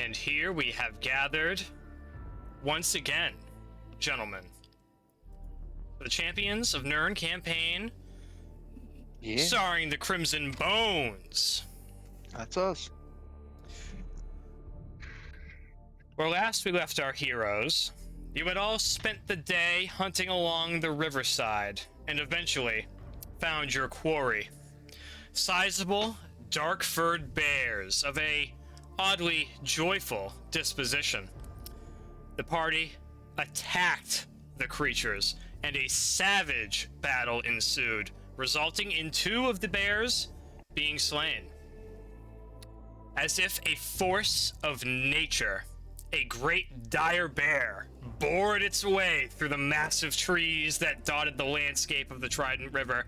And here we have gathered once again, gentlemen, the Champions of Nirn campaign, starring the Crimson Bones. That's us. Where last we left our heroes, you had all spent the day hunting along the riverside and eventually found your quarry. Sizable, dark-furred bears of a oddly joyful disposition. The party attacked the creatures, and a savage battle ensued, resulting in 2 of the bears being slain. As if a force of nature, a great dire bear bored its way through the massive trees that dotted the landscape of the Trident River,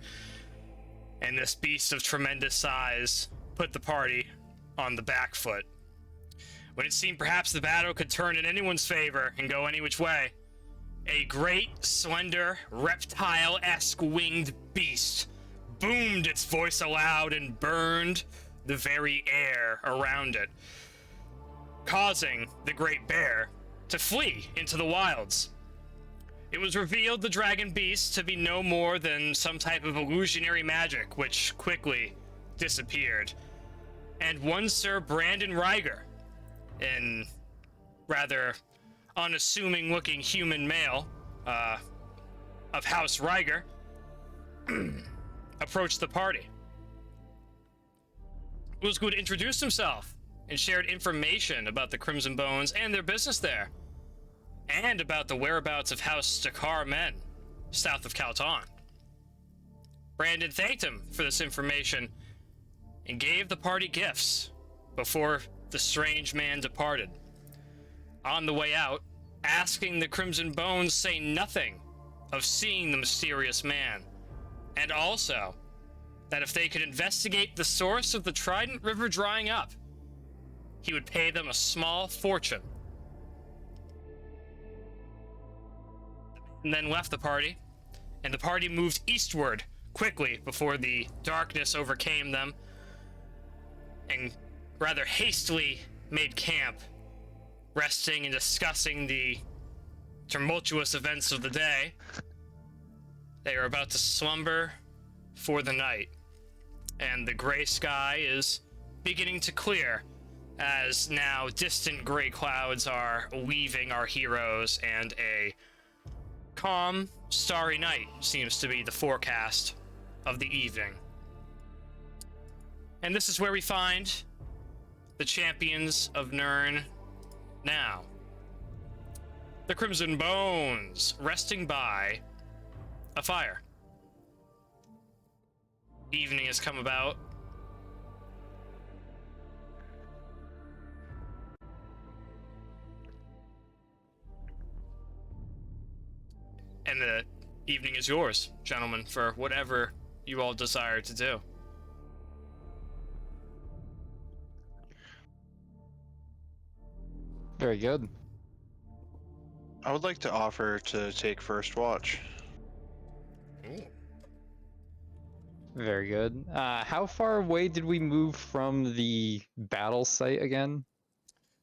and this beast of tremendous size put the party on the back foot. When it seemed perhaps the battle could turn in anyone's favor and go any which way, a great, slender, reptile-esque winged beast boomed its voice aloud and burned the very air around it, causing the great bear to flee into the wilds. It was revealed the dragon beast to be no more than some type of illusionary magic, which quickly disappeared. And one Sir Brandon Ryger, in rather unassuming-looking human male of House Ryger, approached the party. Ulzgud introduced himself and shared information about the Crimson Bones and their business there, and about the whereabouts of House Stakar men, south of Kalton. Brandon thanked him for this information and gave the party gifts before the strange man departed. On the way out, asking the Crimson Bones say nothing of seeing the mysterious man, and also that if they could investigate the source of the Trident River drying up, he would pay them a small fortune. And then left the party, and the party moved eastward quickly before the darkness overcame them, and rather hastily made camp, resting and discussing the tumultuous events of the day. They are about to slumber for the night, and the gray sky is beginning to clear as now distant gray clouds are leaving our heroes, and a calm, starry night seems to be the forecast of the evening. And this is where we find the Champions of Nirn now. The Crimson Bones resting by a fire. Evening has come about. And the evening is yours, gentlemen, for whatever you all desire to do. Very good. I would like to offer to take first watch. Ooh. Very good. How far away did we move from the battle site again?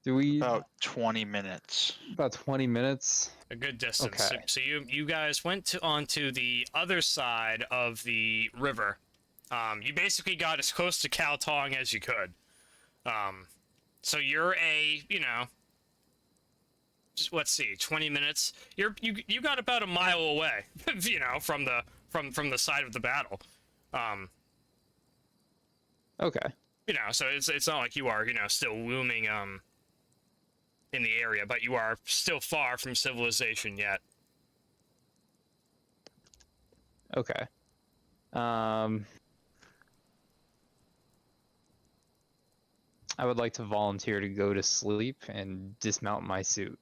Do we... About 20 minutes. About 20 minutes? A good distance. Okay. So you guys went onto the other side of the river. You basically got as close to Kaltong as you could. So you're let's see, 20 minutes. You got about a mile away, from the side of the battle. Okay. So it's not like you are, still looming in the area, but you are still far from civilization yet. Okay. I would like to volunteer to go to sleep and dismount my suit.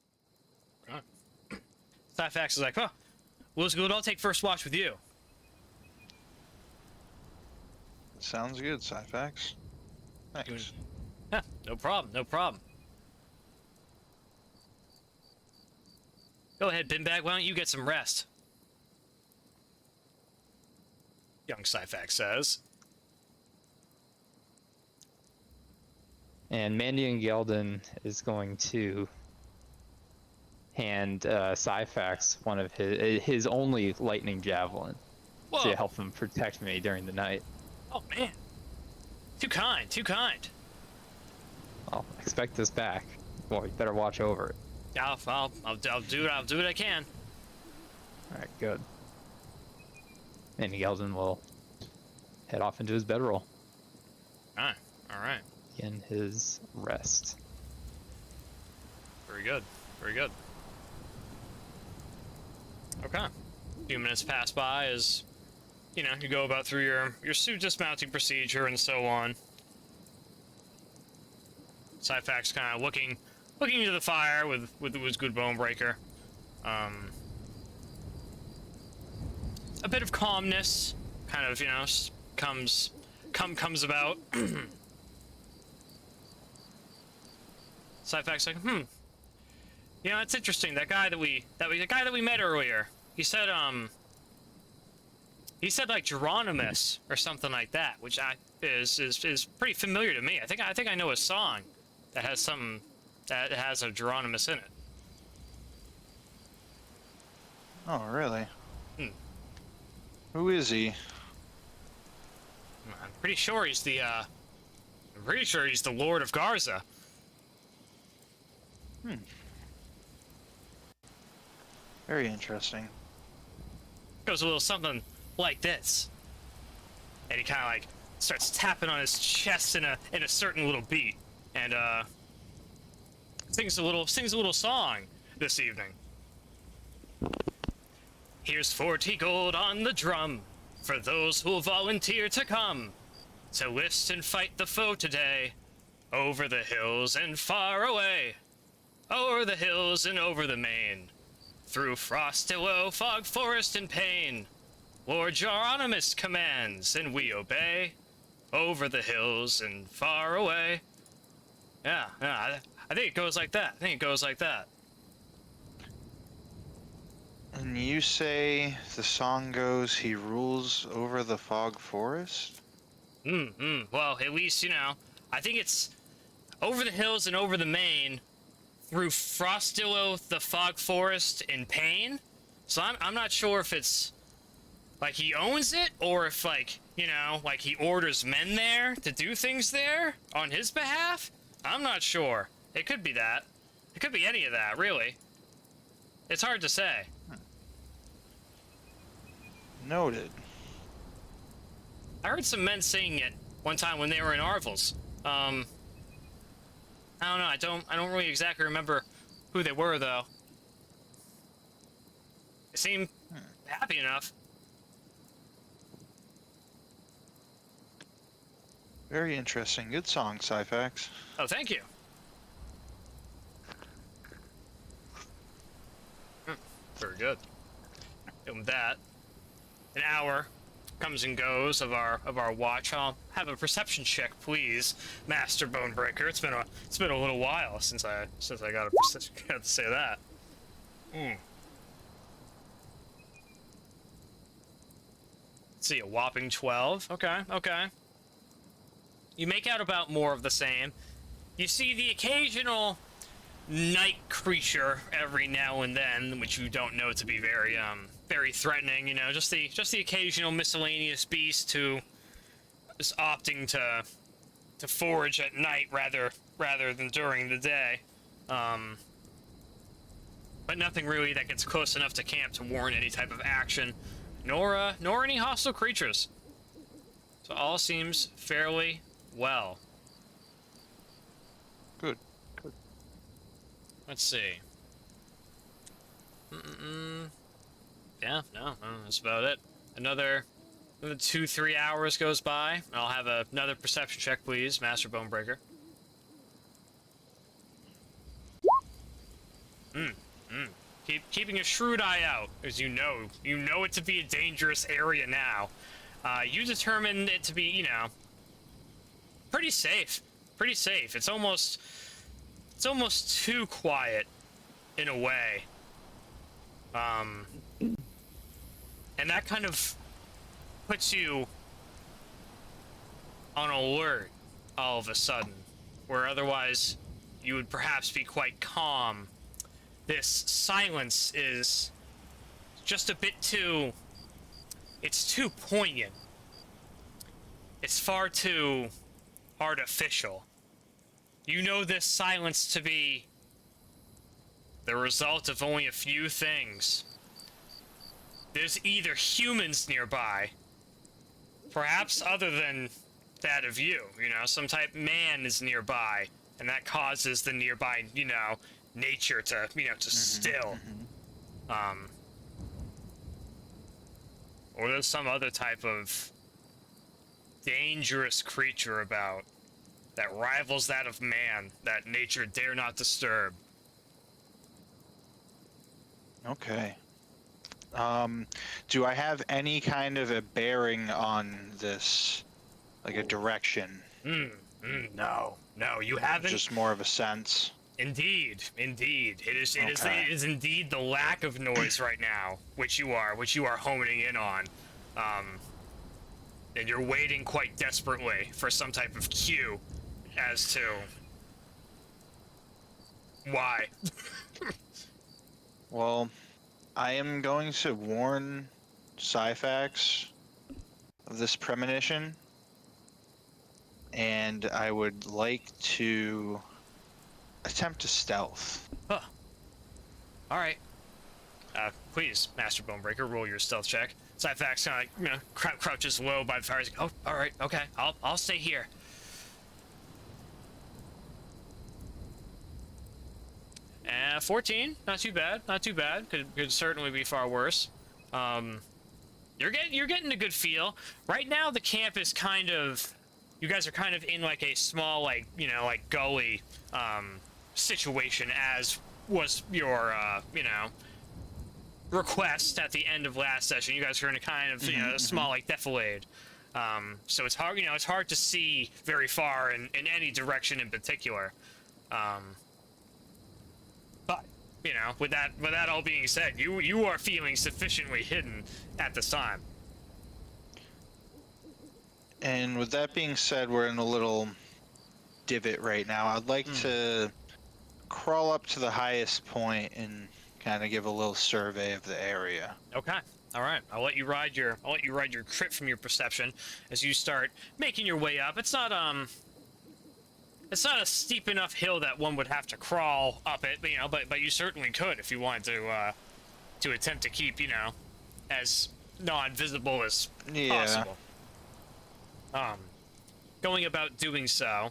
Syphax is like, huh, Ulzgud, I'll take first watch with you. Sounds good, Syphax. Thanks. Huh, no problem, no problem. Go ahead, Binbag, why don't you get some rest? Young Syphax says. And Mandion Gelden is going to hand Syphax one of his only lightning javelin Whoa. to help him protect me during the night. Oh man. Too kind. Too kind. I'll expect this back. Well, you better watch over it. I'll do it. I'll do what I can. All right, good. And Gelden will head off into his bedroll. All right. Begin his rest. Very good. Very good. Okay. A few minutes pass by as, you know, you go about through your suit dismounting procedure and so on. Syphax kind of looking into the fire with the Ulzgud Bone-Breaker. A bit of calmness, kind of, you know, comes about. Syphax like, you know, it's interesting. The guy that we met earlier. He said like Geronimus or something like that, which is pretty familiar to me. I think I know a song that has something that has a Geronimus in it. Oh, really? Who is he? I'm pretty sure he's the Lord of Garza. Very interesting. Goes a little something like this, and he kind of like starts tapping on his chest in a certain little beat, and sings a little song this evening. Here's 40 gold on the drum for those who'll volunteer to come to list and fight the foe today, over the hills and far away, o'er the hills and over the main, through frost, illow, fog, forest, and pain. Lord Geronimus commands, and we obey, over the hills and far away. Yeah, I think it goes like that. And you say the song goes, he rules over the fog forest? Well, at least, you know, I think it's over the hills and over the main, through Frostillo, the fog forest, and pain. So I'm not sure if it's like he owns it, or if, like, you know, like he orders men there to do things there on his behalf. I'm not sure. It could be that. It could be any of that, really. It's hard to say. Noted. I heard some men singing it one time when they were in Arvels. I don't know. I don't really exactly remember who they were, though. They seemed happy enough. Very interesting. Good song, Syphax. Oh, thank you. Very good. And with that, an hour comes and goes of our watch. I'll have a perception check, please, Master Bone-Breaker. It's been a little while since I got a perception. Got to say that. Let's see, a whopping 12. Okay. You make out about more of the same. You see the occasional night creature every now and then, which you don't know to be very threatening. You know, just the occasional miscellaneous beast who is opting to forage at night rather than during the day. But nothing really that gets close enough to camp to warrant any type of action, nor any hostile creatures. So all seems fairly well. Good. Let's see. Yeah, no, that's about it. Another 2-3 hours goes by. I'll have another perception check, please, Master Bone-Breaker. Keeping a shrewd eye out, as you know it to be a dangerous area now. You determined it to be, you know, pretty safe. It's almost too quiet in a way. And that kind of puts you on alert all of a sudden where otherwise you would perhaps be quite calm, this silence is just a bit too... It's too poignant. It's far too artificial. You know this silence to be the result of only a few things. There's either humans nearby, perhaps other than that of you, some type man is nearby, and that causes the nearby, nature to, to still. Or there's some other type of dangerous creature about that rivals that of man, that nature dare not disturb. Okay. Do I have any kind of a bearing on this, like a direction? No, you haven't. Just more of a sense. Indeed. It is indeed the lack of noise right now, which you are honing in on. And you're waiting quite desperately for some type of cue as to why. Well, I am going to warn Syphax of this premonition, and I would like to attempt a stealth. Huh. Alright. Please, Master Bone-Breaker, roll your stealth check. Syphax kind of crouches low by the fire. He's like, oh, alright, okay, I'll stay here. 14, not too bad. Could certainly be far worse. You're getting a good feel. Right now, the camp is kind of, you guys are kind of in like a small, like gully, situation, as was your, request at the end of last session. You guys are in a kind of, a small, like, defilade. So it's hard, it's hard to see very far in any direction in particular. But, with that all being said, you are feeling sufficiently hidden at this time. And with that being said, we're in a little divot right now. I'd like to crawl up to the highest point and kind of give a little survey of the area. Okay. All right. I'll let you ride your crit from your perception as you start making your way up. It's not a steep enough hill that one would have to crawl up it, but you certainly could if you wanted to attempt to keep, as non-visible as possible. Going about doing so,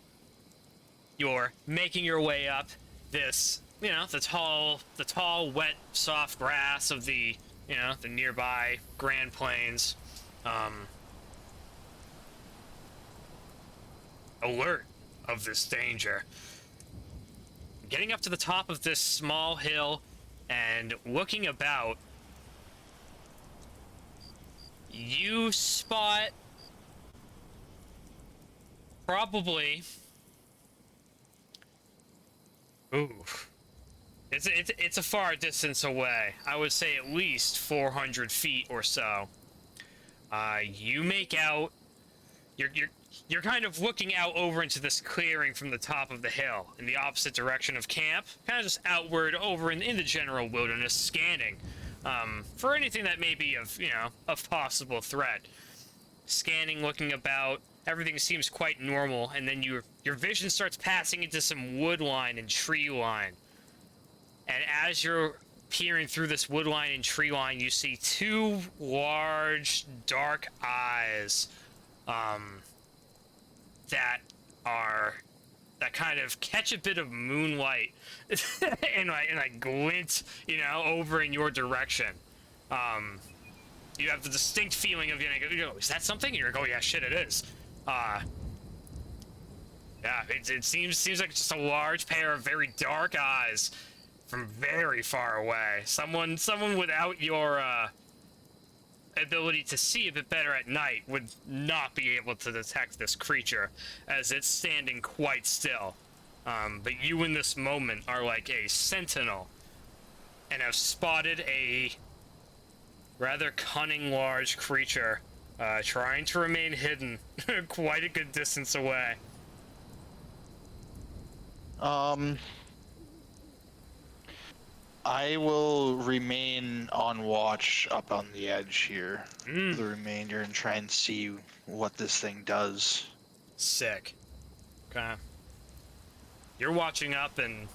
you're making your way up this, the tall, wet, soft grass of the, the nearby Grand Plains. Alert of this danger. Getting up to the top of this small hill and looking about, you spot probably... Ooh. It's a far distance away. I would say at least 400 feet or so. You make out... You're kind of looking out over into this clearing from the top of the hill, in the opposite direction of camp, kind of just outward over in the general wilderness, scanning for anything that may be of, of possible threat. Scanning, looking about, everything seems quite normal, and then your vision starts passing into some wood line and tree line. And as you're peering through this wood line and tree line, you see two large, dark eyes, that kind of catch a bit of moonlight and like glint, over in your direction. You have the distinct feeling of, is that something? And you're like, oh yeah, shit, it is. Yeah, it seems like just a large pair of very dark eyes from very far away. Someone without your ability to see a bit better at night would not be able to detect this creature, as it's standing quite still. But you in this moment are like a sentinel and have spotted a rather cunning large creature trying to remain hidden quite a good distance away. I will remain on watch up on the edge here for Mm, the remainder and try and see what this thing does. sick. Okay. You're watching up and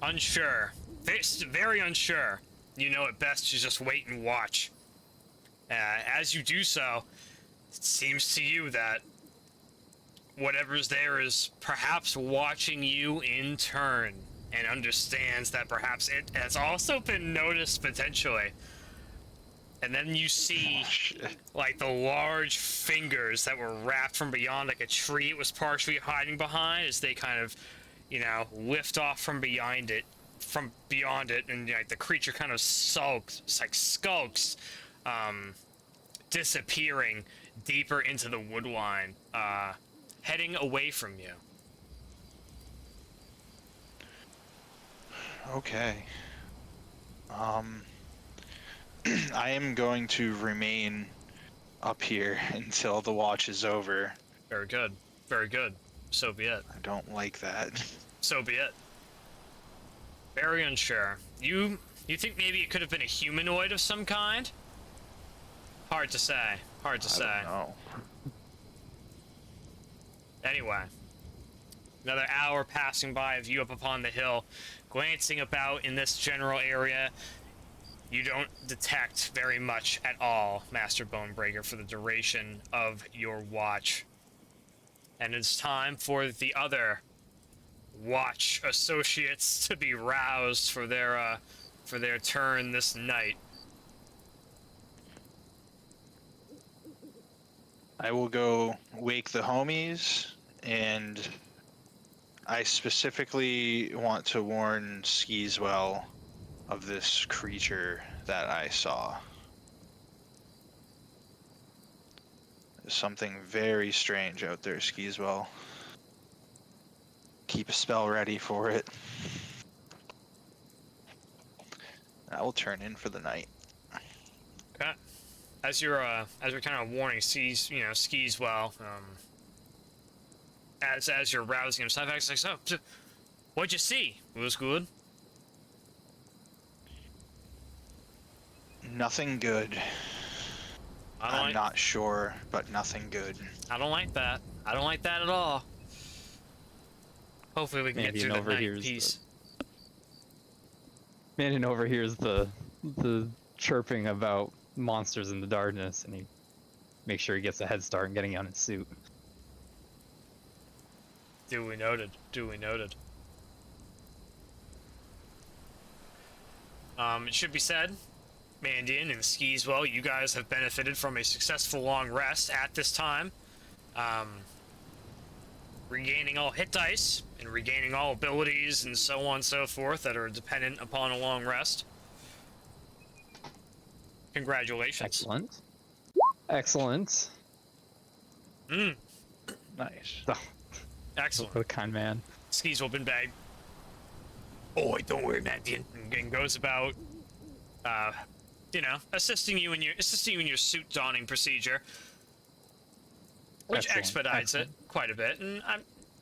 unsure. Very unsure. You know it best to just wait and watch. As you do so, it seems to you that whatever's there is perhaps watching you in turn and understands that perhaps it has also been noticed potentially. And then you see like the large fingers that were wrapped from beyond like a tree it was partially hiding behind as they kind of, you know, lift off from beyond it, and like the creature kind of skulks, disappearing deeper into the woodline, heading away from you. Okay. I am going to remain up here until the watch is over. Very good. Very good. So be it. I don't like that. So be it. Very unsure. You think maybe it could have been a humanoid of some kind? Hard to say. Hard to say. I don't know. Anyway. Another hour passing by of you up upon the hill, glancing about in this general area. You don't detect very much at all, Master Bone-Breaker, for the duration of your watch. And it's time for the other watch associates to be roused for their turn this night. I will go wake the homies, and I specifically want to warn Skeezewell of this creature that I saw. There's something very strange out there, Skeezewell. Keep a spell ready for it. I will turn in for the night. Okay. As you're kind of warning Skeezewell, as you're rousing him, Syphax like, so, what'd you see? It was good. Nothing good. I'm not sure, but nothing good. I don't like that. I don't like that at all. Hopefully we can get through the night peace. Mandion overhears the chirping about monsters in the darkness, and he makes sure he gets a head start in getting on his suit. Duly noted. Duly noted. It should be said, Mandion and Skeezewell, you guys have benefited from a successful long rest at this time. Regaining all hit dice and regaining all abilities and so on and so forth that are dependent upon a long rest. Congratulations. Excellent. Excellent. Nice. Oh, Excellent. what a kind man. Skeezewell Binbag. Oh, don't worry, Mandion. And goes about, assisting you in your suit donning procedure, which expedites it quite a bit, and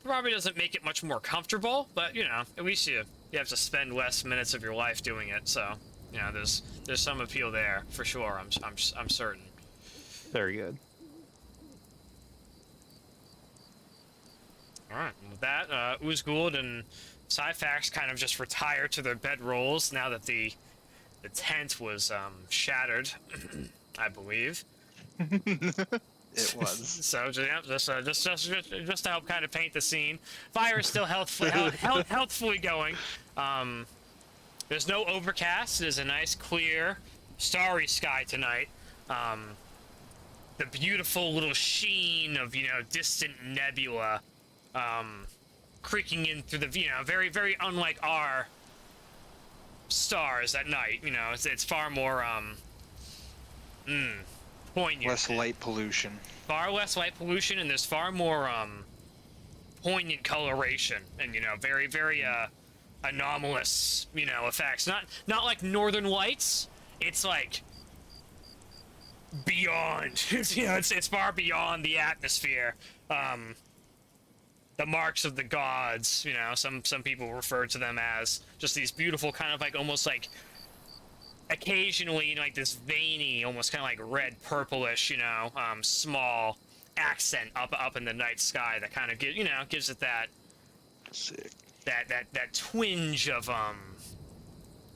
probably doesn't make it much more comfortable, but at least you have to spend less minutes of your life doing it. So there's some appeal there for sure. I'm certain. Very good. All right. With that, Ulzgud and Syphax kind of just retire to their bedrolls now that the tent was shattered, I believe. It was. So yeah, just to help kind of paint the scene. Fire is still healthfully going. There's no overcast. It is a nice, clear, starry sky tonight. The beautiful little sheen of distant nebula, creaking in through the very, very unlike our stars at night. It's far more poignant. Less light pollution. Far less light pollution, and there's far more poignant coloration, and very, very anomalous effects. Not like northern lights. It's like beyond. It's far beyond the atmosphere the marks of the gods. You know, some people refer to them as just these beautiful kind of like almost like occasionally, you know, like this veiny, almost kind of like red purplish, you know, small accent up in the night sky that kind of gives it that Sick. that twinge of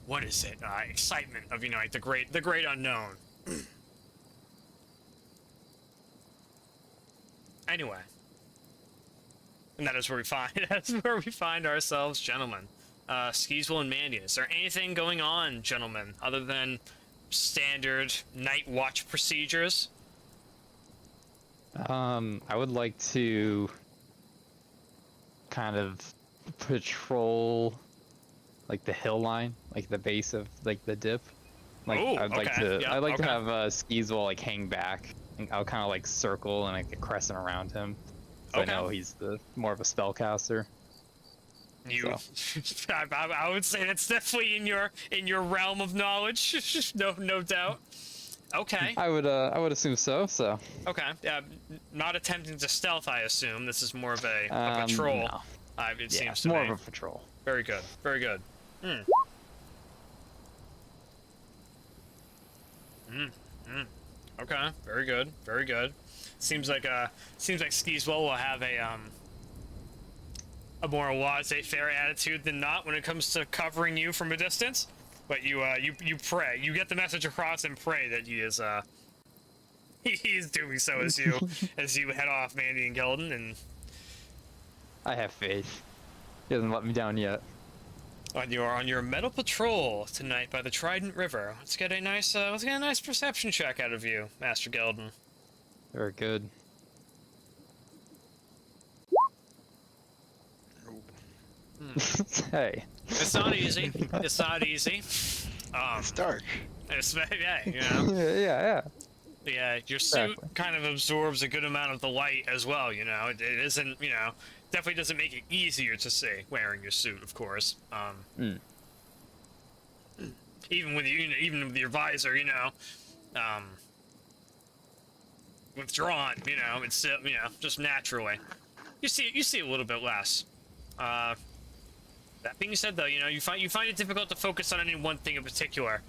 what is it? Excitement of, you know, like the great unknown. Anyway, and that is where we find that's where we find ourselves, gentlemen. Skeezewell and Mandion. Is there anything going on, gentlemen, other than standard night watch procedures? I would like to kind of patrol like the hill line, like the base of like the dip. Like Ooh, I'd like okay. to Yep, I'd like okay. to have Skeezewell like hang back. And I'll kind of like circle and like a crescent around him. So Okay. I know he's the more of a spellcaster. You, I would say that's definitely in your realm of knowledge. no doubt. Okay. I would assume so. So Okay. Not attempting to stealth, I assume. This is more of a patrol. No. It Yeah, seems to more me. of a patrol. Very good. Very good. Okay. Very good. Very good. Seems like Skeezewell will have a more laissez-faire attitude than not when it comes to covering you from a distance. But you pray. You get the message across and pray that he is doing so as you head off Mandion and Gelden, and I have faith. He hasn't let me down yet. on your metal patrol tonight by the Trident River. Let's get a nice perception check out of you, Master Gelden. Very good. Hey. It's not easy. It's not easy. It's dark. Yeah, you know. yeah. Yeah, your suit Exactly. kind of absorbs a good amount of the light as well, you know. It isn't, you know, definitely doesn't make it easier to see wearing your suit, of course. Even with even with your visor, you know, withdrawn, you know, it's still, you know, just naturally. You see a little bit less. That being said, though, you know, you find it difficult to focus on any one thing in particular,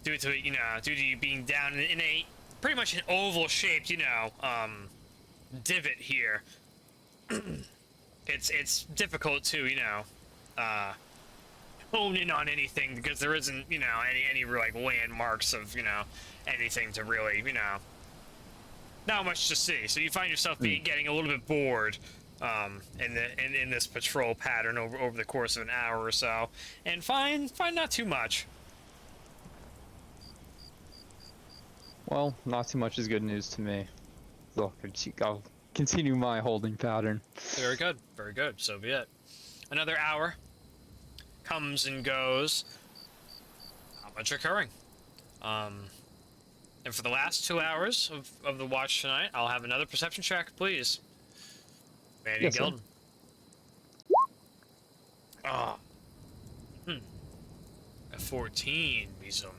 due to you being down in a pretty much an oval shaped, you know, divot here. It's difficult to, you know, hone in on anything because there isn't, you know, any real like landmarks of, you know, anything to really, you know, not much to see. So you find yourself getting a little bit bored. In this patrol pattern over the course of an hour or so, and find not too much. Well, not too much is good news to me. So I'll continue my holding pattern. Very good, very good. So be it. Another hour comes and goes. Not much occurring. And for the last 2 hours of the watch tonight, I'll have another perception check, please. Mandion Yes, sir. Gelden. Ah. A 14, Mizomi.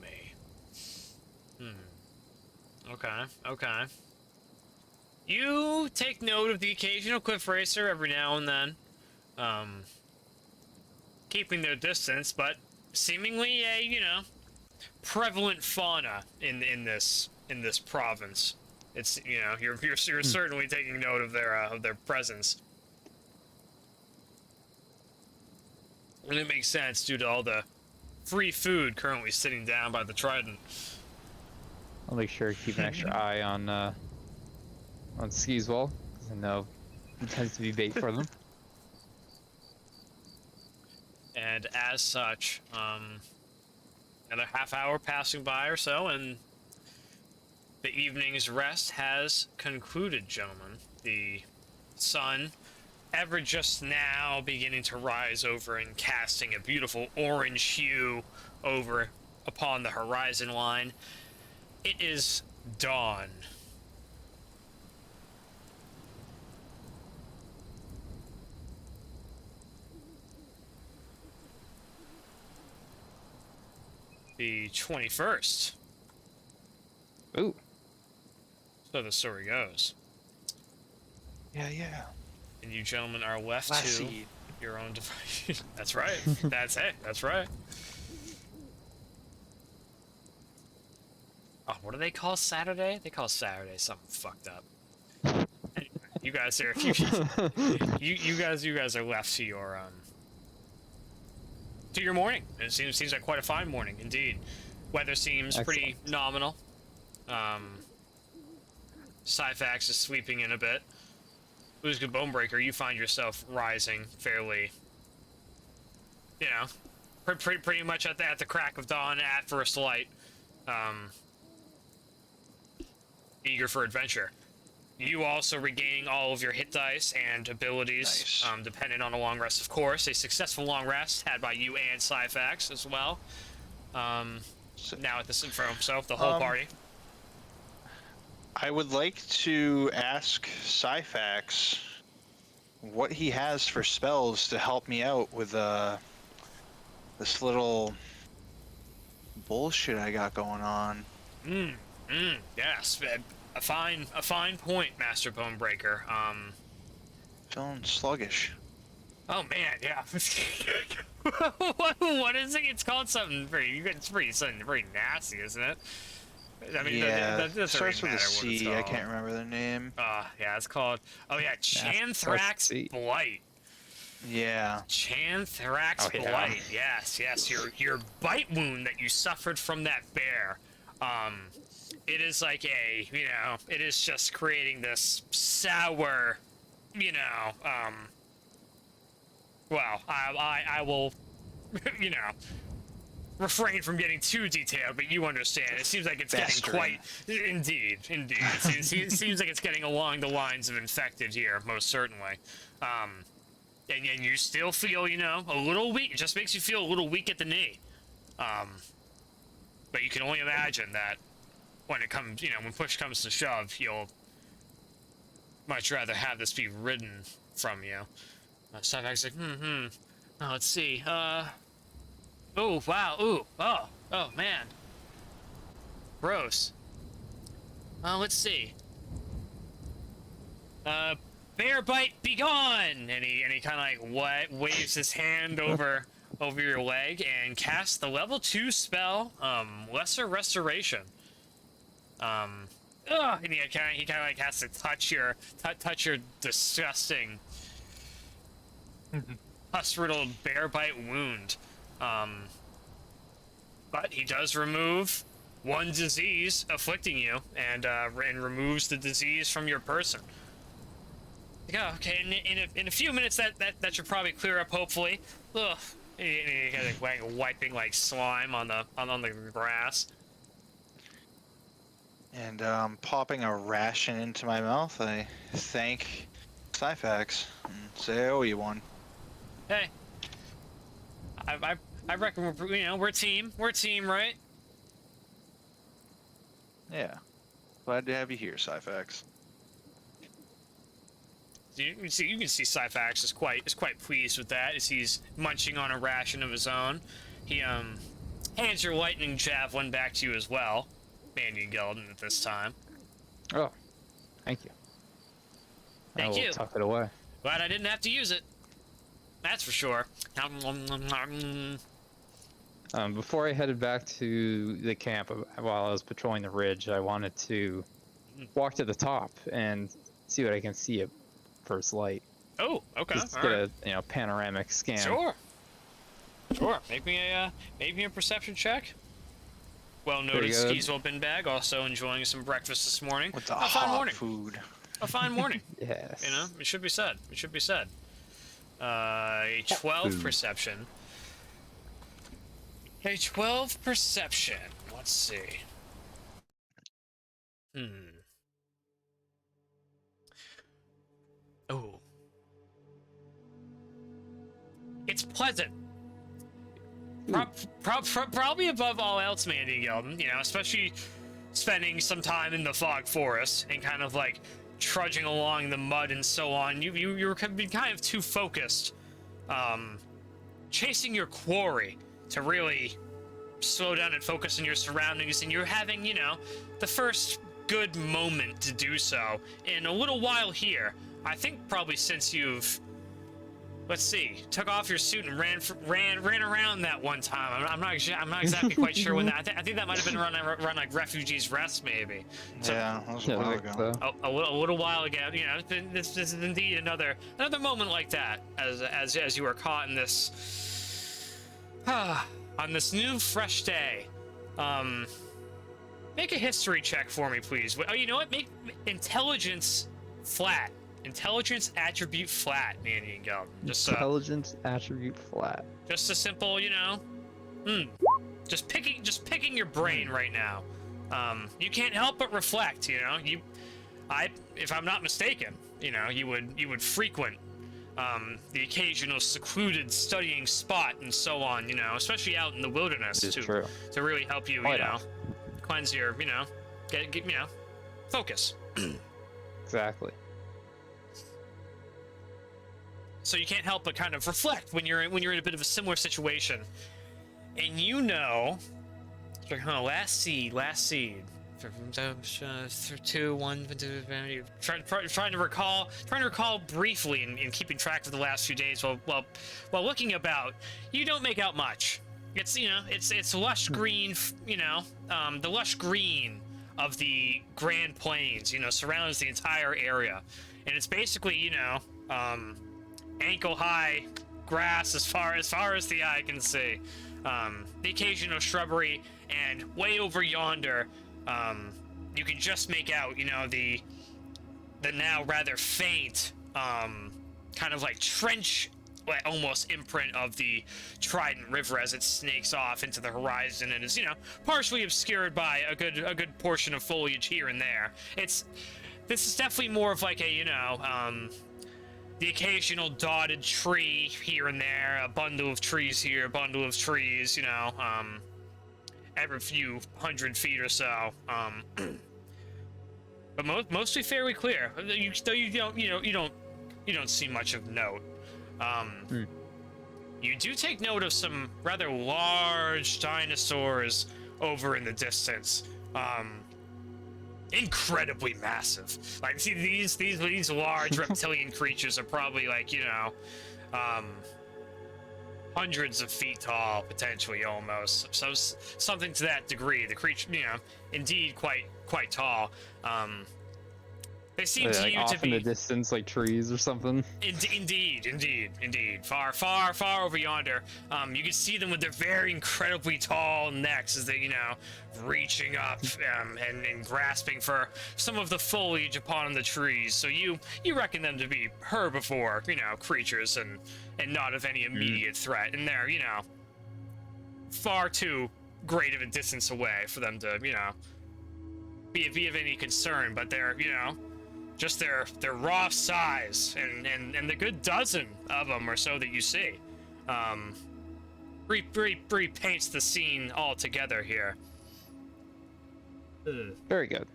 Okay. You take note of the occasional cliff racer every now and then. Keeping their distance, but seemingly a, you know, prevalent fauna in this province. It's, you know, you're certainly taking note of their presence. And it makes sense due to all the free food currently sitting down by the Trident. I'll make sure to keep an extra eye on Skeezewell, 'cause I know he tends to be bait for them. And as such, another half hour passing by or so, and the evening's rest has concluded, gentlemen. The sun, ever just now beginning to rise over and casting a beautiful orange hue over upon the horizon line. It is dawn. The 21st. Ooh. So the story goes. Yeah. And you gentlemen are left Last to seed. your own device. That's right. That's it. That's right. Oh, what do they call Saturday? They call Saturday something fucked up. Anyway, you guys are you guys are left to your morning. And it seems like quite a fine morning indeed. Weather seems pretty nominal. Syphax is sweeping in a bit. Ulzgud Bone-Breaker, you find yourself rising fairly, you know, pretty much at the crack of dawn at first light, eager for adventure. You also regaining all of your hit dice and abilities, Nice. dependent on a long rest, of course. A successful long rest had by you and Syphax as well. Now at this info, so the whole party. I would like to ask Syphax what he has for spells to help me out with this little bullshit I got going on. Yes, a fine point, Master Bone-Breaker. Feeling sluggish. Oh man, yeah. What is it? It's called something something very nasty, isn't it? I mean, Yeah, that doesn't starts really with a matter what it's C. I called. can't remember the name. Yeah, it's called. Oh yeah, Chanthrax Blight. Yeah. Chanthrax Blight. Yes. Your bite wound that you suffered from that bear. It is like it is just creating this sour, well, I will, refrain from getting too detailed, but you understand. It seems like it's getting quite... Indeed. It seems like it's getting along the lines of infected here, most certainly. And you still feel, a little weak. It just makes you feel a little weak at the knee. But you can only imagine that when it comes, when push comes to shove, you'll much rather have this be ridden from you. Syphax like, oh, let's see. Oh, wow. Ooh. Oh, man. Gross. Let's see. Bear bite, be gone! And he kind of like waves his hand over your leg and casts the level 2 spell, Lesser Restoration. And he kind of like has to touch your disgusting, pus-riddled bear bite wound. But he does remove one disease afflicting you, and removes the disease from your person. Yeah, okay. In a few minutes, that should probably clear up. Hopefully. Ugh. And he kind of like wiping like slime on the grass. And popping a ration into my mouth, I thank Syphax and say I owe you one. Hey. I reckon we're a team. We're a team, right? Yeah. Glad to have you here, Syphax. You can see Syphax is quite pleased with that as he's munching on a ration of his own. He hands your lightning javelin back to you as well, Mandion Gelden at this time. Oh, thank you. Thank you. Tuck it away. Glad I didn't have to use it. That's for sure. Before I headed back to the camp while I was patrolling the ridge, I wanted to walk to the top and see what I can see at first light. Oh, okay. Just All get right. a panoramic scan. Sure. Make me a perception check. Well noted, Skeezewell Binbag also enjoying some breakfast this morning. With the a fine hot morning. food. A fine morning. Yes. It should be said. A 12 perception. A 12 perception. Let's see. Oh. It's pleasant. Probably above all else, Mandion Gelden, especially spending some time in the fog forest and kind of like trudging along the mud and so on. You're kind of too focused, chasing your quarry to really slow down and focus on your surroundings, and you're having, the first good moment to do so in a little while here. I think probably since you've, let's see, took off your suit and ran around that one time. I'm not exactly quite sure when that. I think that might have been run like Refugees Rest maybe. So, Yeah, that was a while ago. So. a little while ago. You know, this is indeed another moment like that as you were caught in this on this new fresh day. Make a history check for me, please. Oh, you know what? Make intelligence flat. Intelligence attribute flat, Mandion Gelden. Just Intelligence attribute flat. just a simple, you know. Just picking your brain right now. You can't help but reflect, you know. If I'm not mistaken, you know, you would frequent the occasional secluded studying spot and so on, you know, especially out in the wilderness to really help you, you know, cleanse your, you know, get you know, focus. Exactly. So you can't help but kind of reflect when you're in a bit of a similar situation, and you know, like, last seed. Trying to recall briefly and keeping track of the last few days while looking about. You don't make out much. It's, you know, it's lush green, you know, the lush green of the Grand Plains, you know, surrounds the entire area, and it's basically, you know, ankle-high grass as far as the eye can see. The occasional shrubbery, and way over yonder, you can just make out, you know, the now rather faint, kind of like trench, like almost imprint of the Trident River as it snakes off into the horizon and is, you know, partially obscured by a good portion of foliage here and there. This is definitely more of like a, you know, the occasional dotted tree here and there, a bundle of trees here, a bundle of trees, you know, every few 100 feet or so. But mostly fairly clear. Though you don't see much of note. You do take note of some rather large dinosaurs over in the distance. Incredibly massive. Like, see, these large reptilian creatures are probably, like, you know, hundreds of feet tall, potentially, almost. So something to that degree. The creature, you know, indeed quite tall. They seem to like you off to be in the distance, like trees or something. Indeed. Far over yonder. You can see them with their very incredibly tall necks as they, you know, reaching up and grasping for some of the foliage upon the trees. So you reckon them to be herbivore, you know, creatures and not of any immediate threat. And they're, you know, far too great of a distance away for them to, you know, be of any concern. But they're, you know, just their raw size and the good dozen of them or so that you see, paints the scene all together here. Very good.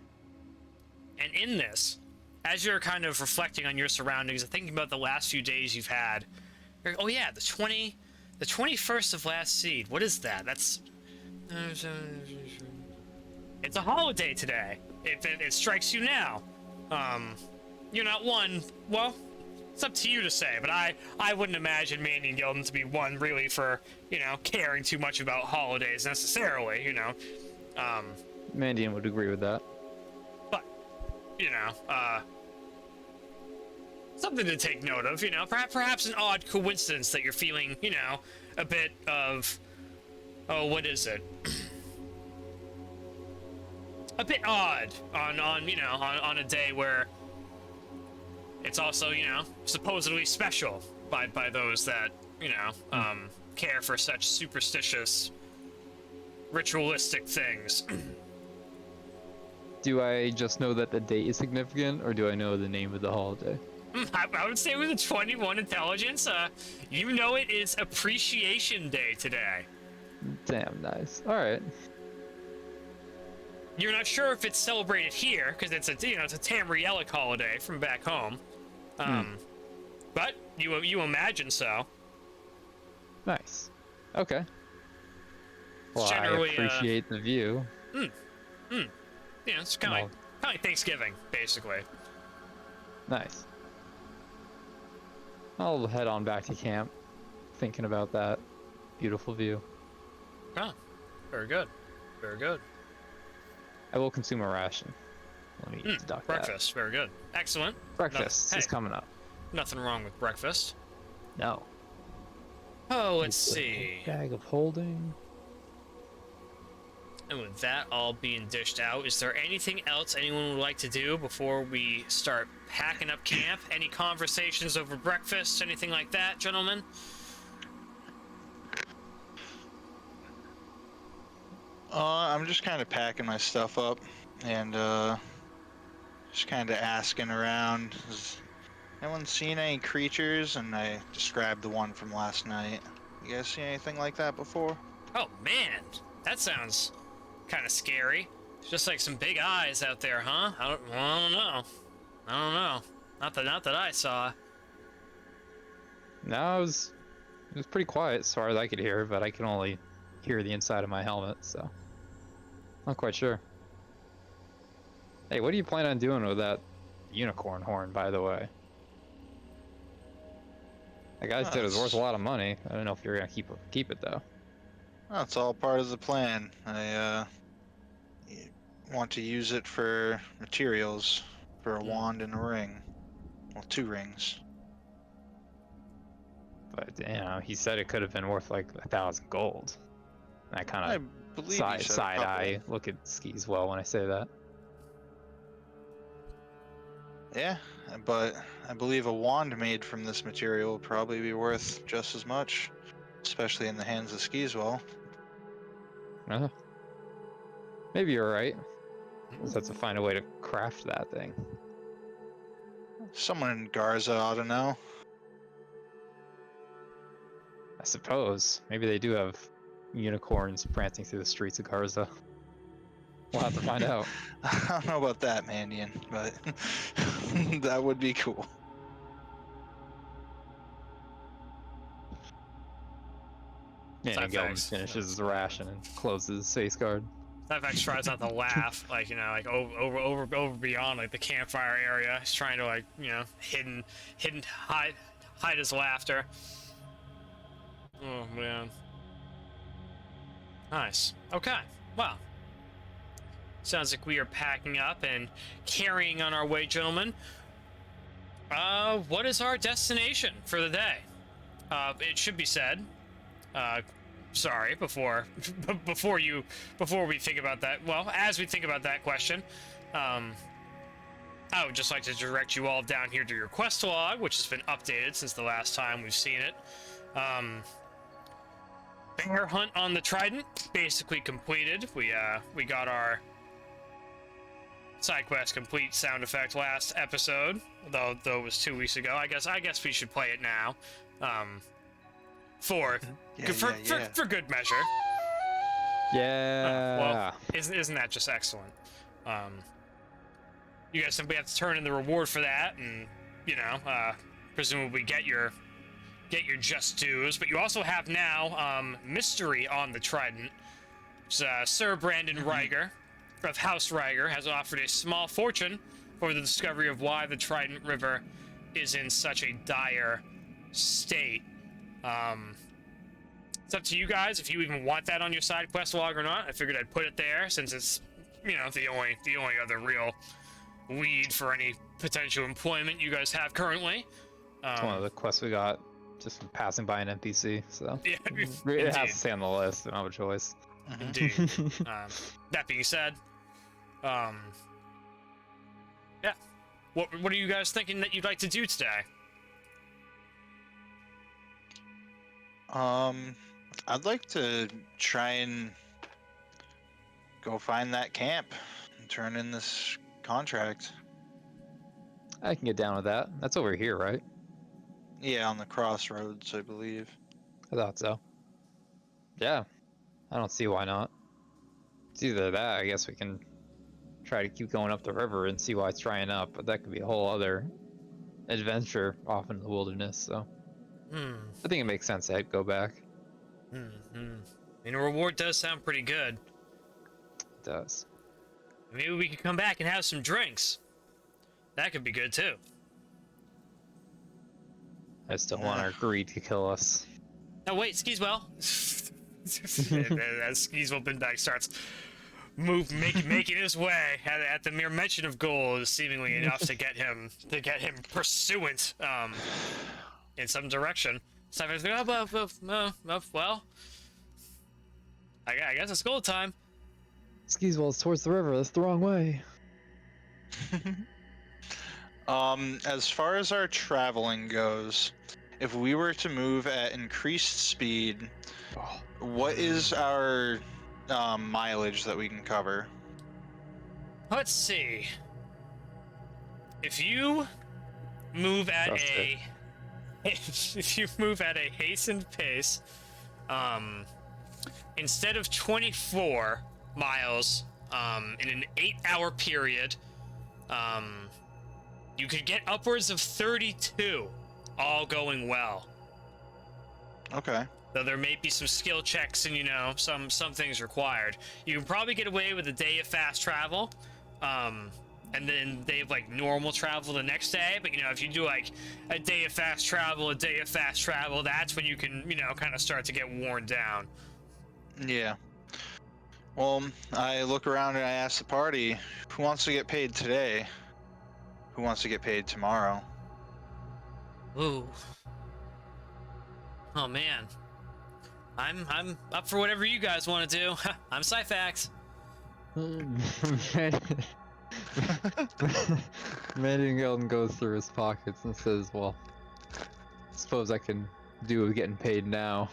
And in this, as you're kind of reflecting on your surroundings and thinking about the last few days you've had, oh yeah, the 21st of last seed. What is that? That's it's a holiday today. If it strikes you now. You're not one, well, it's up to you to say, but I wouldn't imagine Mandion Gelden to be one really for, you know, caring too much about holidays necessarily, you know. Mandion would agree with that. But, you know, something to take note of, you know, perhaps an odd coincidence that you're feeling, you know, a bit of, oh, what is it? A bit odd on you know, on a day where it's also, you know, supposedly special by those that, you know, care for such superstitious ritualistic things. Do I just know that the date is significant, or do I know the name of the holiday? I would say with a 21 intelligence, you know it is Appreciation Day today. Damn nice. All right. You're not sure if it's celebrated here because it's a, you know, it's a Tamrielic holiday from back home, but you imagine so. Nice. Okay. Well, generally, I appreciate the view. Yeah, it's kind of like Thanksgiving, basically. Nice. I'll head on back to camp, thinking about that beautiful view. Oh, very good. Very good. I will consume a ration. Let me deduct Breakfast, very good. Excellent. Breakfast is coming up. Nothing wrong with breakfast. No. Oh, let's see. Bag of holding. And with that all being dished out, is there anything else anyone would like to do before we start packing up camp? Any conversations over breakfast? Anything like that, gentlemen? I'm just kind of packing my stuff up and just kind of asking around. Has anyone seen any creatures? And I described the one from last night. You guys seen anything like that before? Oh man, that sounds kind of scary. It's just like some big eyes out there, huh? I don't know. Not that I saw. No, it was pretty quiet as far as I could hear, but I can only hear the inside of my helmet, so not quite sure. Hey, what do you plan on doing with that unicorn horn, by the way? That guy said it was worth a lot of money. I don't know if you're gonna keep it though. That's all part of the plan. I want to use it for materials for a wand and a ring. Well, 2 rings. But you know, he said it could have been worth like 1,000 gold. And I kind of believe he said a side couple. eye look at Skeezewell when I say that. Yeah, but I believe a wand made from this material would probably be worth just as much, especially in the hands of Skeezewell. Maybe you're right. Just have to find a way to craft that thing. Someone in Garza ought to know. I suppose. Maybe they do have unicorns prancing through the streets of Garza. We'll have to find out. I don't know about that, Mandion, but that would be cool. Yeah, and Gelden finishes the ration and closes the face guard. Typhax tries not to laugh, like, you know, like over beyond like the campfire area. He's trying to, like, you know, hide his laughter. Oh man. Nice. Okay. Well. Sounds like we are packing up and carrying on our way, gentlemen. What is our destination for the day? It should be said. Sorry, before we think about that. Well, as we think about that question, I would just like to direct you all down here to your quest log, which has been updated since the last time we've seen it. Bear hunt on the Trident basically completed. We got our side quest complete sound effect last episode, though it was 2 weeks ago. I guess we should play it now. For good measure. Yeah. Well, isn't that just excellent? You guys simply have to turn in the reward for that, and you know, presumably get your just dues. But you also have now mystery on the Trident. Sir Brandon Ryger of House Ryger has offered a small fortune for the discovery of why the Trident River is in such a dire state. It's up to you guys if you even want that on your side quest log or not. I figured I'd put it there since it's, you know, the only other real lead for any potential employment you guys have currently. It's one of the quests we got just from passing by an NPC, so yeah, it has to stay on the list. I don't have a choice. Indeed. That being said, yeah. What are you guys thinking that you'd like to do today? I'd like to try and go find that camp and turn in this contract. I can get down with that. That's over here, right? Yeah, on the crossroads, I believe. I thought so. Yeah, I don't see why not. It's either that, I guess we can try to keep going up the river and see why it's drying up, but that could be a whole other adventure off in the wilderness, so. I think it makes sense to go back. I mean, a reward does sound pretty good. It does. Maybe we could come back and have some drinks. That could be good too. I just don't want our greed to kill us. Oh wait, Skeezewell. As Skeezewell Binbag starts making his way at the mere mention of gold is seemingly enough to get him pursuant in some direction. So I was like, well, I guess it's gold time. Skeezewell's towards the river. That's the wrong way. As far as our traveling goes, if we were to move at increased speed, what is our mileage that we can cover? Let's see. If you move at if you move at a hastened pace, instead of 24 miles in an 8-hour period, you could get upwards of 32, all going well. Okay. Though there may be some skill checks and, you know, some things required. You can probably get away with a day of fast travel, and then they have, like, normal travel the next day. But, you know, if you do, like, a day of fast travel, that's when you can, you know, kind of start to get worn down. Yeah. Well, I look around and I ask the party, who wants to get paid today? Who wants to get paid tomorrow? Ooh. Oh, man. I'm up for whatever you guys want to do. I'm Syphax. Mandion Gelden goes through his pockets and says, well, suppose I can do with getting paid now.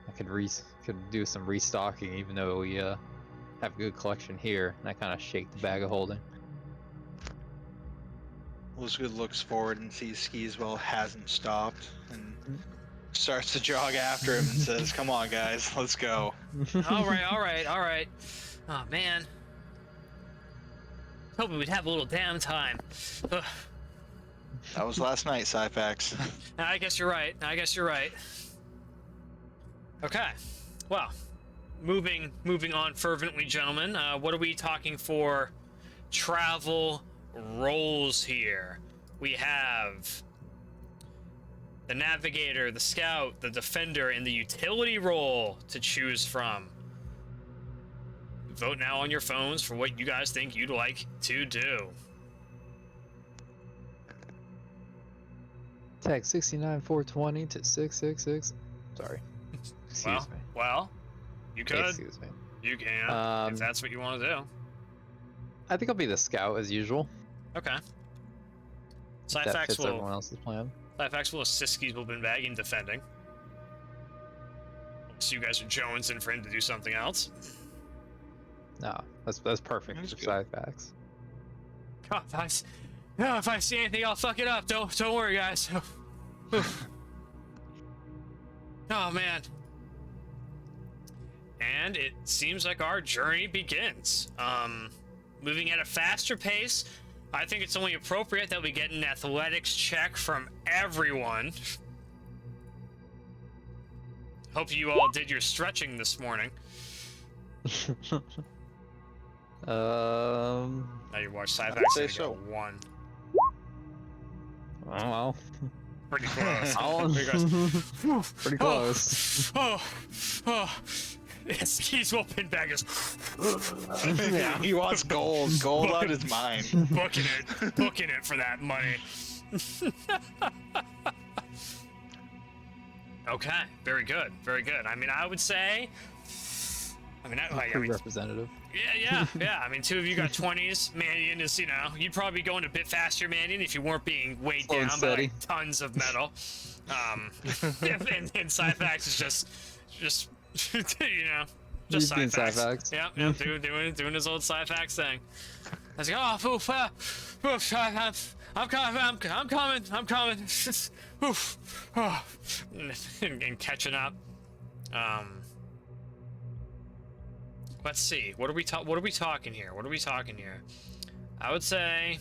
I could do some restocking, even though we have a good collection here. And I kind of shake the bag of holding. Ulzgud looks forward and sees Skeezewell hasn't stopped and starts to jog after him and says, come on guys, let's go. All right. Oh, man. Hoping we'd have a little downtime. Ugh. That was last night, Syphax. I guess you're right. Okay. Well, moving on fervently, gentlemen. What are we talking for travel roles here? We have the navigator, the scout, the defender, and the utility role to choose from. Vote now on your phones for what you guys think you'd like to do. Text 69420 to 666. Sorry. Excuse me. Well, you could. Excuse me. You can, if that's what you want to do. I think I'll be the scout as usual. Okay. That Syphax fits everyone else's plan. will assist Skeezewell Binbag in defending. So you guys are jonesing for him to do something else. No, that's perfect for Syphax. God, if I see anything, I'll fuck it up. Don't worry, guys. Oh man. And it seems like our journey begins. Moving at a faster pace. I think it's only appropriate that we get an athletics check from everyone. Hope you all did your stretching this morning. Now you watch Syphax say and so. go 1. Oh well. Pretty close. Pretty close. Oh. Skeezewell Binbag is Yeah, he wants gold. Gold on his mind. booking it for that money. Okay, very good. I mean, I would say. Representative. Yeah. I mean, 2 of you got 20s. Mandion is, you know, you'd probably be going a bit faster, Mandion, if you weren't being weighed Slow and down by steady. like, tons of metal. And Syphax is just you know, just He's being Syphax. Syphax. Yep, doing his old Syphax thing. I was like, I'm coming. Oof, and catching up. Let's see. What are we talking here? I would say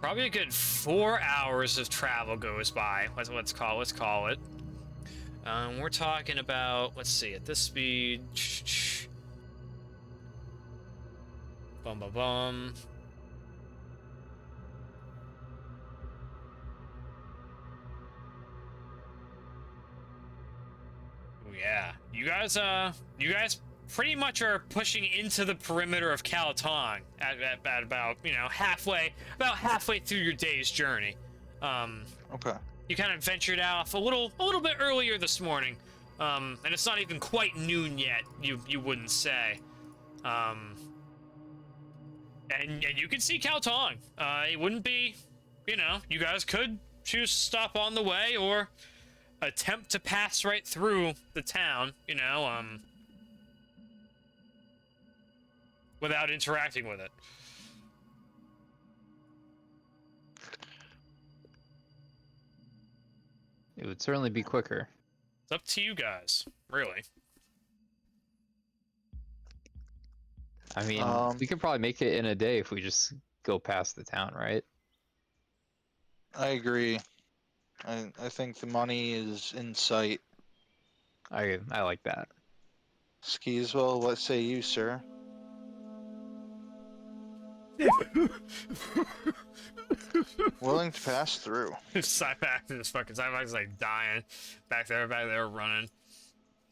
probably a good 4 hours of travel goes by. Let's call it. We're talking about, let's see, at this speed. Bum. yeah. You guys pretty much are pushing into the perimeter of Calatong at about, you know, halfway through your day's journey. Okay. You kind of ventured off a little bit earlier this morning, and it's not even quite noon yet. You wouldn't say, and you can see Calatong. It wouldn't be, you know, you guys could choose to stop on the way or attempt to pass right through the town, you know, without interacting with it. It would certainly be quicker. It's up to you guys, really. I mean, we could probably make it in a day if we just go past the town, right? I agree. I think the money is in sight. I like that. Skeezewell, what say you, sir? Willing to pass through. Cyfax is fucking Cyfax is like dying back there running.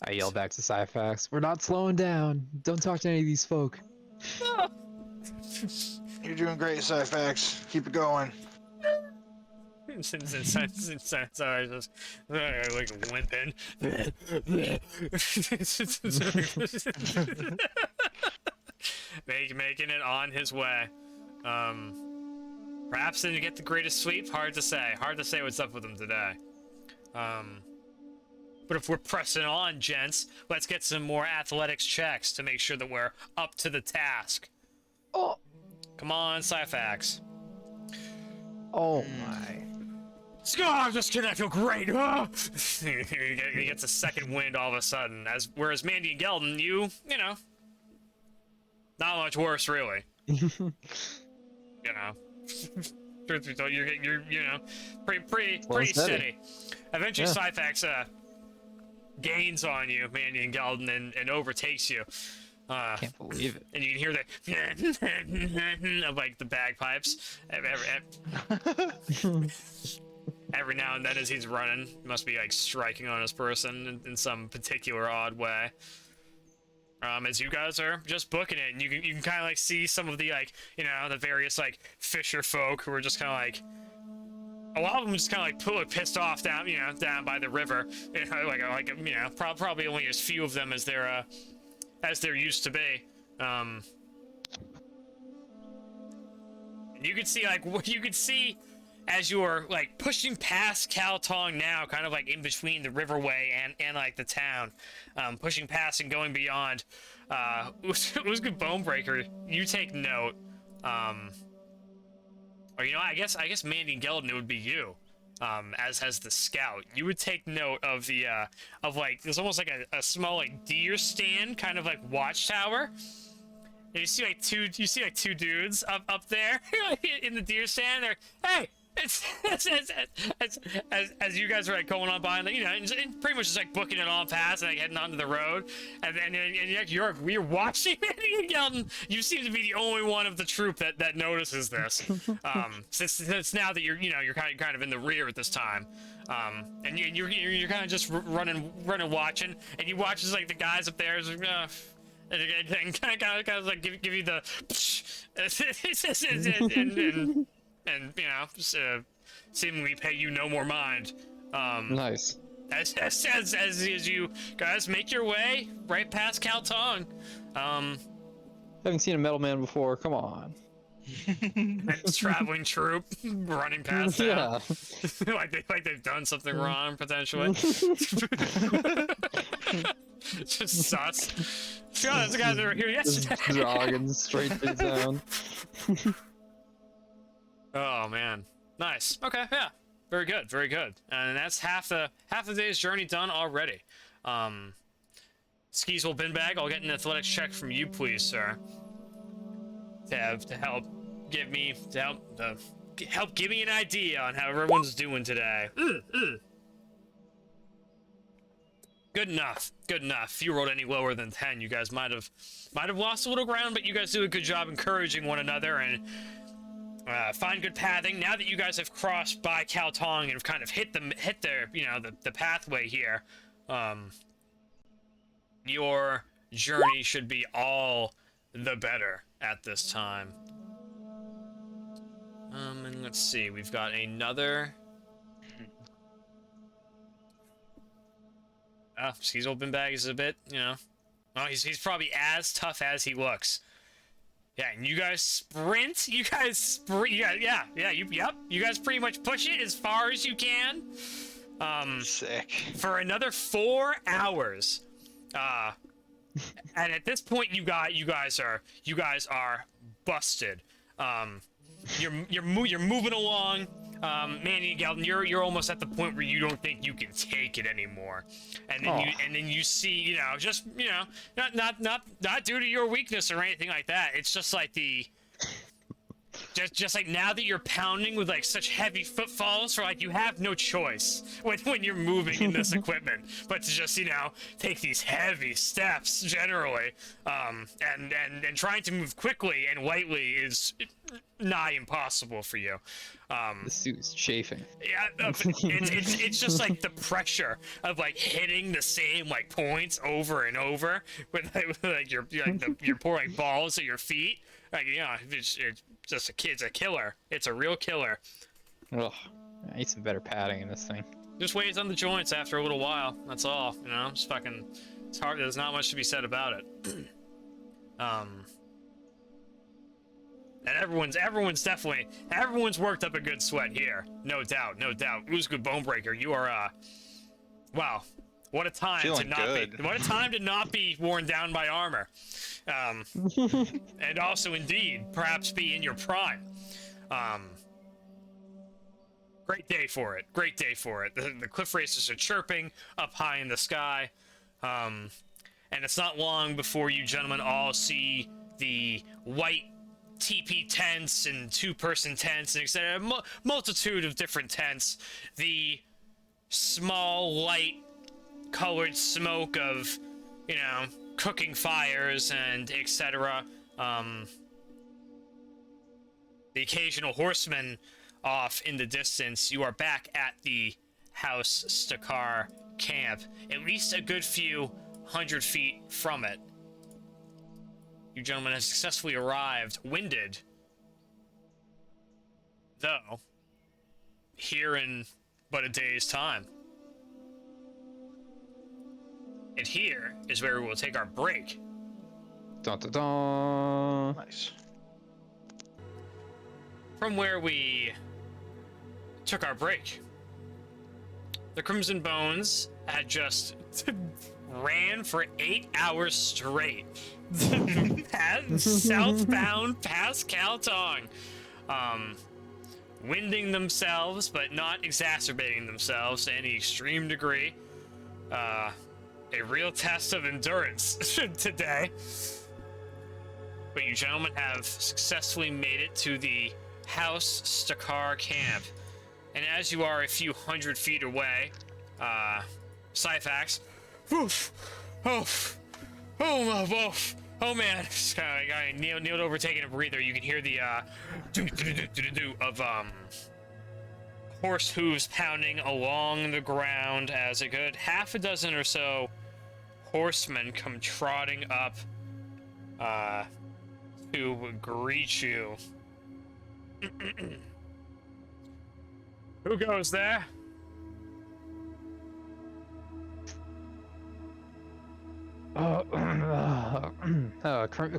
I yell back to Syphax, "We're not slowing down. Don't talk to any of these folk." You're doing great, Syphax. Keep it going. Sorry, just like limping. Making it on his way. Perhaps didn't get the greatest sweep. Hard to say. Hard to say what's up with him today. But if we're pressing on, gents, let's get some more athletics checks to make sure that we're up to the task. Oh, Come on, Syphax. oh my! I'm just kidding. I feel great. Oh! He gets a second wind all of a sudden. Whereas Mandion and Gelden, you know, not much worse, really. You know, truth be told, you're you know, pretty steady. Eventually, Syphax gains on you, Mandion and Gelden, and overtakes you. Can't believe it. And you can hear the of like the bagpipes every now and then as he's running. Must be like striking on his person in some particular odd way. As you guys are just booking it, and you can kind of like see some of the, like, you know, the various like fisher folk who are just kind of like, a lot of them just kind of like pissed off down, you know, down by the river. You know, like you know, probably only as few of them as there used to be. And you can see as you're like pushing past Calatong now, kind of like in between the riverway and like the town, pushing past and going beyond. Ulzgud Bone-Breaker, you take note. Or, you know, I guess Mandion and Gelden, it would be you. As has the scout, you would take note of the of like there's almost like a small like deer stand, kind of like watchtower. And you see like two dudes up there in the deer stand. They're, hey, it's as you guys are like going on by, and, you know, and pretty much just like booking it on past and like heading onto the road, and then you're watching it, Gelden. You seem to be the only one of the troop that notices this. Since now that you're kind of in the rear at this time, and you're kind of just running watching, and you watch as like the guys up there and kind of like give you the and you know, seemingly pay you no more mind. Nice. As you guys make your way right past Calatong. Haven't seen a metal man before. Come on. And traveling troop running past them. Yeah. like they've done something wrong potentially. Just sus. God, those guys were here yesterday. Just jogging straight through town. Oh man, nice. Okay, yeah, very good, very good. And that's half the day's journey done already. Skeezewell, Binbag, I'll get an athletics check from you, please, sir. To help give me an idea on how everyone's doing today. Good enough. Good enough. If you rolled any lower than 10, you guys might have lost a little ground, but you guys do a good job encouraging one another and find good pathing. Now that you guys have crossed by Calatong and have kind of hit the you know, the pathway here, your journey should be all the better at this time. And let's see, we've got another... Skeezewell Binbag is a bit, you know... Oh, he's probably as tough as he looks. Yeah, and you guys sprint. You guys sprint. Yeah. You guys pretty much push it as far as you can. Sick. For another 4 hours. And at this point, you guys are busted. You're moving along. Mandion, Gelden, you're almost at the point where you don't think you can take it anymore, and then you see, you know, just, you know, not due to your weakness or anything like that. It's just like just like now that you're pounding with like such heavy footfalls, for like you have no choice when you're moving in this equipment, but to just, you know, take these heavy steps generally, and trying to move quickly and lightly is nigh impossible for you. The suit's chafing. Yeah, it's just like the pressure of like hitting the same like points over and over with like your pouring balls at your feet. Like, you know, it's just it's a killer. It's a real killer. Ugh, I need some better padding in this thing. Just weighs on the joints after a little while. That's all. You know, it's fucking. It's hard. There's not much to be said about it. And everyone's worked up a good sweat here. No doubt. Ulzgud Bone-Breaker, you are wow. What a time to not be worn down by armor. And also indeed, perhaps be in your prime. Great day for it. The cliff racers are chirping up high in the sky. And it's not long before you gentlemen all see the white TP tents and 2-person tents and etc. Multitude of different tents. The small, light colored smoke of, you know, cooking fires and etc. The occasional horseman off in the distance. You are back at the House Stakar camp, at least a good few 100 feet from it. You gentlemen have successfully arrived, winded, though, here in but a day's time. And here is where we will take our break. Dun dun dun. Nice. From where we took our break, the Crimson Bones had just ran for 8 hours straight. Southbound past Kaltong. Winding themselves, but not exacerbating themselves to any extreme degree. A real test of endurance today. But you gentlemen have successfully made it to the House Stakar camp. And as you are a few 100 feet away, Syphax, oof, oof, oh man, just kind of kneeled over, taking a breather. You can hear the of horse hooves pounding along the ground as a good half a dozen or so horsemen come trotting up to greet you. Who goes there?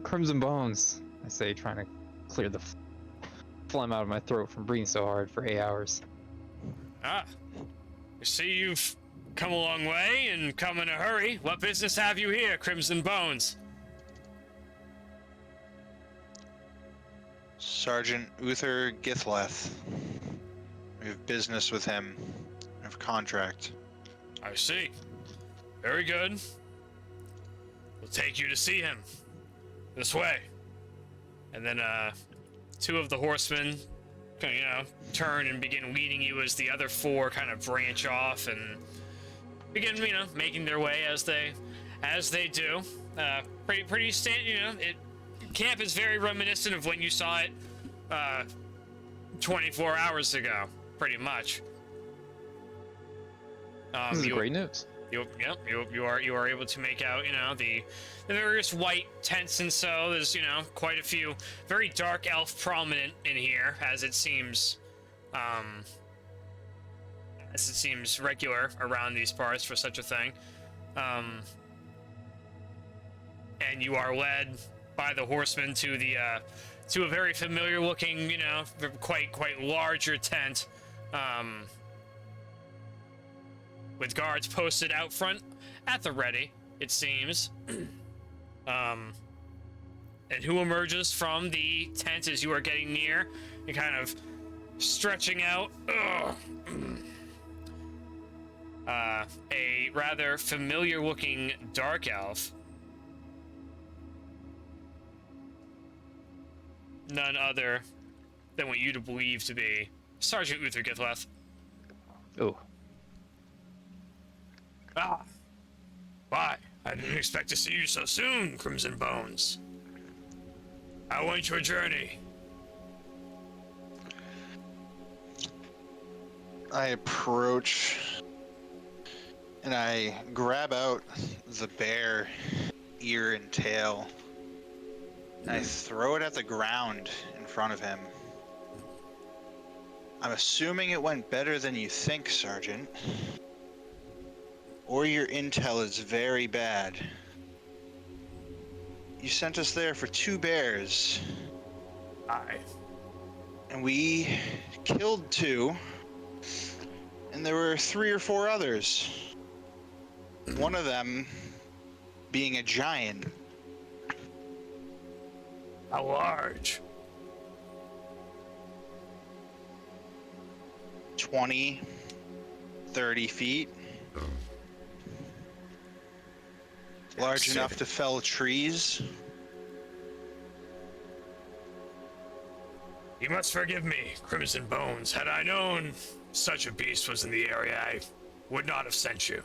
Crimson Bones, I say, trying to clear the phlegm out of my throat from breathing so hard for 8 hours. Ah, you see you've come a long way and come in a hurry. What business have you here, Crimson Bones? Sergeant Uther Githleth. We have business with him. We have a contract. I see. Very good. We'll take you to see him. This way. And then, 2 of the horsemen, you know, turn and begin leading you as the other 4 kind of branch off and begin, you know, making their way as they do. Pretty standard, you know, camp is very reminiscent of when you saw it, 24 hours ago, pretty much. This is great news. You are able to make out, you know, the various white tents, and so there's, you know, quite a few very dark elf prominent in here, as it seems regular around these parts for such a thing. And you are led by the horseman to the to a very familiar looking, you know, quite larger tent, with guards posted out front at the ready, it seems. And who emerges from the tent as you are getting near and kind of stretching out? A rather familiar looking dark elf. None other than what you to believe to be Sergeant Uther Githleth. Oh. Ah. Why? I didn't expect to see you so soon, Crimson Bones. How went your journey? I approach and I grab out the bear ear and tail. And I throw it at the ground in front of him. I'm assuming it went better than you think, Sergeant. Or your intel is very bad. You sent us there for 2 bears. Aye. And we killed 2. And there were 3 or 4 others. One of them being a giant. How large? 20, 30 feet. Large enough to fell trees. You must forgive me, Crimson Bones. Had I known such a beast was in the area, I would not have sent you.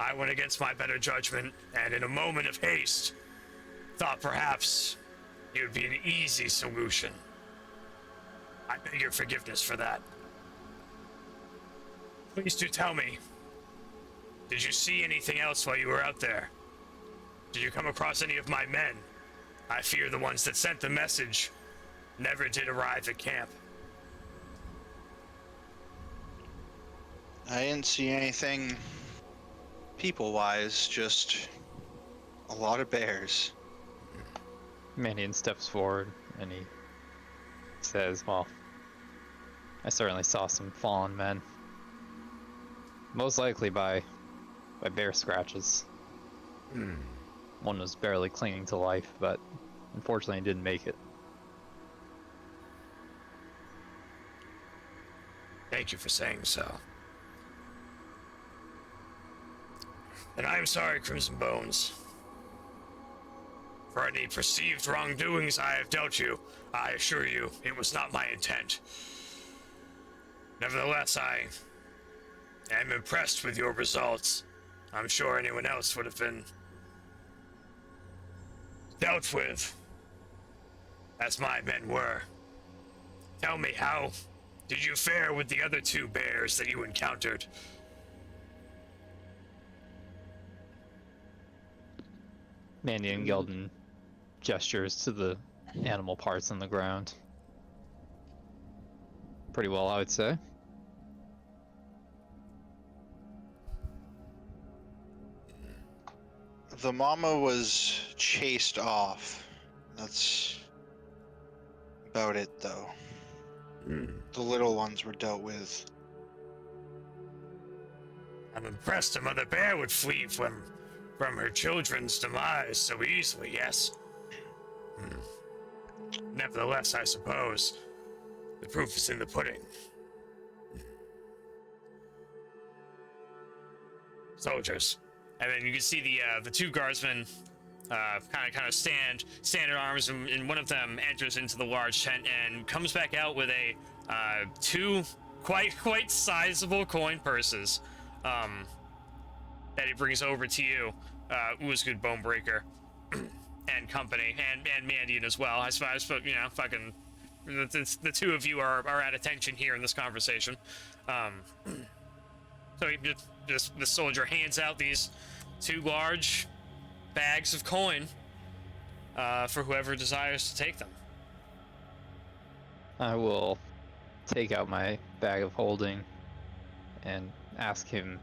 I went against my better judgment, and in a moment of haste, thought perhaps it would be an easy solution. I beg your forgiveness for that. Please do tell me, did you see anything else while you were out there? Did you come across any of my men? I fear the ones that sent the message never did arrive at camp. I didn't see anything people-wise, just a lot of bears. Mandion steps forward and he says, well, I certainly saw some fallen men. Most likely by bear scratches. One was barely clinging to life, but unfortunately didn't make it. Thank you for saying so. And I am sorry, Crimson Bones. For any perceived wrongdoings I have dealt you, I assure you, it was not my intent. Nevertheless, I am impressed with your results. I'm sure anyone else would have been dealt with, as my men were. Tell me, how did you fare with the other 2 bears that you encountered? Mandion and Gelden gestures to the animal parts on the ground. Pretty well, I would say. The mama was chased off. That's about it, though. The little ones were dealt with. I'm impressed a mother bear would flee from her children's demise so easily, yes. Nevertheless, I suppose the proof is in the pudding. Soldiers. And then you can see the 2 guardsmen kind of stand at arms, and one of them enters into the large tent and comes back out with a 2 quite sizable coin purses that he brings over to you, Ulzgud Bone-Breaker and company, and Mandion as well. I suppose, you know, fucking the 2 of you are at attention here in this conversation. So the soldier hands out these 2 large bags of coin for whoever desires to take them. I will take out my bag of holding and ask him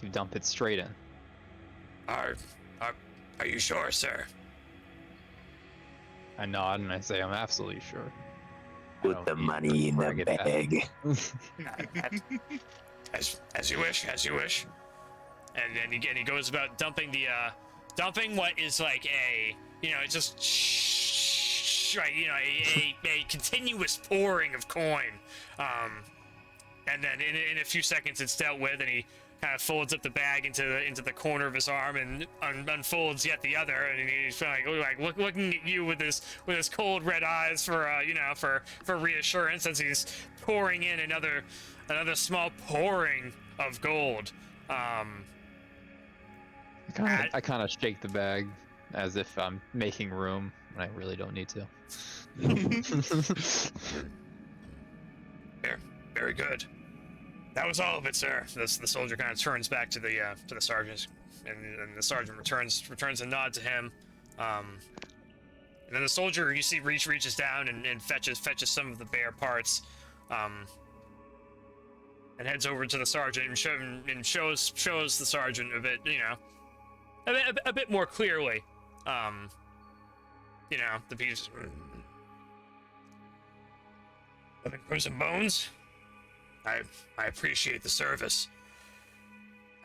to dump it straight in. Are you sure, sir? I nod and I say I'm absolutely sure. Put the money in the bag. As you wish, as you wish. And then again, he goes about dumping dumping what is like a, just right, a continuous pouring of coin. And then in a few seconds it's dealt with, and he kind of folds up the bag into the corner of his arm and unfolds yet the other, and he's like looking at you with his cold red eyes for for reassurance as he's pouring in another small pouring of gold. I kind of shake the bag as if I'm making room when I really don't need to. Very good. That was all of it, sir. The soldier kind of turns back to the sergeant, and the sergeant returns a nod to him. And then the soldier, you see, reaches down and fetches some of the bare parts, and heads over to the sergeant and shows the sergeant a bit, a bit more clearly, the piece. Living frozen bones. I appreciate the service.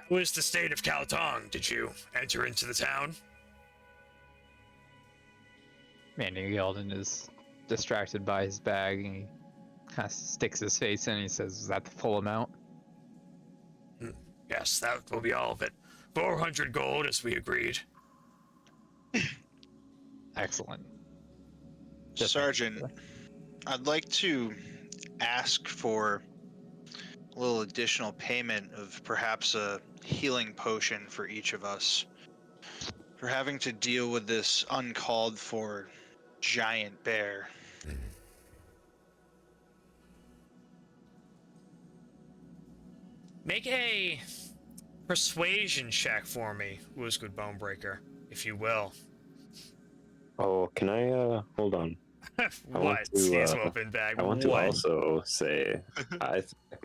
How is the state of Kaltong? Did you enter into the town? Mandion Gelden is distracted by his bag, and he kind of sticks his face in and he says, "Is that the full amount?" Yes, that will be all of it. 400 gold, as we agreed. Excellent. Sergeant, I'd like to ask for a little additional payment of perhaps a healing potion for each of us for having to deal with this uncalled for giant bear. Make a persuasion check for me, Ulzgud Bone-Breaker, if you will. Oh, can I, hold on. What? Skeezewell, Binbag. I want to also say,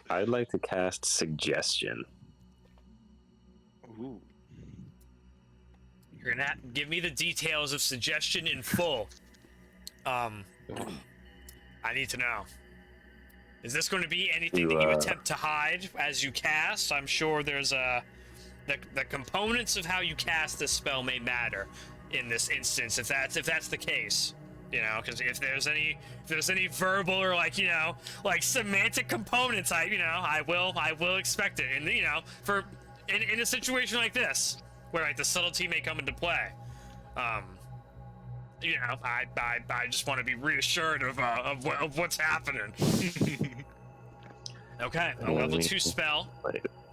I'd like to cast Suggestion. Ooh. You're gonna give me the details of suggestion in full. I need to know. Is this going to be anything that you attempt to hide as you cast? I'm sure there's the components of how you cast this spell may matter in this instance, if that's the case. Because if there's any verbal or like semantic components, I will expect it, and in a situation like this where like the subtlety may come into play. I just want to be reassured of what's happening. Okay, a level 2 spell,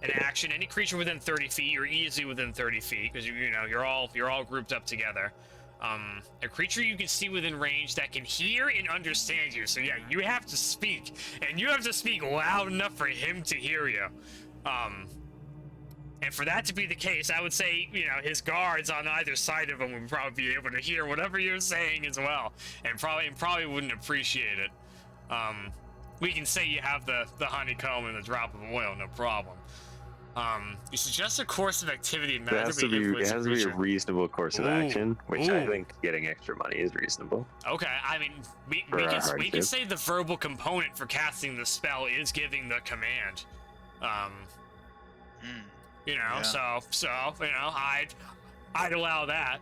an action. Any creature within 30 feet, you're easily within 30 feet because you're all grouped up together. A creature you can see within range that can hear and understand you. So yeah, you have to speak, and you have to speak loud enough for him to hear you. And for that to be the case, I would say, his guards on either side of him would probably be able to hear whatever you're saying as well, and probably wouldn't appreciate it. We can say you have the honeycomb and the drop of oil, no problem. You suggest a course of activity It has to be a reasonable course of action, which I think getting extra money is reasonable. Okay, I mean, we can say the verbal component for casting the spell is giving the command. I'd allow that.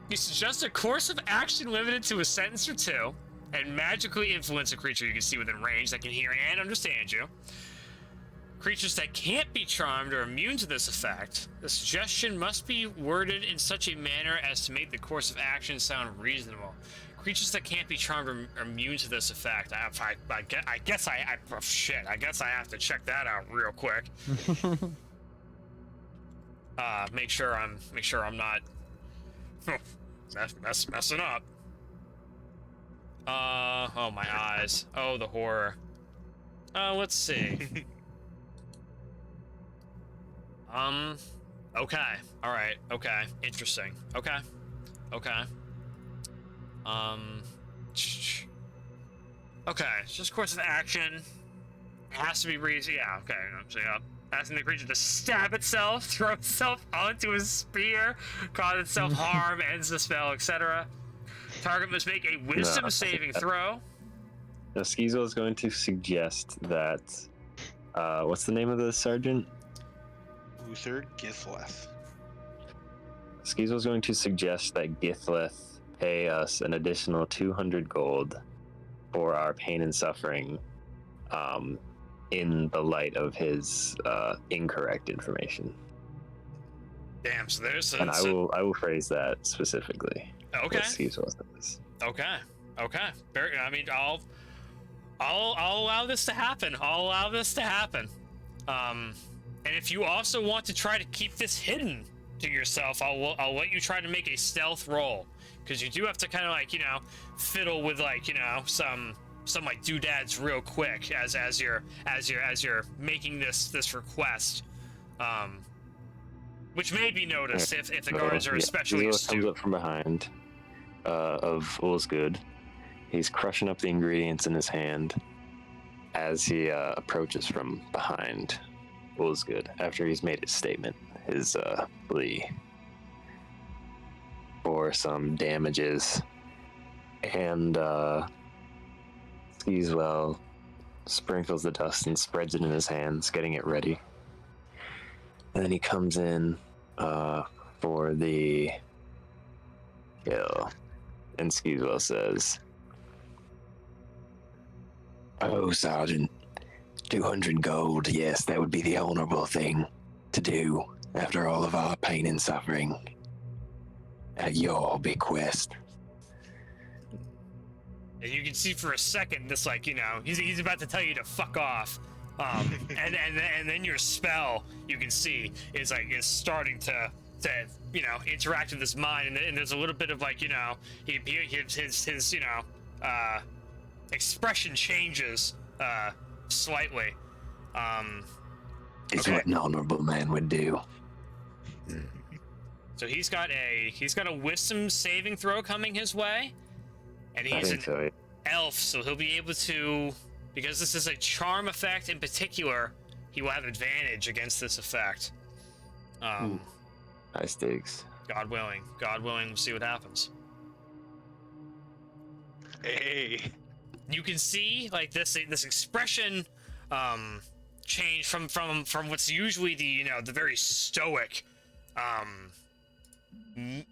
You suggest a course of action limited to a sentence or two, and magically influence a creature you can see within range that can hear and understand you. Creatures that can't be charmed are immune to this effect. The suggestion must be worded in such a manner as to make the course of action sound reasonable. Creatures that can't be charmed are immune to this effect. I guess I have to check that out real quick. Make sure I'm not messing up. Oh, my eyes. Oh, the horror. Let's see. Okay. All right. Okay. Interesting. Okay. Okay. Okay. It's just course of action. It has to be breezy. Yeah. Okay. So yeah. Asking the creature to stab itself, throw itself onto a spear, cause itself harm, ends the spell, etc. Target must make a wisdom saving throw. Now, Skeezewell is going to suggest that. What's the name of the sergeant? Uther Githleth. Skeezewell is going to suggest that Githleth pay us an additional 200 gold for our pain and suffering, in the light of his incorrect information. Damn. So there's. And I will phrase that specifically. Okay. Skeezewell says. Okay. Okay. Very. I mean, I'll allow this to happen. I'll allow this to happen. And if you also want to try to keep this hidden to yourself, I'll let you try to make a stealth roll, because you do have to kind of like, you know, fiddle with like, you know, some like doodads real quick as you're making this request, which may be noticed if the guards are especially astute. Comes up from behind of Ulzgud. He's crushing up the ingredients in his hand as he approaches from behind Ulzgud after he's made his statement, his plea for some damages. And Skeezewell sprinkles the dust and spreads it in his hands, getting it ready. And then he comes in for the kill. And Skeezewell says, "Oh, Sergeant, 200 gold, yes, that would be the honorable thing to do after all of our pain and suffering at your bequest." And you can see for a second this, like, you know, he's about to tell you to fuck off. And then your spell, you can see, is starting to you know, interact with his mind, and there's a little bit of like, you know, his you know, expression changes slightly. It's okay. what an honorable man would do. So he's got a wisdom saving throw coming his way, and he's an elf, so he'll be able to, because this is a charm effect in particular, he will have advantage against this effect. High stakes. God willing, we'll see what happens. Hey. You can see like this expression change from what's usually the, you know, the very stoic,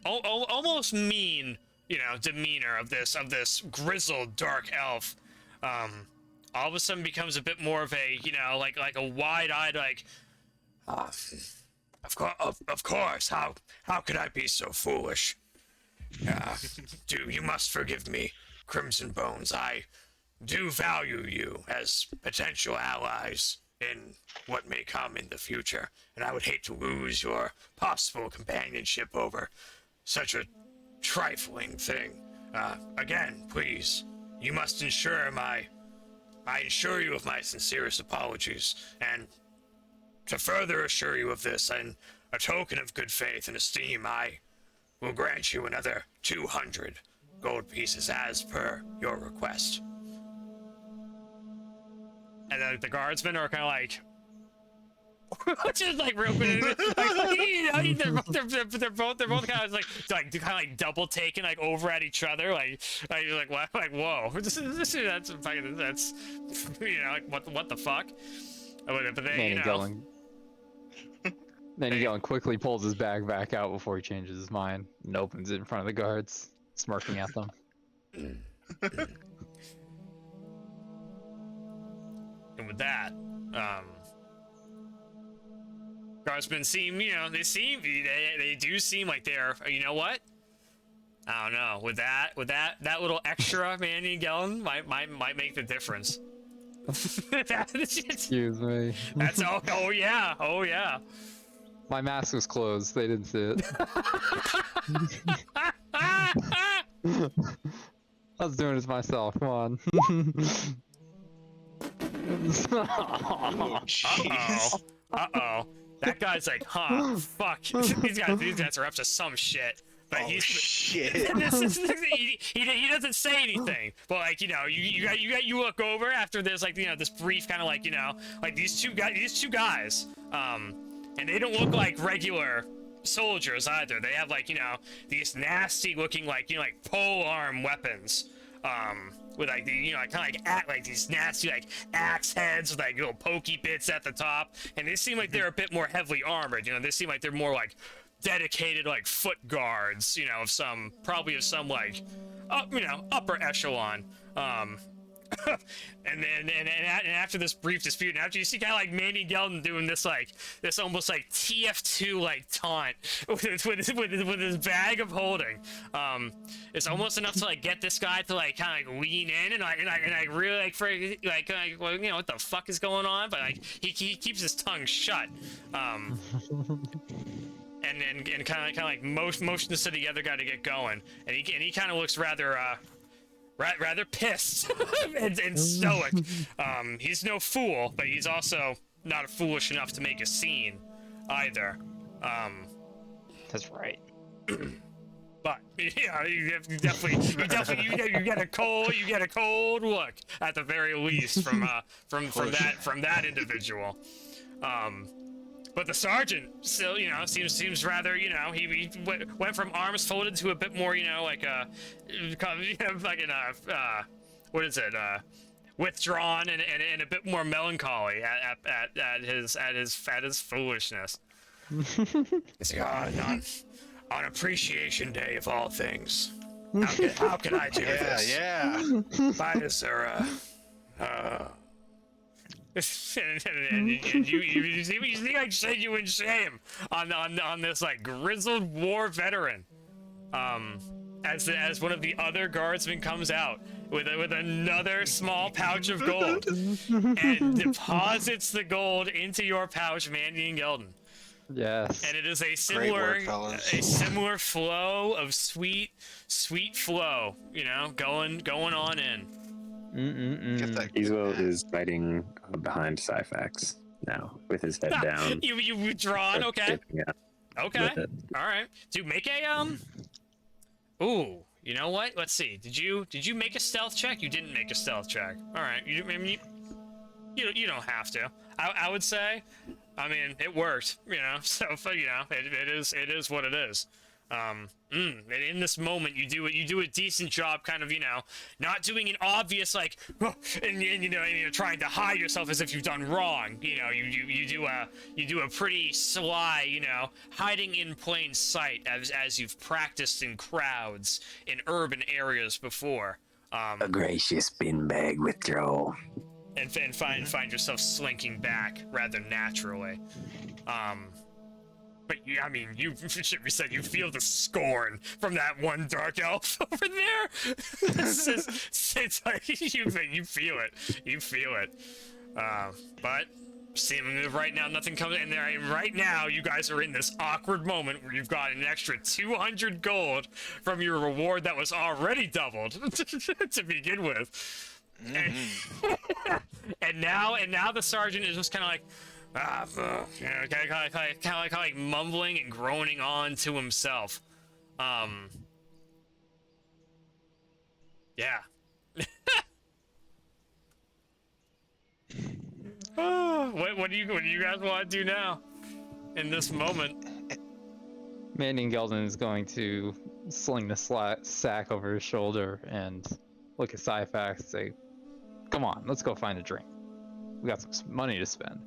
almost mean, you know, demeanor of this grizzled dark elf. All of a sudden becomes a bit more of a, you know, like a wide-eyed, like, of course, how could I be so foolish? You must forgive me, Crimson Bones. I do value you as potential allies in what may come in the future, and I would hate to lose your possible companionship over such a trifling thing. Again, please, you must ensure I assure you of my sincerest apologies, and to further assure you of this, and a token of good faith and esteem, I will grant you another 200 gold pieces as per your request. And then the guardsmen are kind of like, just like real quick, like, you know, they're both kind of like double taken like over at each other, like what, like whoa, that's you know, like what the fuck? But they, you know. Gelden quickly pulls his bag back out before he changes his mind and opens it in front of the guards, smirking at them. And with that, guardsmen seem, you know, they do seem like they're, you know what? I don't know. With that little extra, Mandion Gelden might make the difference. Excuse me. That's oh yeah. My mask was closed. They didn't see it. I was doing it myself. Come on. Oh, jeez. Uh-oh. That guy's like, huh, fuck. These guys are up to some shit. But Oh, he's shit. he doesn't say anything. But like, you know, you look over after there's like, you know, this brief kind of like, you know, like these two guys, and they don't look like regular soldiers either. They have like, you know, these nasty looking like, you know, like pole arm weapons, with like the, you know, like kind of like these nasty like axe heads with like little pokey bits at the top, and they seem like they're a bit more heavily armored. You know, they seem like they're more like dedicated like foot guards, you know, of some probably of some like you know, upper echelon. And after this brief dispute, and after you see kind of like Mandion Gelden doing this like this almost like TF2 like taunt with his bag of holding, it's almost enough to like get this guy to like kind of like lean in and I really like for like well, you know, what the fuck is going on, but like he keeps his tongue shut. And kind of like motions to the other guy to get going, and he kind of looks rather pissed and stoic. He's no fool, but he's also not foolish enough to make a scene either. That's right. But yeah, you get a cold look at the very least from that individual. But the sergeant still, you know, seems rather, you know, he went from arms folded to a bit more, you know, like what is it, withdrawn and a bit more melancholy at his foolishness. It's like, on Appreciation Day of all things, how can I do this? Yeah. Why is there and you see like genuine shame on this like grizzled war veteran, as one of the other guardsmen comes out with another small pouch of gold and deposits the gold into your pouch, Mandion Gelden. Yes. And it is a Great similar flow of sweet flow, you know, going on in. Skeezewell is fighting behind Syphax now, with his head down. You withdrawn, okay. Okay. All right. Dude, make a Ooh, you know what? Let's see. Did you make a stealth check? You didn't make a stealth check. All right. You don't have to. I would say. I mean, it worked. You know. So you know, it is what it is. And in this moment, you do a decent job, kind of, you know, not doing an obvious like, and you know, trying to hide yourself as if you've done wrong. You know, you do a pretty sly, you know, hiding in plain sight as you've practiced in crowds in urban areas before. A gracious Binbag withdrawal. And find yourself slinking back rather naturally. But I mean, should be said, you feel the scorn from that one dark elf over there. It's like you feel it. But seemingly right now, nothing comes in there. And right now, you guys are in this awkward moment where you've got an extra 200 gold from your reward that was already doubled to begin with. And now the sergeant is just kind of like. You know, kind of like mumbling and groaning on to himself. Yeah. What do you guys want to do now? In this moment. Mandion Gelden is going to sling the sack over his shoulder and look at Syphax and say, "Come on, let's go find a drink. We got some money to spend."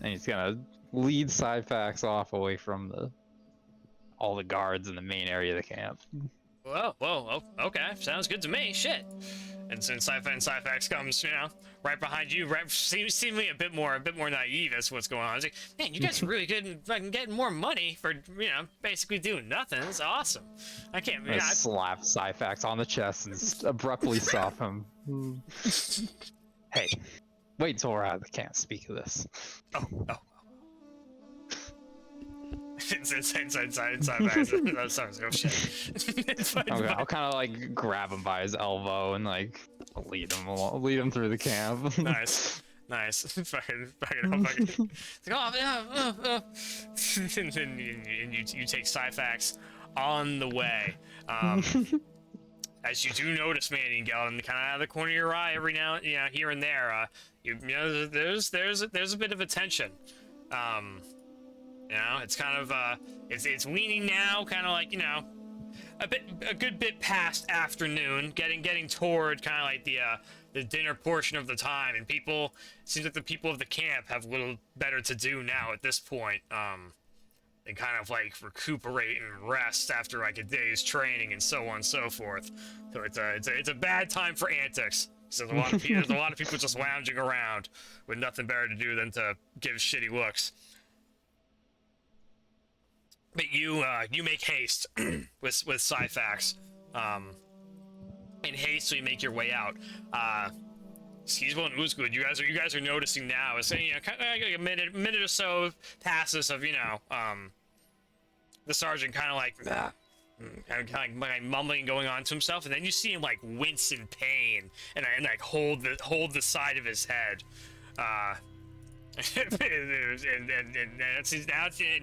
And he's gonna lead Syphax off away from all the guards in the main area of the camp. Whoa, okay, sounds good to me. Shit. And since Syphax comes, you know, right behind you, seemingly a bit more naive as to what's going on. It's like, man, you guys are really good at fucking getting more money for, you know, basically doing nothing. It's awesome. I can't. I slap Syphax on the chest and abruptly stop him. Hey. Wait until we're out of the camp. Speak of this. Oh. Inside. Sorry. Oh shit. Okay, I'll kind of like grab him by his elbow and like lead him through the camp. Nice. Nice. fucking. It's like, oh, yeah, and then you take Syphax on the way. As you do notice, Mandion, Gelden, kind of out of the corner of your eye, every now, here and there, you know, there's a bit of a tension. You know, it's kind of it's leaning now, kind of like, you know, a good bit past afternoon, getting toward kind of like the dinner portion of the time, and seems like the people of the camp have little better to do now at this point, and kind of like recuperate and rest after like a day's training and so on and so forth. So it's a bad time for antics. So there's a lot of people just lounging around with nothing better to do than to give shitty looks. But you make haste with Syphax, and hastily make your way out. Skeezewell and Ulzgud, you guys are noticing now. It's, you know, kind of like a minute or so passes of, you know, the sergeant kind of like mumbling, going on to himself, and then you see him like wince in pain and like hold the side of his head. and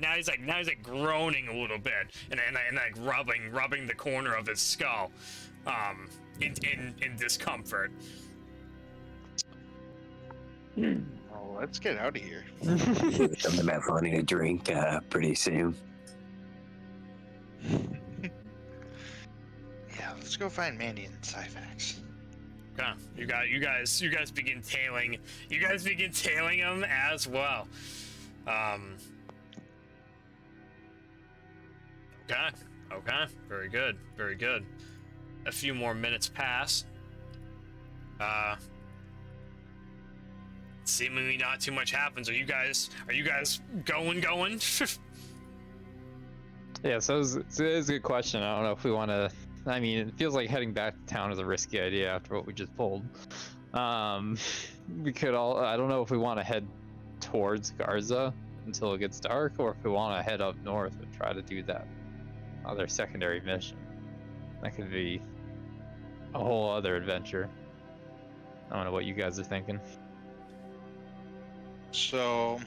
now he's like groaning a little bit and like rubbing the corner of his skull, in discomfort. Oh, let's get out of here. Something about finding a drink pretty soon. Yeah, let's go find Mandion and Syphax. Okay, you guys begin tailing. You guys begin tailing him as well. Okay, very good. A few more minutes pass. Seemingly not too much happens. Are you guys going? Yeah, so it's a good question. I don't know if we want to. I mean, it feels like heading back to town is a risky idea after what we just pulled. We could all. I don't know if we want to head towards Garza until it gets dark, or if we want to head up north and try to do that other secondary mission. That could be a whole other adventure. I don't know what you guys are thinking. So,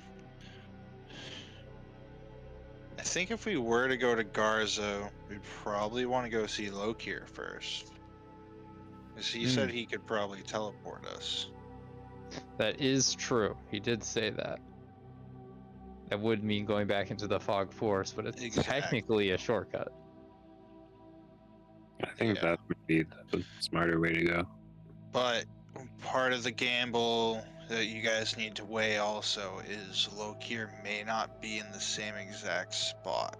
I think if we were to go to Garza, we'd probably want to go see Lokir first. Because he said he could probably teleport us. That is true. He did say that. That would mean going back into the fog forest, but it's technically a shortcut. I think that would be the smarter way to go. But part of the gamble that you guys need to weigh also is Lokir may not be in the same exact spot.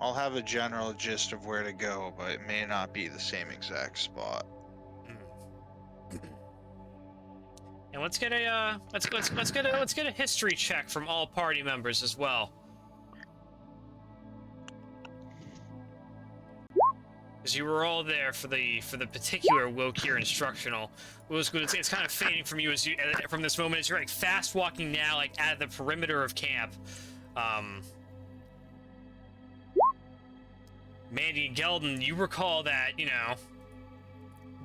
I'll have a general gist of where to go, but it may not be the same exact spot. And let's get a history check from all party members as well. Because you were all there for the particular Lokir instructional. It's kind of fading from you from this moment as you're like fast walking now, like at the perimeter of camp. Mandion, Gelden, you recall that, you know,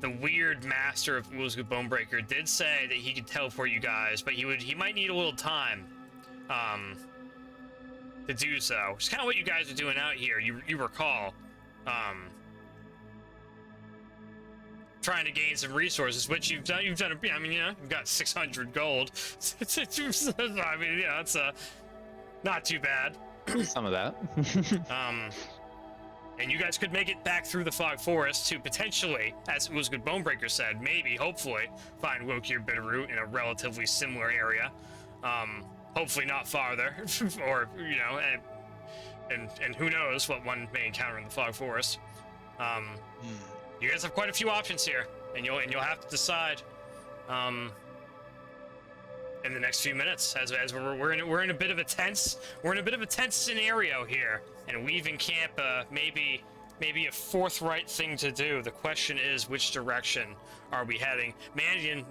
the weird master of Ulzgud Bone-Breaker did say that he could teleport you guys, but he might need a little time to do so. Which is kind of what you guys are doing out here. You recall trying to gain some resources, which you've done. I mean, you know, you've got 600 gold. I mean, yeah, it's not too bad. Some of that. And you guys could make it back through the fog forest to potentially, as Ulzgud Bone-Breaker said, maybe, hopefully, find Lokir Bitterroot in a relatively similar area. Hopefully not farther, or, you know, and who knows what one may encounter in the fog forest. You guys have quite a few options here, and you'll have to decide in the next few minutes, as we're in a bit of a tense scenario here, and leaving camp maybe a forthright thing to do. The question is, which direction are we heading? Mandion,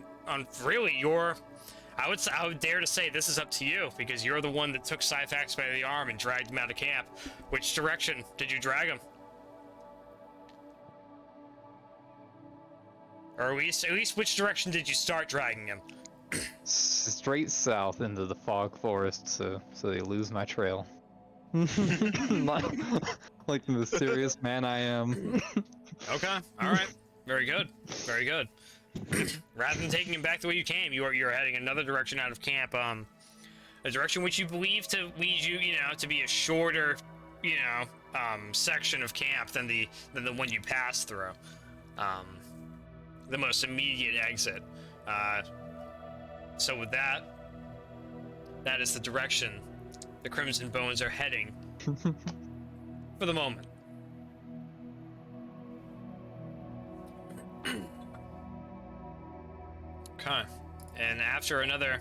really, I would dare to say this is up to you, because you're the one that took Syphax by the arm and dragged him out of camp. Which direction did you drag him? Or at least which direction did you start dragging him? Straight south into the fog forest, so they lose my trail. like, like the mysterious man I am. Okay, alright. Very good. Very good. Rather than taking him back the way you came, you're heading another direction out of camp, a direction which you believe to lead you, to be a shorter, section of camp than the one you passed through. The most immediate exit. So with that is the direction the Crimson Bones are heading for the moment. Okay. And after another,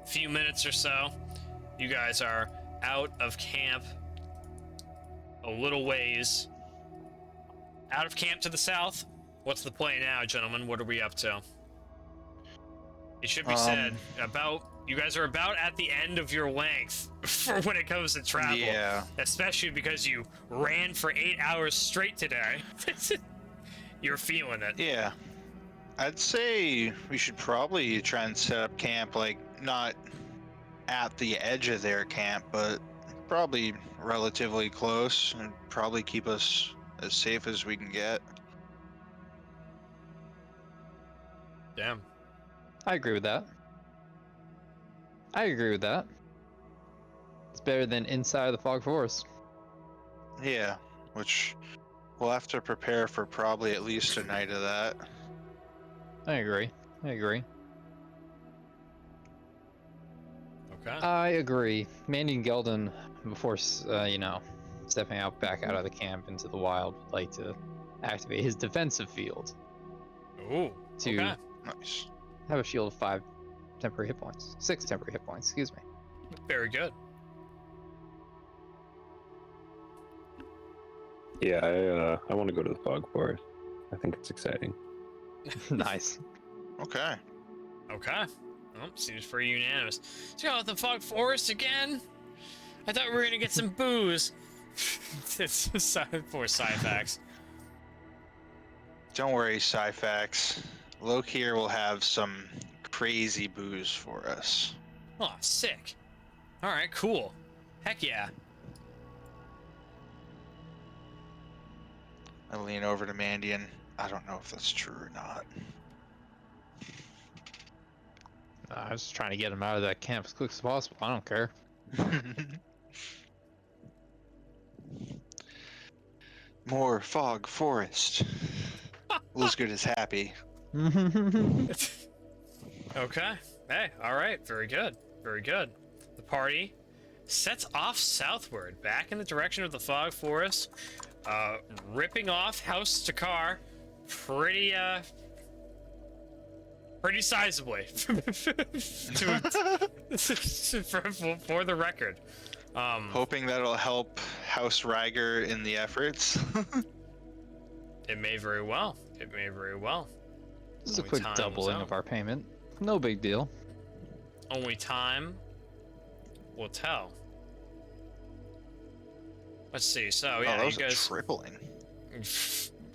few minutes or so, you guys are out of camp a little ways. Out of camp to the south. What's the play now, gentlemen? What are we up to? It should be said, you guys are about at the end of your length for when it comes to travel. Yeah. Especially because you ran for 8 hours straight today. You're feeling it. Yeah. I'd say we should probably try and set up camp, like, not at the edge of their camp, but probably relatively close, and probably keep us as safe as we can get. Damn. I agree with that. It's better than inside of the fog forest. Yeah, which we'll have to prepare for probably at least a night of that. I agree. Okay. I agree. Mandion and Gelden, before stepping back out of the camp into the wild, would like to activate his defensive field. Ooh. To Okay. Nice. have a shield of 5 temporary hit points. 6 temporary hit points, excuse me. Very good. Yeah, I want to go to the fog forest. I think it's exciting. Nice. Okay. Okay. Well, seems pretty unanimous. So you go the fog forest again? I thought we were gonna get some booze. It's poor Syphax. Don't worry, Syphax. Loke here will have some crazy booze for us. Oh, sick. Alright, cool. Heck yeah. I lean over to Mandion. I don't know if that's true or not. I was just trying to get him out of that camp as quick as possible. I don't care. More fog forest. Ulzgud is happy. Okay. Hey, alright. Very good. Very good. The party sets off southward, back in the direction of the fog forest, ripping off House to car pretty sizably for the record. Hoping that'll help House Riger in the efforts. It may very well. It may very well. This is a Only quick time will doubling tell. of our payment. No big deal. Only time will tell. Let's see. So yeah, that you was a guys tripling.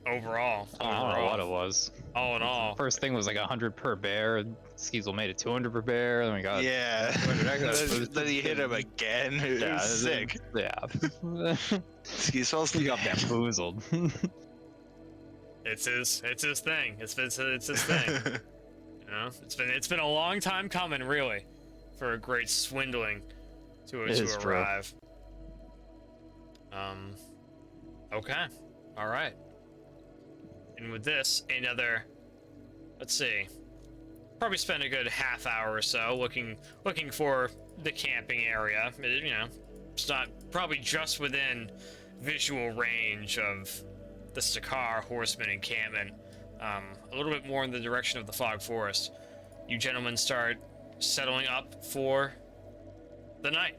overall. I don't know what it was. All in all. First thing was like 100 per bear. Skeezewell made it 200 per bear. Then we got Yeah. 200 extra. Then he hit him again. It Yeah, was sick. Yeah. Skeezewell's He got bamboozled. It's his thing. It's his thing. You know, it's been a long time coming, really, for a great swindling to arrive. Okay, all right. And with this, another. Let's see. Probably spend a good half hour or so looking for the camping area. You know, it's not probably just within visual range of the Stakar horseman encampment. A little bit more in the direction of the fog forest. You gentlemen start settling up for the night.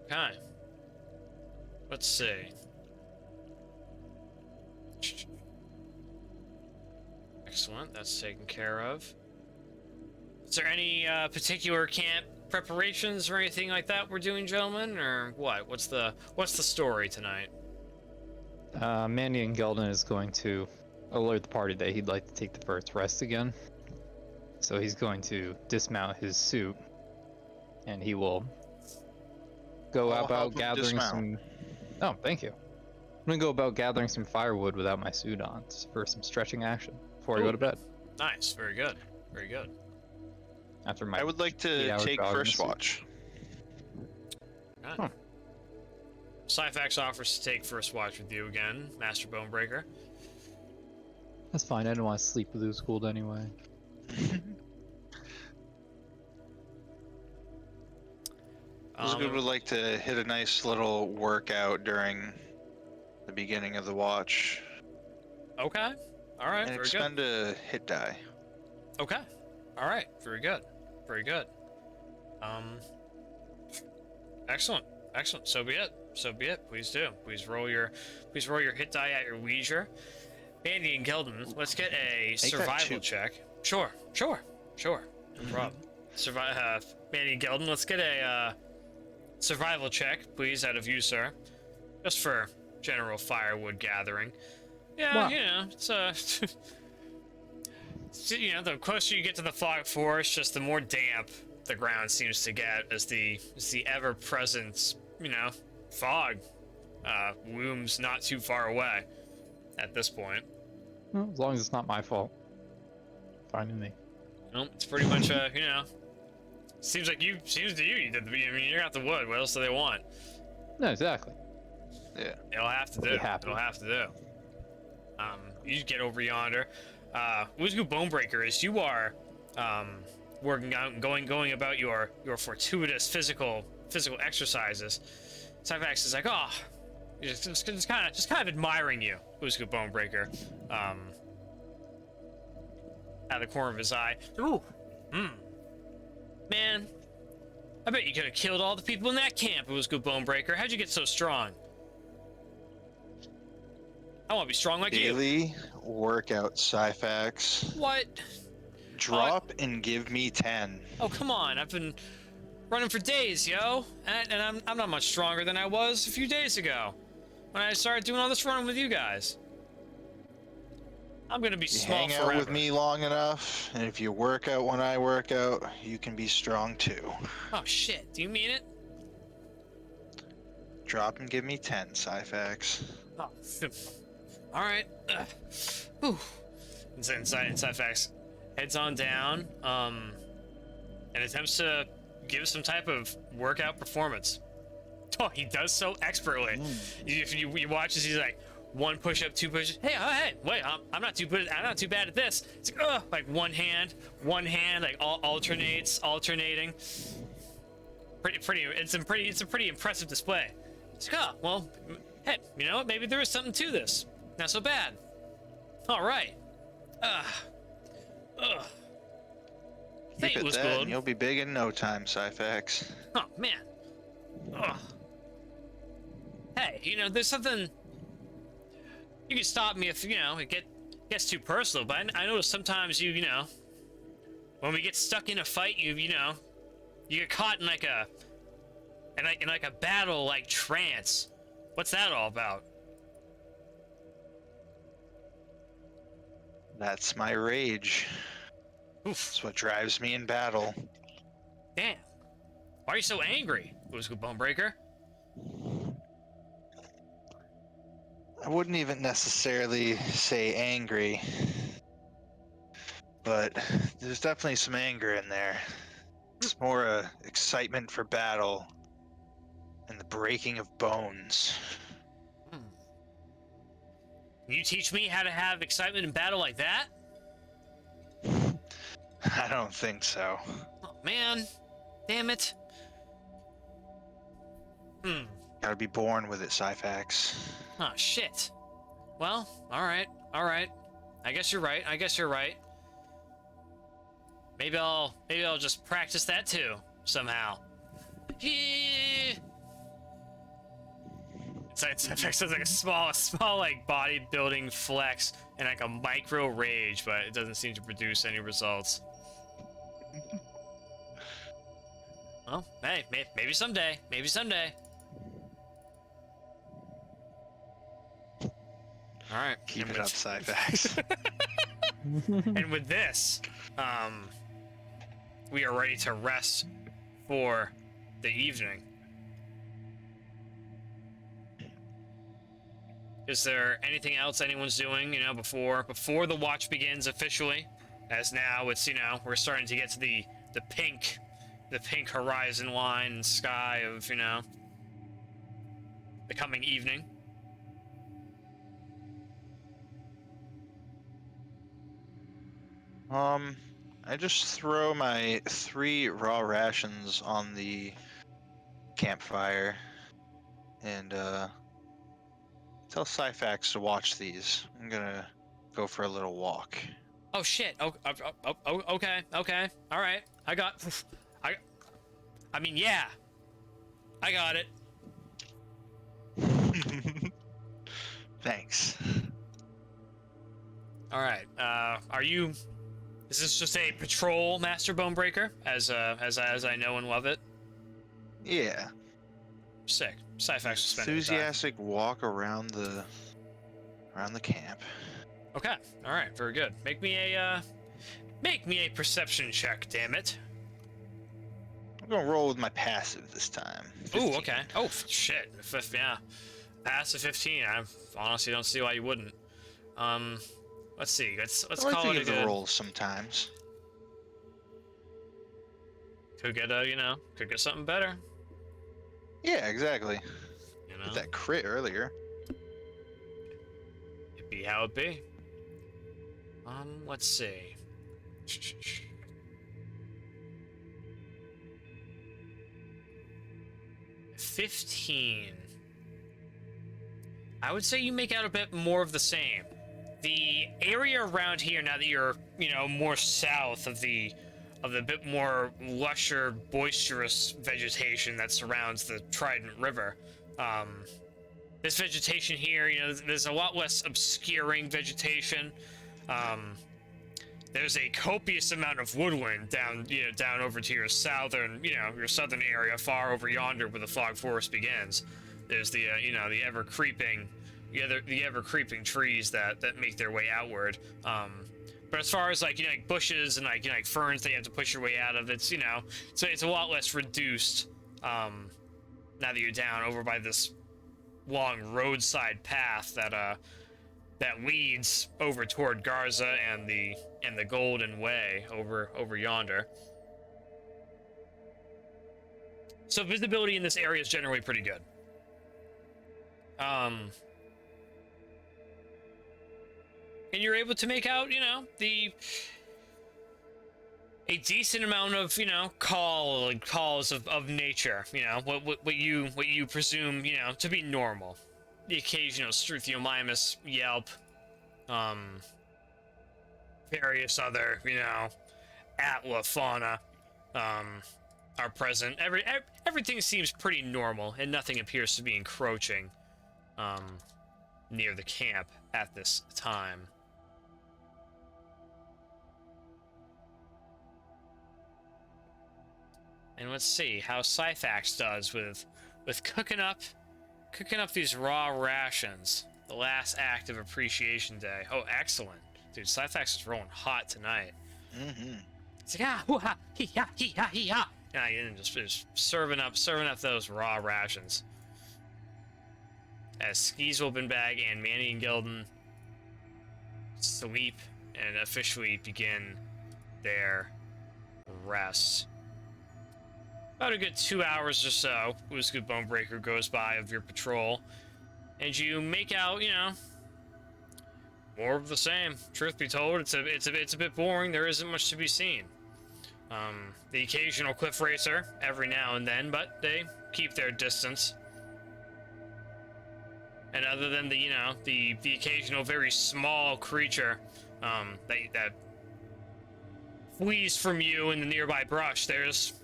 Okay. Let's see. Excellent, that's taken care of. Is there any particular camp preparations or anything like that we're doing, gentlemen, or what? What's the story tonight? Mandion Gelden is going to alert the party that he'd like to take the first rest again. So he's going to dismount his suit, and he will go I'll about help him gathering dismount. some. Oh, thank you. I'm gonna go about gathering some firewood without my suit on for some stretching action before I go to bed. Nice. Very good. Very good. After my I would like to 8-hour take jog in the first suit. watch. Right. Huh. Syphax offers to take first watch with you again, Master Bone-Breaker. That's fine. I didn't want to sleep with Ulzgud anyway. Ulzgud would like to hit a nice little workout during the beginning of the watch Okay. All right. and Very good. expend a hit die. Okay. All right. Very good. Very good. Excellent. Excellent. So be it. So be it. Please do. Please roll your hit die at your leisure. Andy and Gelden, let's get a Make that survival 2. check. Sure. No problem. Mandy and Gelden, let's get a survival check, please, out of you, sir. Just for general firewood gathering. Yeah, Wow. you know, it's you know, the closer you get to the fog forest, just the more damp the ground seems to get as the ever-present, you know, fog looms not too far away at this point. Well, as long as it's not my fault. Fine with me. Well, it's pretty much you know, seems to you you did the. I mean, you're out the wood. What else do they want? No, exactly. Yeah. It'll have to do. Be happy. It'll have to do. You get over yonder. Ulzgud Bone-Breaker, as you are working out and going about your fortuitous physical exercises, Syphax is like, oh, just kind of admiring you, Ulzgud Bone-Breaker. Out of the corner of his eye. Ooh, man, I bet you could have killed all the people in that camp, Ulzgud Bone-Breaker. How'd you get so strong? I want to be strong like you. Daily workout, Syphax. What? Drop and give me 10. Oh, come on. I've been running for days, yo. And I'm not much stronger than I was a few days ago when I started doing all this running with you guys. I'm going to be You small hang forever. out with me long enough, and if you work out when I work out, you can be strong too. Oh, shit. Do you mean it? Drop and give me 10, Syphax. Oh, all right. Whew. Inside Syphax heads on down and attempts to give some type of workout performance. Oh, he does so expertly. You watch as he's like, one push-up, two push. Hey, wait, I'm not too good. I'm not too bad at this. It's like one hand, like alternating. Pretty. It's a pretty impressive display. It's like, oh, well, hey, you know what? Maybe there is something to this. Not so bad. All right. Keep It at was that, good. and you'll be big in no time, Syphax. Oh man. Ugh. Hey, you know, there's something. You can stop me if, you know, it gets too personal, but I notice sometimes you know, when we get stuck in a fight, you know, you get caught in like a battle like trance. What's that all about? That's my rage. Oof. That's what drives me in battle. Damn. Why are you so angry, Ulzgud Bone-Breaker? I wouldn't even necessarily say angry, but there's definitely some anger in there. It's more excitement for battle and the breaking of bones. Can you teach me how to have excitement in battle like that? I don't think so. Oh man, damn it. Gotta be born with it, Syphax. Oh shit. Well, all right. I guess you're right. Maybe I'll just practice that too somehow. Yeah. It's like a small like bodybuilding flex and like a micro rage, but it doesn't seem to produce any results. Well, hey, maybe someday. All right. Keep And it up, with- Syphax. And with this, we are ready to rest for the evening. Is there anything else anyone's doing, before the watch begins officially? As now it's, we're starting to get to the pink horizon line and sky of, the coming evening. I just throw my 3 raw rations on the campfire and tell Syphax to watch these. I'm gonna go for a little walk. Oh shit. Okay. All right. I mean, yeah. I got it. Thanks. All right. Is this just a patrol Master Bone-Breaker, as I know and love it? Yeah. Sick. Syphax will spend it. Enthusiastic walk around the camp. Okay. All right. Very good. Make me a perception check. Damn it. I'm gonna roll with my passive this time. Ooh. 15. Okay. Oh shit. Yeah. Pass a 15. I honestly don't see why you wouldn't. Let's see. Let's I like call to it a give the good. rolls sometimes. Could get could get something better. Yeah, exactly. You With that crit earlier. It be how it be. Let's see. 15. I would say you make out a bit more of the same. The area around here, now that you're, more south of the bit more lusher, boisterous vegetation that surrounds the Trident River, this vegetation here, there's a lot less obscuring vegetation. There's a copious amount of woodland down over to your southern area, far over yonder where the fog forest begins. There's the ever creeping trees that make their way outward. But as far as bushes and ferns that you have to push your way out of, it's a lot less reduced. Now that you're down over by this long roadside path that leads over toward Garza and the Golden Way over yonder. So visibility in this area is generally pretty good. And you're able to make out, a decent amount of, calls of nature, what you presume, to be normal. The occasional Struthiomimus yelp, various other, Atla fauna, are present. Everything seems pretty normal, and nothing appears to be encroaching, near the camp at this time. And let's see how Syphax does with cooking up these raw rations. The last act of Appreciation Day. Oh, excellent. Dude, Syphax is rolling hot tonight. Mm-hmm. It's like, hoo-ha, hee-ha, hee-ha, hee-ha. And just serving up those raw rations. As Skeezewell, Binbag, and Mandion Gelden sleep and officially begin their rest. About a good 2 hours or so, Ulzgud Bone-Breaker goes by of your patrol, and you make out, more of the same. Truth be told, it's a bit boring. There isn't much to be seen. The occasional cliff racer every now and then, but they keep their distance. And other than the occasional very small creature that flees from you in the nearby brush, there's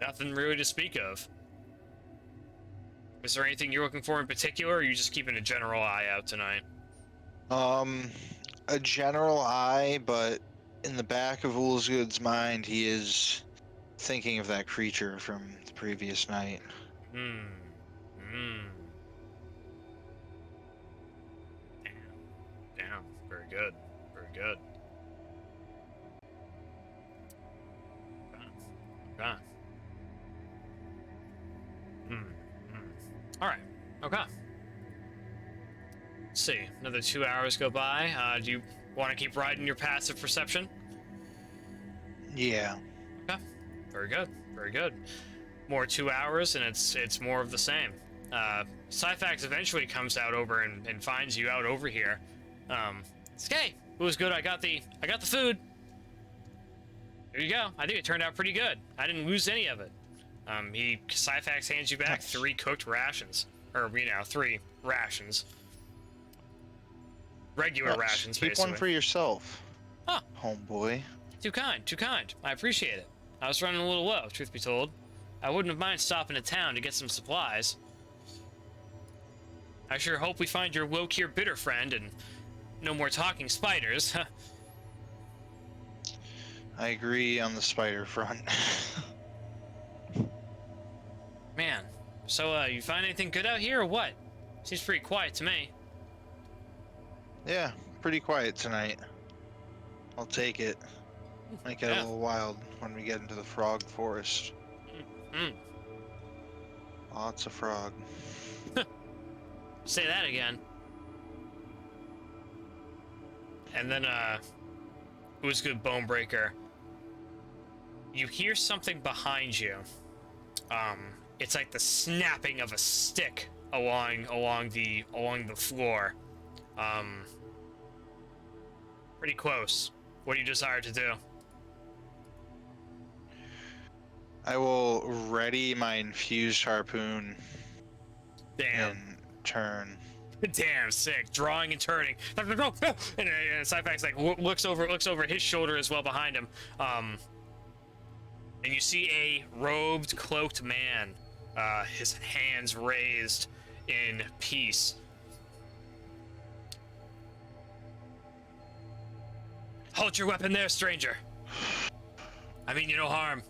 nothing really to speak of. Is there anything you're looking for in particular, or are you just keeping a general eye out tonight? A general eye, but in the back of Ulzgud's mind, he is thinking of that creature from the previous night. Very good. Very good. Okay. All right. Okay. Let's see. Another 2 hours go by. Do you want to keep riding your passive perception? Yeah. Okay. Very good. Very good. More 2 hours, and it's more of the same. Syphax eventually comes out over and finds you out over here. Hey, it was good. I got the food. There you go. I think it turned out pretty good. I didn't lose any of it. Syphax hands you back 3 cooked rations, or 3 rations. Regular rations, keep basically. one for yourself. Huh. Homeboy. Too kind, too kind. I appreciate it. I was running a little low, truth be told. I wouldn't have minded stopping in town to get some supplies. I sure hope we find your Wokir bitter friend and no more talking spiders. I agree on the spider front. Man, so you find anything good out here or what? Seems pretty quiet to me. Yeah, pretty quiet tonight. I'll take it. Make it a little wild when we get into the frog forest. Lots of frog. Say that again. And then, Ulzgud Bone-Breaker. You hear something behind you. It's like the snapping of a stick along the floor. Pretty close. What do you desire to do? I will ready my infused harpoon. Damn. And turn. Damn, sick. Drawing and turning. And Syphax like looks over his shoulder as well behind him. And you see a robed, cloaked man. His hands raised in peace. Hold your weapon there, stranger. I mean you no harm.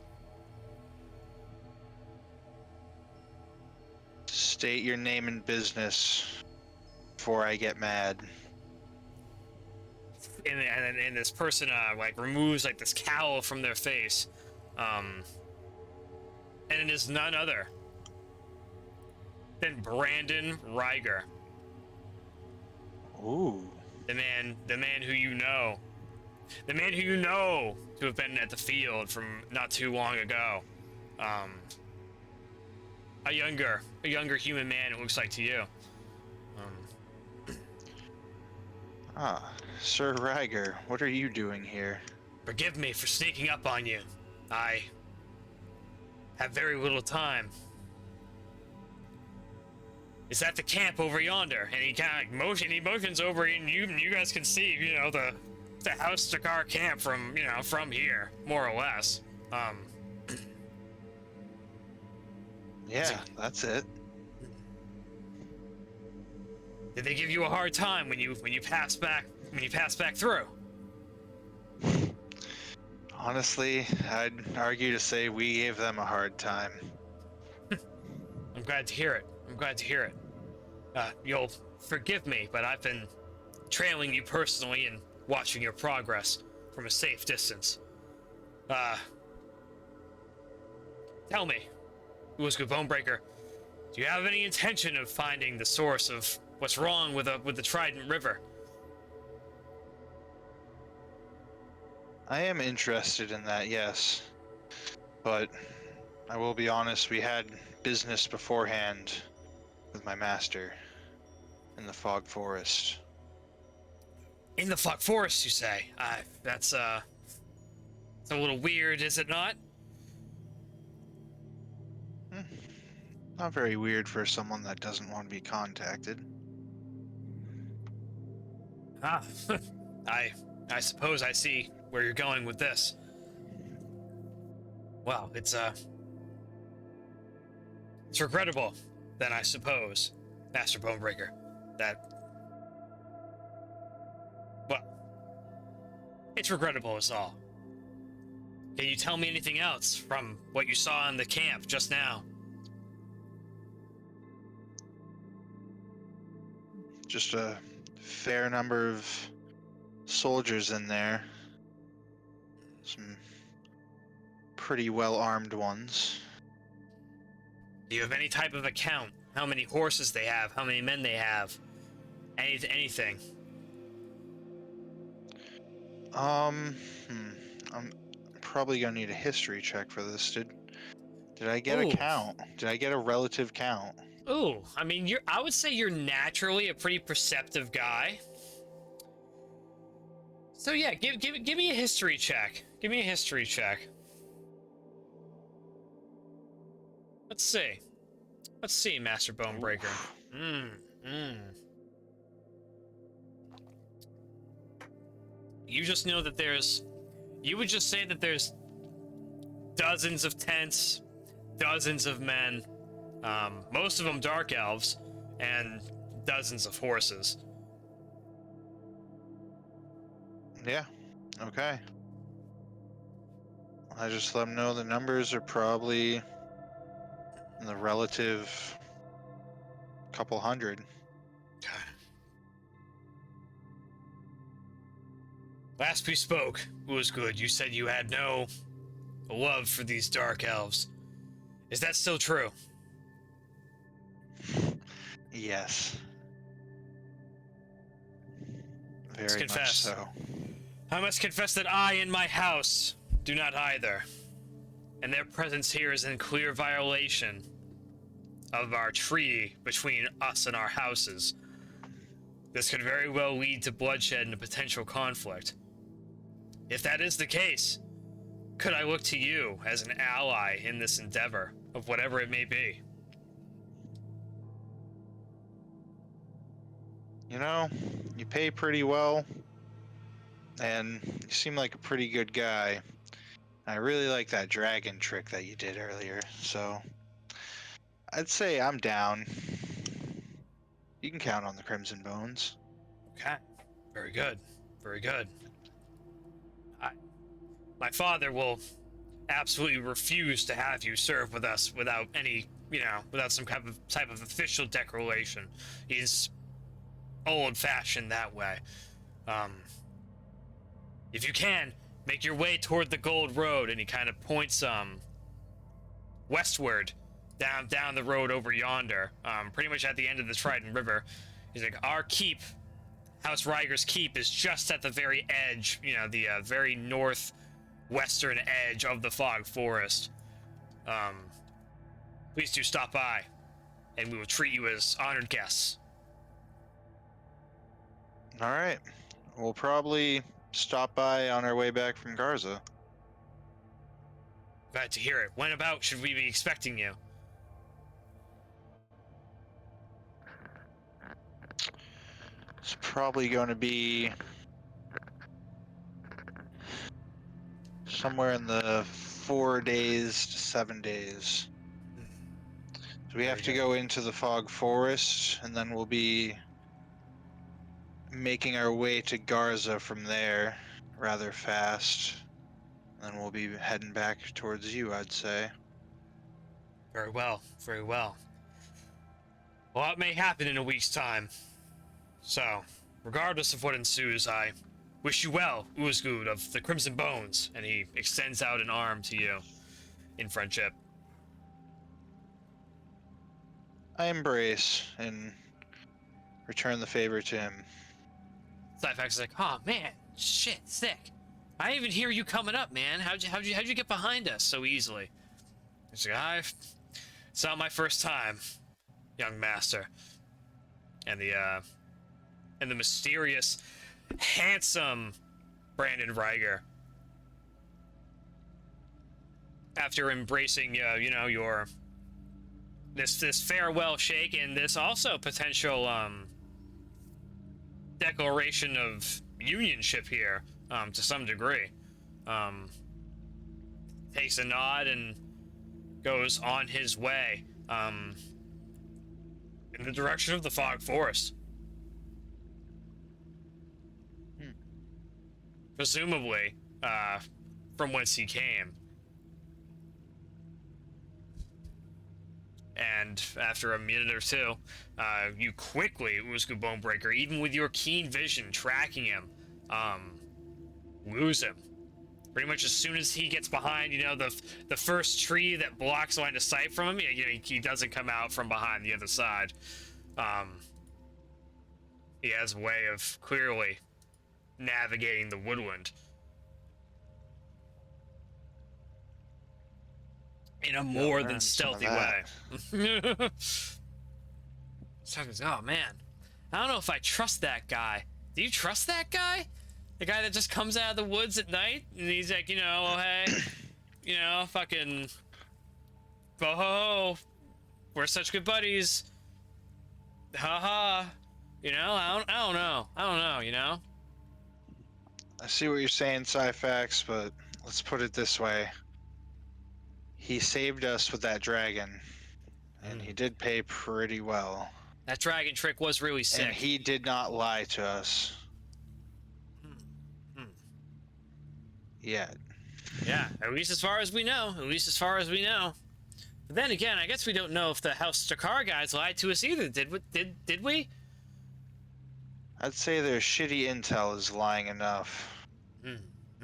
State your name and business before I get mad. And this person like removes like this cowl from their face, and it is none other than Brandon Ryger. Ooh. The man who you know to have been at the field from not too long ago. A younger human man, it looks like to you. Sir Ryger, what are you doing here? Forgive me for sneaking up on you. I have very little time. It's at the camp over yonder, and he kind of motions over, and you guys can see, the House Dakar camp from here, more or less. Yeah, that's it. Did they give you a hard time when you pass back through? Honestly, I'd argue to say we gave them a hard time. I'm glad to hear it. You'll forgive me, but I've been trailing you personally and watching your progress from a safe distance. Tell me, Ulzgud Bone-Breaker, do you have any intention of finding the source of what's wrong with the Trident River? I am interested in that, yes. But I will be honest, we had business beforehand with my master in the Fog Forest. In the Fog Forest, you say? That's a little weird, is it not? Not very weird for someone that doesn't want to be contacted. I suppose I see where you're going with this. Well, it's regrettable, then, I suppose, Master Bone-Breaker, that... Well, it's regrettable as all. Can you tell me anything else from what you saw in the camp just now? Just a fair number of soldiers in there. Some pretty well-armed ones. Do you have any type of account? How many horses they have? How many men they have? Anything? I'm probably gonna need a history check for this. Did I get a Ooh. count? Did I get a relative count? Ooh, I mean, I would say you're naturally a pretty perceptive guy. So yeah, give me a history check. Give me a history check. Let's see. Let's see, Master Bone-Breaker. You just know that you would just say that there's dozens of tents, dozens of men, most of them dark elves, and dozens of horses. Yeah. Okay. I just let them know the numbers are probably in the relative couple hundred. Last we spoke, Ulzgud, you said you had no love for these dark elves. Is that still true? Yes. Let's Very much confess. so. I must confess that I and my house do not either. And their presence here is in clear violation of our treaty between us and our houses. This could very well lead to bloodshed and a potential conflict. If that is the case, could I look to you as an ally in this endeavor, of whatever it may be? You know, you pay pretty well, and you seem like a pretty good guy. I really like that dragon trick that you did earlier, so I'd say I'm down. You can count on the Crimson Bones. Okay, very good, very good. My father will absolutely refuse to have you serve with us without any, without some type of official declaration. He's old-fashioned that way. If you can, make your way toward the Gold Road, and he kind of points westward, down the road over yonder, pretty much at the end of the Trident River. He's like, our keep, House Ryger's keep, is just at the very edge, the very northwestern edge of the Fog Forest. Please do stop by, and we will treat you as honored guests. All right. We'll probably stop by on our way back from Garza. Glad to hear it. When about should we be expecting you? It's probably going to be somewhere in the 4 days to 7 days. So we have to go into the Fog Forest, and then we'll be making our way to Garza from there rather fast. And then we'll be heading back towards you, I'd say. Very well, very well. A lot may happen in a week's time. So, regardless of what ensues, I wish you well, Ulzgud of the Crimson Bones, and he extends out an arm to you in friendship. I embrace and return the favor to him. Syphax is like, oh man, shit, sick. I didn't even hear you coming up, man. How'd you get behind us so easily? He's like, it's not my first time, young master. And the mysterious, handsome Brandon Ryger, after embracing, your this farewell shake and this also potential declaration of unionship here, to some degree, takes a nod and goes on his way in the direction of the Fog Forest. Presumably, from whence he came. And after a minute or two, you quickly, Ulzgud Bone-Breaker, even with your keen vision tracking him, lose him. Pretty much as soon as he gets behind, you know, the first tree that blocks line of sight from him, you know, he doesn't come out from behind the other side. He has a way of clearly navigating the woodland in a more than stealthy way. Oh man, I don't know if I trust that guy. Do you trust that guy? The guy that just comes out of the woods at night and he's like, you know, oh hey, you know, fucking, oh ho ho, we're such good buddies. Ha ha. You know, I don't know, you know? I see what you're saying, Syphax, but let's put it this way. He saved us with that dragon, and he did pay pretty well. That dragon trick was really sick. And he did not lie to us. Yet. Yeah, at least as far as we know. At least as far as we know. But then again, I guess we don't know if the House Stakar guys lied to us either. Did we? I'd say their shitty intel is lying enough.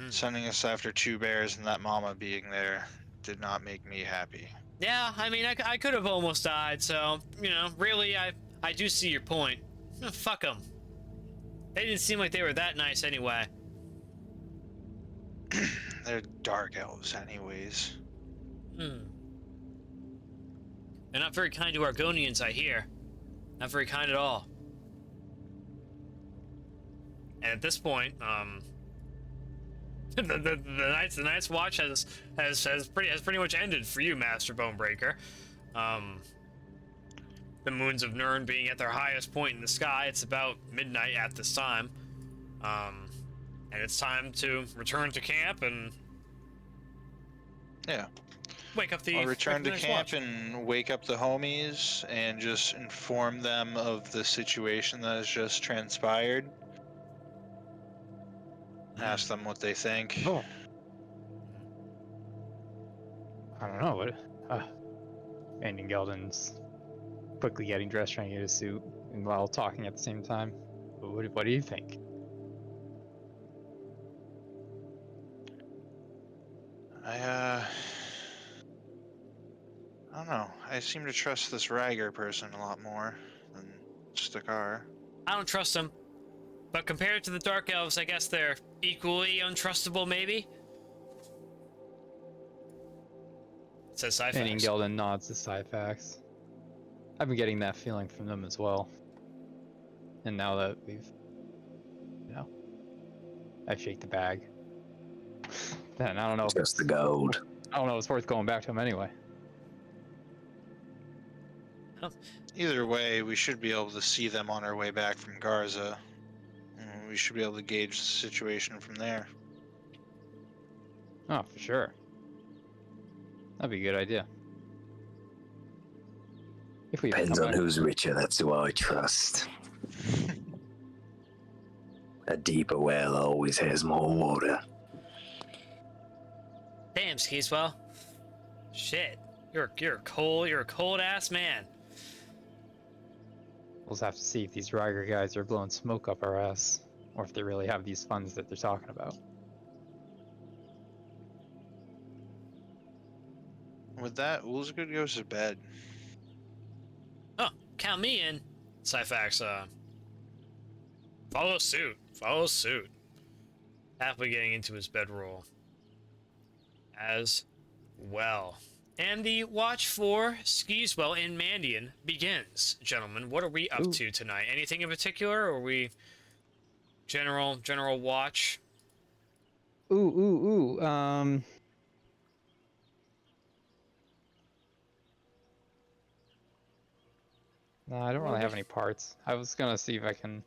Sending us after 2 bears and that mama being there did not make me happy. Yeah, I mean, I could have almost died, so, you know, really, I do see your point. Fuck them. They didn't seem like they were that nice anyway. They're dark elves anyways. They're not very kind to Argonians, I hear. Not very kind at all. And at this point, the night's watch has pretty much ended for you, Master Bone-Breaker. The moons of Nirn being at their highest point in the sky. It's about midnight at this time, and it's time to return to camp and wake up the. I'll return to camp watch. and wake up the homies and just inform them of the situation that has just transpired. Ask them what they think. Oh. I don't know what. Mandion Gelden's quickly getting dressed, trying to get a suit, and while talking at the same time. What do you think? I don't know. I seem to trust this Ryger person a lot more than Stakar. I don't trust them, but compared to the Dark Elves, I guess they're equally untrustable, maybe? Says Syphax. Mandion Gelden nods to Syphax. I've been getting that feeling from them as well. And now that we've, you know, I shake the bag. Then I don't know. Just the gold. I don't know. It's worth going back to him anyway. Either way, we should be able to see them on our way back from Garza. We should be able to gauge the situation from there. Oh, for sure. That'd be a good idea. If we Depends come on back- who's richer, that's who I trust. A deeper well always has more water. Damn, Skeezewell. Shit. You're a cold ass man. We'll just have to see if these Ryger guys are blowing smoke up our ass, or if they really have these funds that they're talking about. With that, Ulzgud goes to bed. Oh, count me in. Syphax, follow suit. Follow suit. Happily getting into his bedroll as well. And the watch for Skeezewell in Mandion begins. Gentlemen, what are we up to tonight? Anything in particular, or are we general watch? Ooh. No, I don't really have any parts. I was gonna see if I can.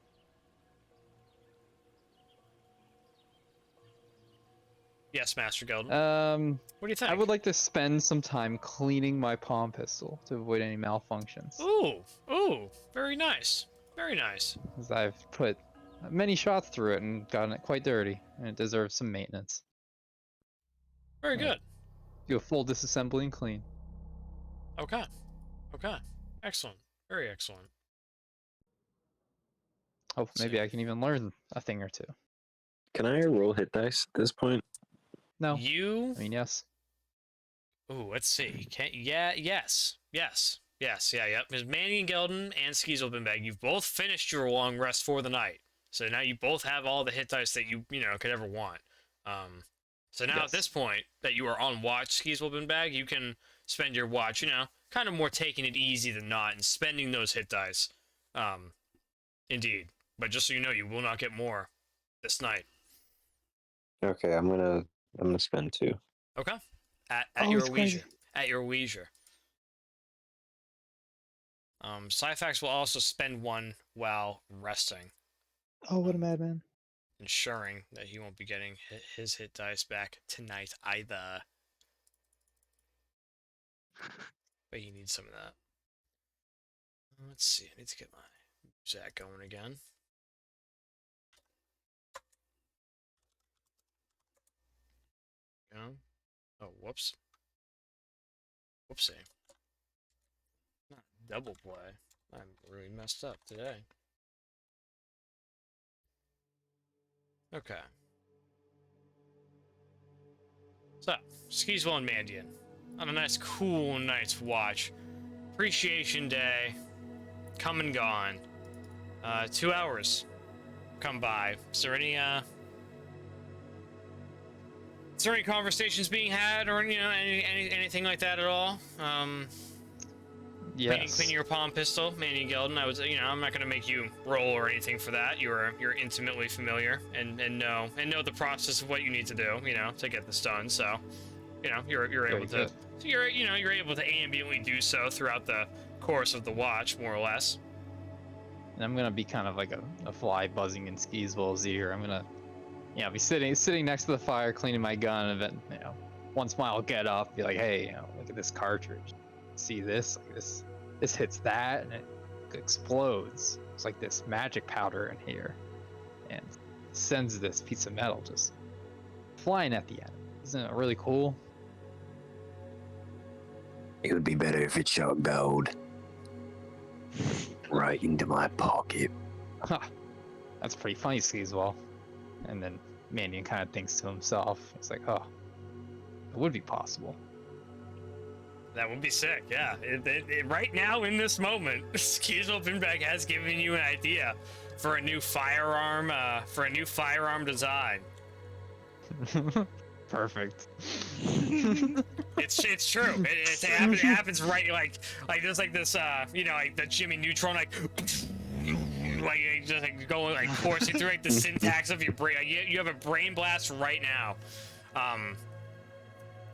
Yes, Master Gelden. What do you think? I would like to spend some time cleaning my palm pistol to avoid any malfunctions. Ooh, very nice. Very nice. As I've put many shots through it and gotten it quite dirty, and it deserves some maintenance. Very good. Do a full disassembly and clean. Okay. Excellent. Very excellent. Oh, maybe I can even learn a thing or two. Can I roll hit dice at this point? No. You. I mean, yes. Ooh, let's see. Yeah, yes. Yeah, yep. Because Mandion, Gelden, and Skeezewell Binbag, you've both finished your long rest for the night. So now you both have all the hit dice that you could ever want. So now at this point that you are on watch, Skeezewell Binbag, you can spend your watch, kind of more taking it easy than not and spending those hit dice. Indeed. But just so you know, you will not get more this night. Okay, I'm gonna spend 2. Okay. At Oh, your it's crazy. leisure. At your leisure. Syphax will also spend 1 while resting, Oh, what a madman. ensuring that he won't be getting his hit dice back tonight either. But he needs some of that. Let's see. I need to get my Zach going again. Oh, whoops. Whoopsie. Not double play. I'm really messed up today. Okay. So, Skeezewell and Mandion. On a nice, cool night's watch. Appreciation Day. Come and gone. 2 hours come by. Is there any conversations being had, or anything like that at all? Yes. Cleaning your palm pistol, Mandion Gelden. I'm not gonna make you roll or anything for that. You're intimately familiar and know the process of what you need to do, to get this done. So, you're able to. So you're able to ambiently do so throughout the course of the watch, more or less. And I'm gonna be kind of like a fly buzzing in Skeezewell's ear. I'm gonna, be sitting next to the fire, cleaning my gun, and then, once in a while I'll get up, be like, hey, look at this cartridge. See this? Like this hits that, and it explodes. It's like this magic powder in here, and sends this piece of metal just flying at the end. Isn't it really cool? It would be better if it shot gold right into my pocket. Huh. That's pretty funny, Skeezewell. And then Mandion kind of thinks to himself, it's like, oh, it would be possible. That would be sick, yeah. Right now, in this moment, Skeezewell Binbag has given you an idea for a new firearm design. Perfect. It's true. It happens right like there's like this like the Jimmy Neutron like just like going like coursing through like the syntax of your brain. Like, you have a brain blast right now.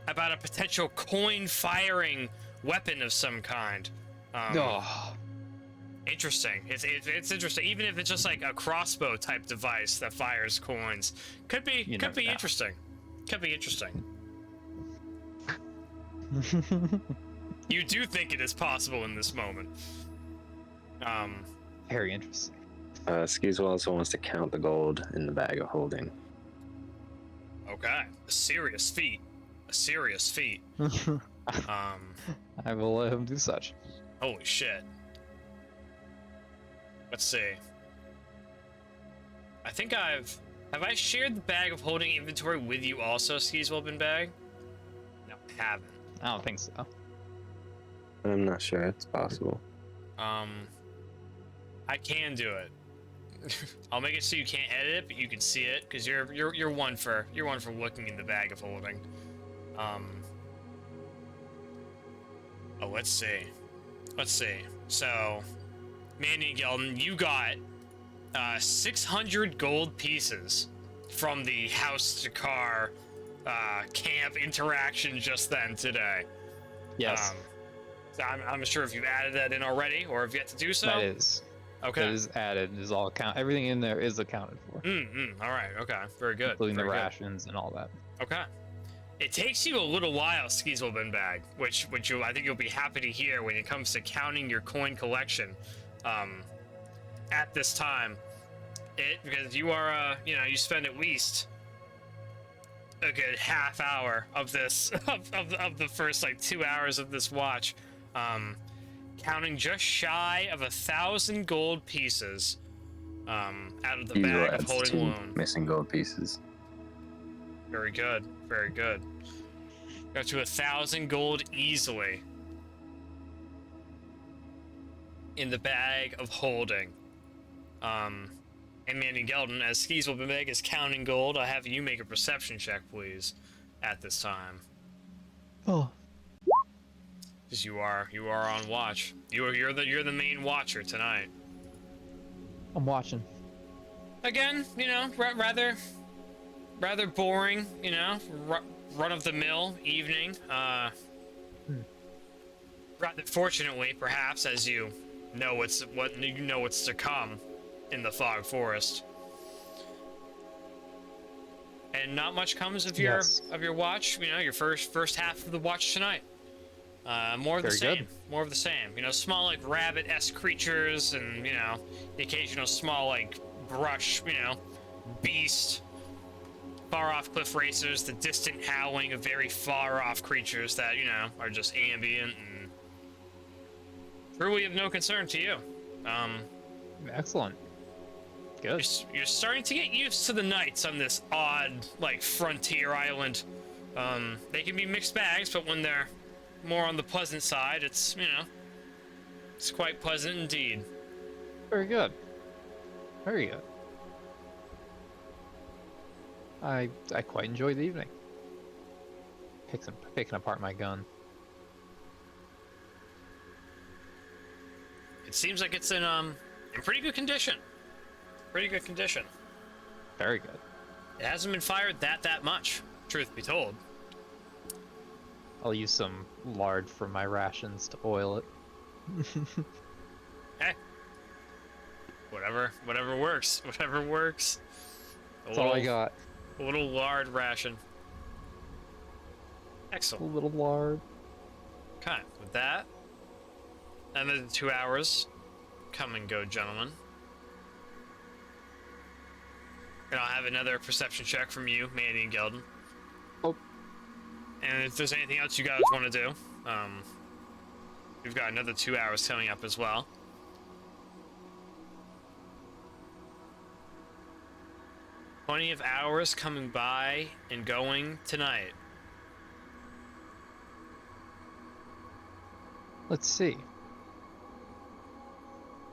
About a potential coin firing weapon of some kind. Interesting. It's interesting. Even if it's just like a crossbow type device that fires coins, could be interesting. Could be interesting. You do think it is possible in this moment. Very interesting. Skeezewell also wants to count the gold in the bag of holding. Okay. A serious feat. I will let him do such. Holy shit. Let's see. I think have I shared the bag of holding inventory with you also, Skeezewell Binbag? No, I haven't. I don't think so. I'm not sure. It's possible. I can do it. I'll make it so you can't edit it, but you can see it because you're one for looking in the bag of holding. Oh, let's see. So, Mandion Gelden, you got 600 gold pieces from the house to car camp interaction just then today. Yes. So I'm sure if you've added that in already or have yet to do so. That is. Okay. That is added. Is all everything in there is accounted for. All right. Okay. Very good. Including Very the good. rations and all that. Okay. It takes you a little while, Skeezewell Binbag, which I think you'll be happy to hear when it comes to counting your coin collection. At this time, because you are you spend at least a good half hour of this of the first like 2 hours of this watch, counting just shy of 1,000 gold pieces out of the Skeezewell bag of adds holding 2 loan. missing gold pieces. Very good, very good. Got to 1,000 gold easily in the bag of holding. And Mandion Gelden, as Skeezewell Binbag is counting gold, I have you make a perception check, please, at this time. Oh. Because you are on watch. You're the main watcher tonight. I'm watching. Again, you know, rather boring, you know, run of the mill evening. Rather fortunately, perhaps, as you know what's to come in the fog forest. And not much comes of your watch. You know, your first half of the watch tonight. More of the Very same. good. More of the same. You know, small like rabbit-esque creatures, and you know, the occasional small like brush. You know, beast. Far-off cliff racers. The distant howling of very far-off creatures that you know are just ambient and truly of no concern to you. Excellent. Good. You're starting to get used to the nights on this odd, like, frontier island. They can be mixed bags, but when they're more on the pleasant side, it's, you know, it's quite pleasant indeed. Very good. Very good. I quite enjoy the evening. Picking apart my gun. It seems like it's in pretty good condition. Pretty good condition. Very good. It hasn't been fired that much, truth be told. I'll use some lard from my rations to oil it. Hey. Whatever works. Whatever works. That's all I got. A little lard ration. A Excellent. little lard. Okay, with that, another 2 hours come and go, gentlemen. And I'll have another perception check from you, Mandion Gelden. Oh. And if there's anything else you guys want to do, we've got another 2 hours coming up as well. Plenty of hours coming by and going tonight. Let's see.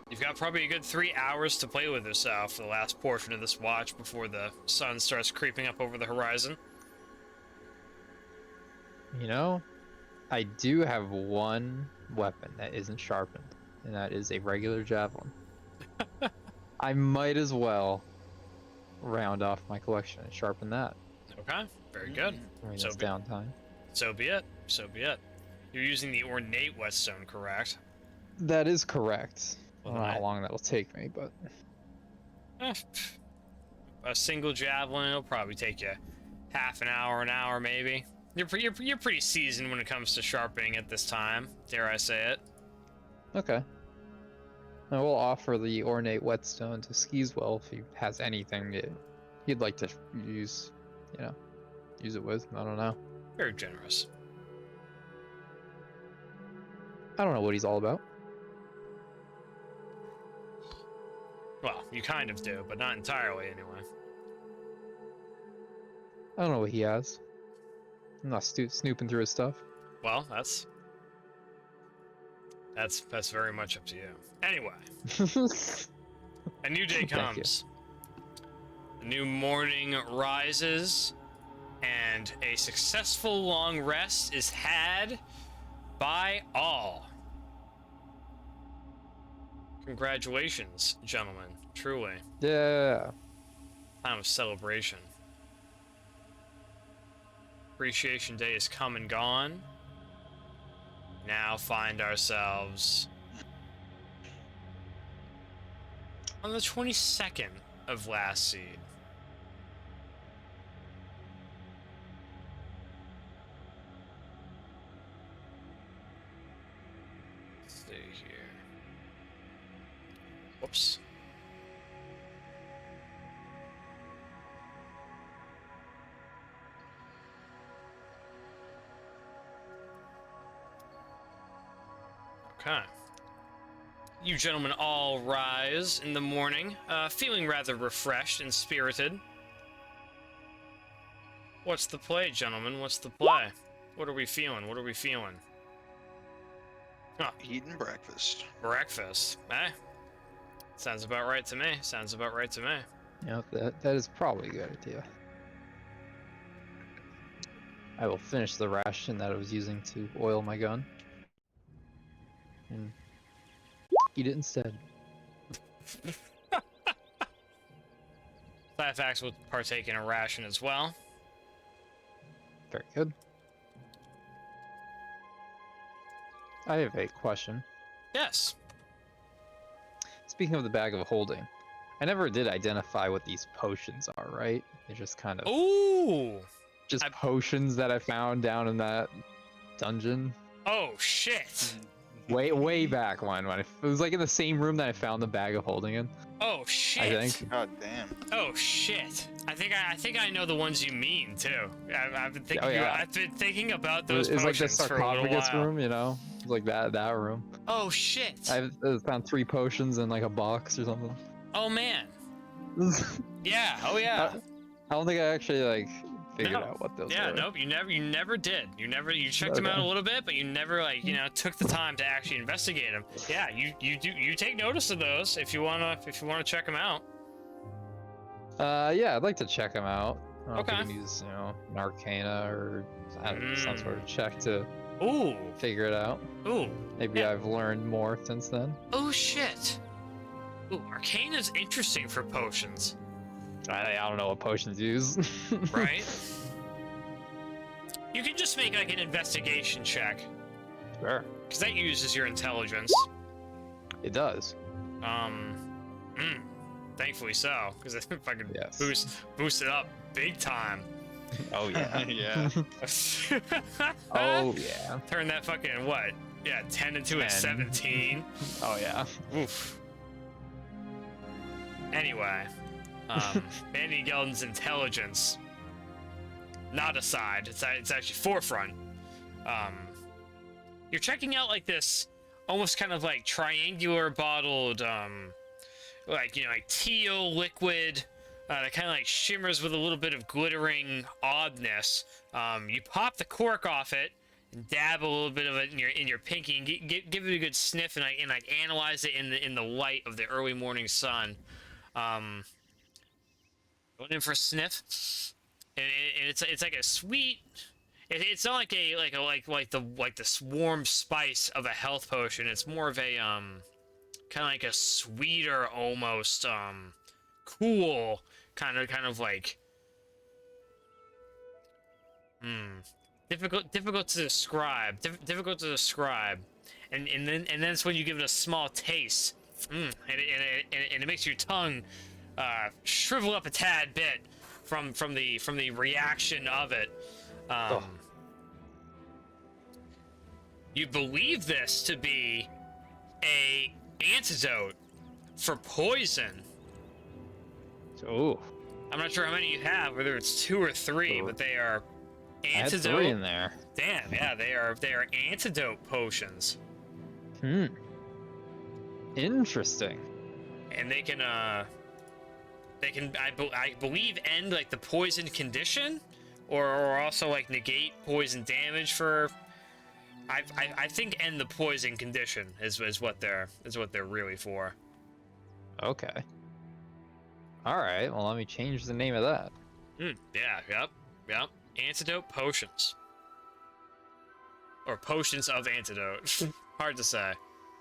You've got probably a good 3 hours to play with yourself for the last portion of this watch before the sun starts creeping up over the horizon. You know, I do have one weapon that isn't sharpened, and that is a regular javelin. I might as well round off my collection and sharpen that. Okay, very good. I mean, So it's be- downtime. So be it. So be it. You're using the ornate whetstone, correct? That is correct. I Well, don't know then how long that'll take me, but A single javelin will probably take you half an hour maybe. You're pretty seasoned when it comes to sharpening at this time, dare I say it. okay. I will offer the ornate whetstone to Skeezewell if he has anything that he'd like to use, you know, use it with. I don't know. Very generous. I don't know what he's all about. Well, you kind of do, but not entirely anyway. I don't know what he has. I'm not snooping through his stuff. Well, that's very much up to you. Anyway, a new day Thank you. comes. A new morning rises, and a successful long rest is had by all. Congratulations, gentlemen. Truly. Yeah. Time of celebration. Appreciation Day is come and gone. Now find ourselves on the 22nd of last seed. Let's see here. Whoops. Okay. You gentlemen all rise in the morning, feeling rather refreshed and spirited. What's the play, gentlemen? What's the play? What are we feeling? What are we feeling? Huh. Eating breakfast. Breakfast. Eh? Sounds about right to me. Sounds about right to me. Yeah, that is probably a good idea. I will finish the ration that I was using to oil my gun. And eat it instead. Syphax will partake in a ration as well. Very good. I have a question. Yes. Speaking of the bag of holding, I never did identify what these potions are, right? They're just kind of Ooh. just potions that I found down in that dungeon. Oh shit. Way back when it was like in the same room that I found the bag of holding in. Oh shit. I think. God damn. Oh shit. I think I know the ones you mean too. I've been thinking. Oh, yeah. I've been thinking about those It's like the potions for a little sarcophagus while. room, you know? It's like that room. Oh shit. I found 3 potions in like a box or something. Oh man. Yeah. Oh yeah. I don't think I actually like figured No. out what those Yeah, were. nope, you never did. You checked them out a little bit, but you never took the time to actually investigate them. Yeah, you take notice of those if you wanna check them out. Yeah, I'd like to check them out. I don't know if Okay. we can use, an arcana or I don't know, some sort of check to Ooh, figure it out. ooh, Maybe Yeah. I've learned more since then. oh shit. Ooh, arcane is interesting for potions, I don't know what potions use. right? You can just make like an investigation check, Sure. because that uses your intelligence. It does. Thankfully so, because it fucking Yes. boost it up big time. Oh yeah. Yeah. Oh yeah. Turn that fucking what? Yeah, 10 into a 10. 17. Oh yeah. Oof. Anyway, Mandion Gelden's intelligence, not aside, it's actually forefront. You're checking out like this almost kind of like triangular bottled, like teal liquid that kind of like shimmers with a little bit of glittering oddness. You pop the cork off it and dab a little bit of it in your pinky and give it a good sniff and analyze it in the light of the early morning sun. Going in for a sniff, and it's like a sweet. It's not like the warm spice of a health potion. It's more of a kind of like a sweeter, almost cool kind of like difficult to describe. Difficult to describe, and then it's when you give it a small taste. And it makes your tongue shrivel up a tad bit from the reaction of it. You believe this to be a antidote for poison. Oh. I'm not sure how many you have, whether it's 2 or 3, but they are I had antidote. 3 in there. Damn, yeah, they are antidote potions. Interesting. And they can I believe end like the poison condition, or also like negate poison damage for. I think end the poison condition is what they're really for. Okay. All right. Well, let me change the name of that. Yeah. Yep. Antidote potions. Or potions of antidote. Hard to say.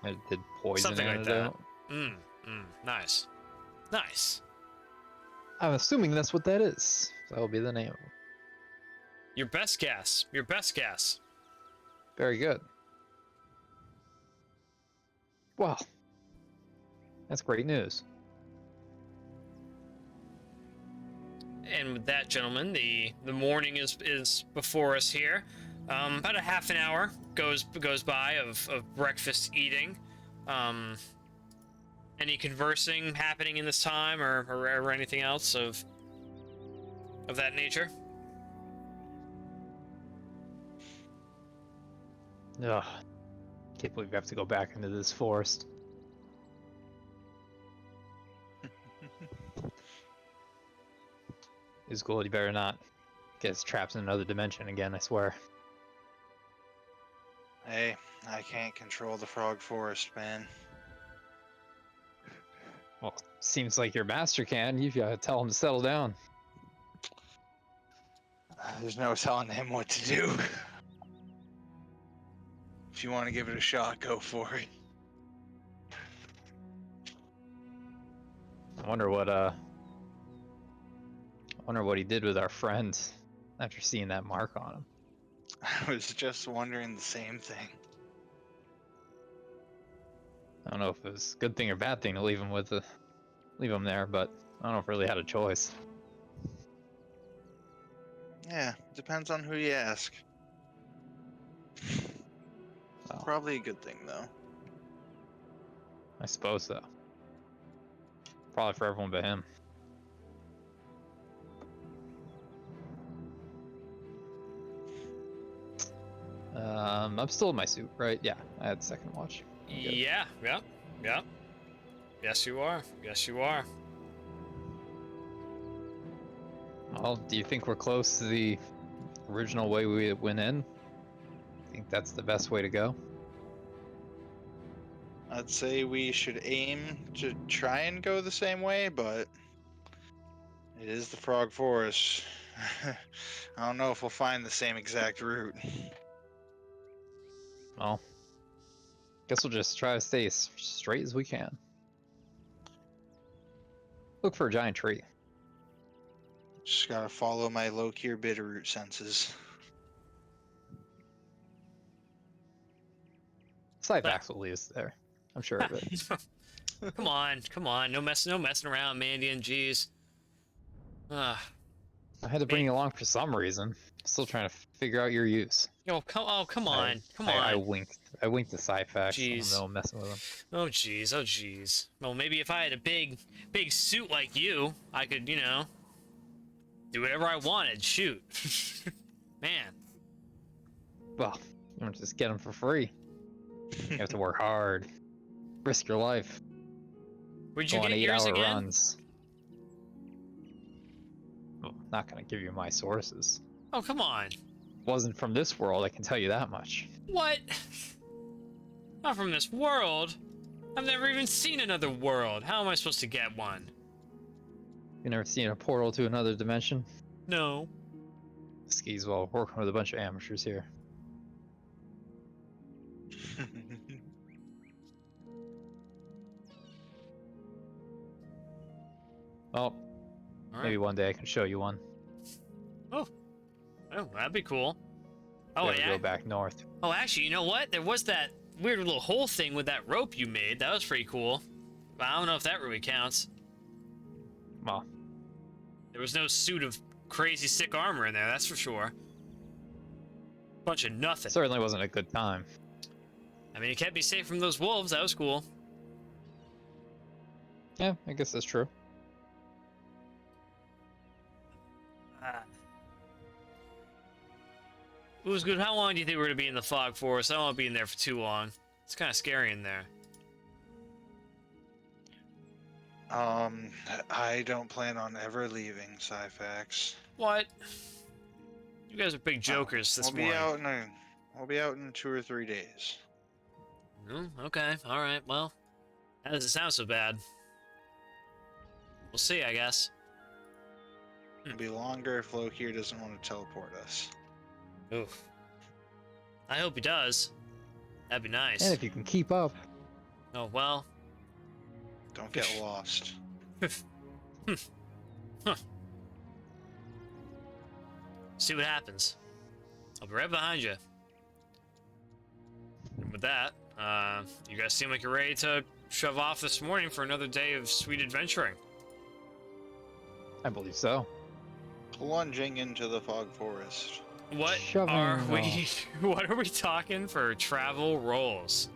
I did poison Something like antidote. that. Nice. Nice. I'm assuming that's what that is. That will be the name of it. Your best guess. Your best guess. Very good. Wow. That's great news. And with that, gentlemen, the morning is before us here. About a half an hour goes by of breakfast eating. Any conversing happening in this time, or anything else of that nature? Ugh. Can't believe we have to go back into this forest. Ulzgud, you better not get us trapped in another dimension again, I swear. Hey, I can't control the frog forest, man. Well, seems like your master can. You've got to tell him to settle down. There's no telling him what to do. If you want to give it a shot, go for it. I wonder what he did with our friend after seeing that mark on him. I was just wondering the same thing. I don't know if it was a good thing or bad thing to leave him there, but I don't know if we really had a choice. Yeah, depends on who you ask. Well, Probably a good thing, though. I suppose so. Probably for everyone but him. I'm still in my suit, right? Yeah, I had second watch. I'm good. Yeah. Yes, you are. Yes, you are. Well, do you think we're close to the original way we went in? I think that's the best way to go. I'd say we should aim to try and go the same way, but it is the frog forest. I don't know if we'll find the same exact route. Well, guess we'll just try to stay as straight as we can. Look for a giant tree. Just gotta follow my low-key or bitterroot senses. Sidefax will lead us there. I'm sure of it. Come on. No messing around, Mandion. Jeez. Ah. I had to bring you along for some reason. Still trying to figure out your use. Come on. I winked. I winked to Sidefax. Jeez. No messing with him. Oh jeez. Well, maybe if I had a big suit like you, I could, do whatever I wanted. Shoot. Man. Well, you don't just get them for free. You have to work hard. Risk your life. Where'd you Go on get yours 8-hour again? runs. Well, not gonna give you my sources. Oh, come on. Wasn't from this world, I can tell you that much. What? Not from this world? I've never even seen another world. How am I supposed to get one? You never seen a portal to another dimension? No. Skeezewell, working with a bunch of amateurs here. Well, All maybe right. one day I can show you one. Oh, that'd be cool. Oh, If we yeah. go back north. Oh, actually, you know what? There was that weird little hole thing with that rope you made. That was pretty cool. But I don't know if that really counts. Well, There was no suit of crazy sick armor in there, that's for sure. Bunch of nothing. certainly wasn't a good time. I mean, it kept me safe from those wolves. That was cool. Yeah, I guess that's true. Ulzgud, how long do you think we're going to be in the fog forest? I don't want to be in there for too long. It's kind of scary in there. I don't plan on ever leaving Syfax. What? You guys are big jokers this morning. We'll be out in 2 or 3 days. Okay, alright, well. That doesn't sound so bad. We'll see, I guess. It'll be longer if Loki doesn't want to teleport us. Oof. I hope he does. That'd be nice. And if you can keep up. Oh, well. Don't get lost. See what happens. I'll be right behind you. And with that, you guys seem like you're ready to shove off this morning for another day of sweet adventuring. I believe so. Plunging into the fog forest. What Shoving are we? off. What are we talking for travel rolls?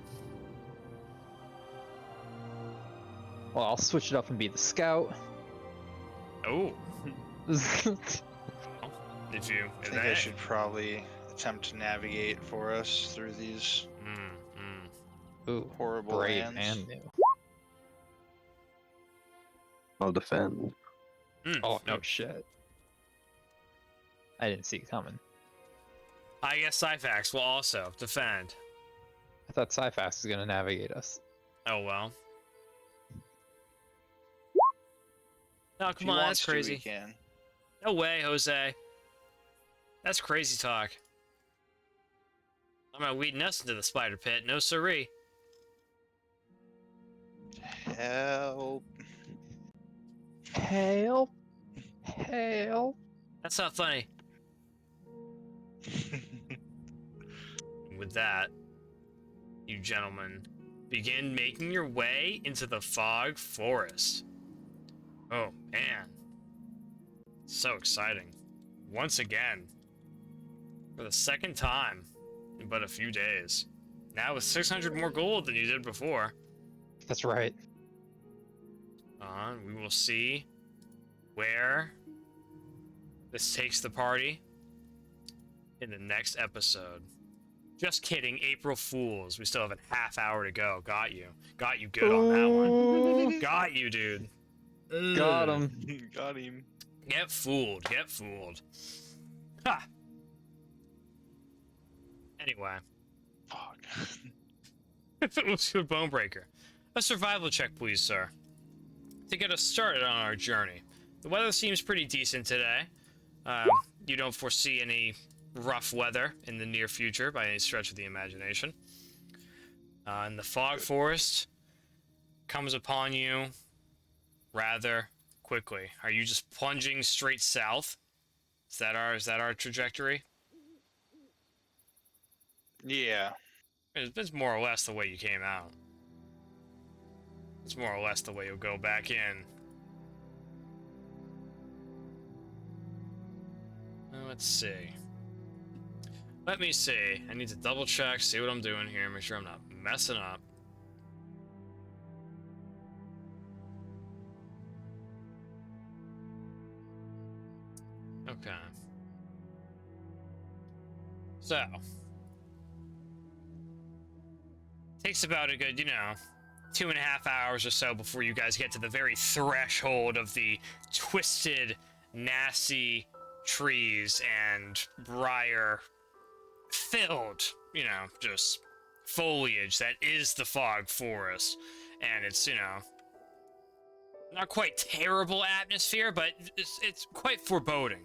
Well, I'll switch it up and be the scout. Oh, if you. I If think I that, should probably attempt to navigate for us through these Ooh, horrible brave lands. and new. I'll defend. Oh, no shit. I didn't see it coming. I guess Syphax will also defend. I thought Syphax was gonna navigate us. Oh well. No, If come he on, that's wants to, crazy. he can. No way, Jose. That's crazy talk. I'm not leading us into the spider pit. No siree. Help. Help! Help! That's not funny. With that, you gentlemen begin making your way into the fog forest. Oh man. So exciting. Once again. For the second time in but a few days. Now with 600 more gold than you did before. That's right. We will see where this takes the party in the next episode. Just kidding, April Fools. We still have a half hour to go. Got you. Got you good on that one. Got you, dude. Got him. Got him. Get fooled. Get fooled. Ha! Anyway. Fuck. Ulzgud Bone-Breaker. A survival check, please, sir. To get us started on our journey. The weather seems pretty decent today. You don't foresee any rough weather in the near future by any stretch of the imagination. And the fog forest comes upon you rather quickly. Are you just plunging straight south? Is that our trajectory? Yeah. It's more or less the way you came out. It's more or less the way you'll go back in. Let's see. Let me see. I need to double check, see what I'm doing here, make sure I'm not messing up. Okay. So. Takes about a good, 2.5 hours or so before you guys get to the very threshold of the twisted, nasty trees and briar filled, just foliage that is the fog forest. And it's, not quite terrible atmosphere, but it's quite foreboding.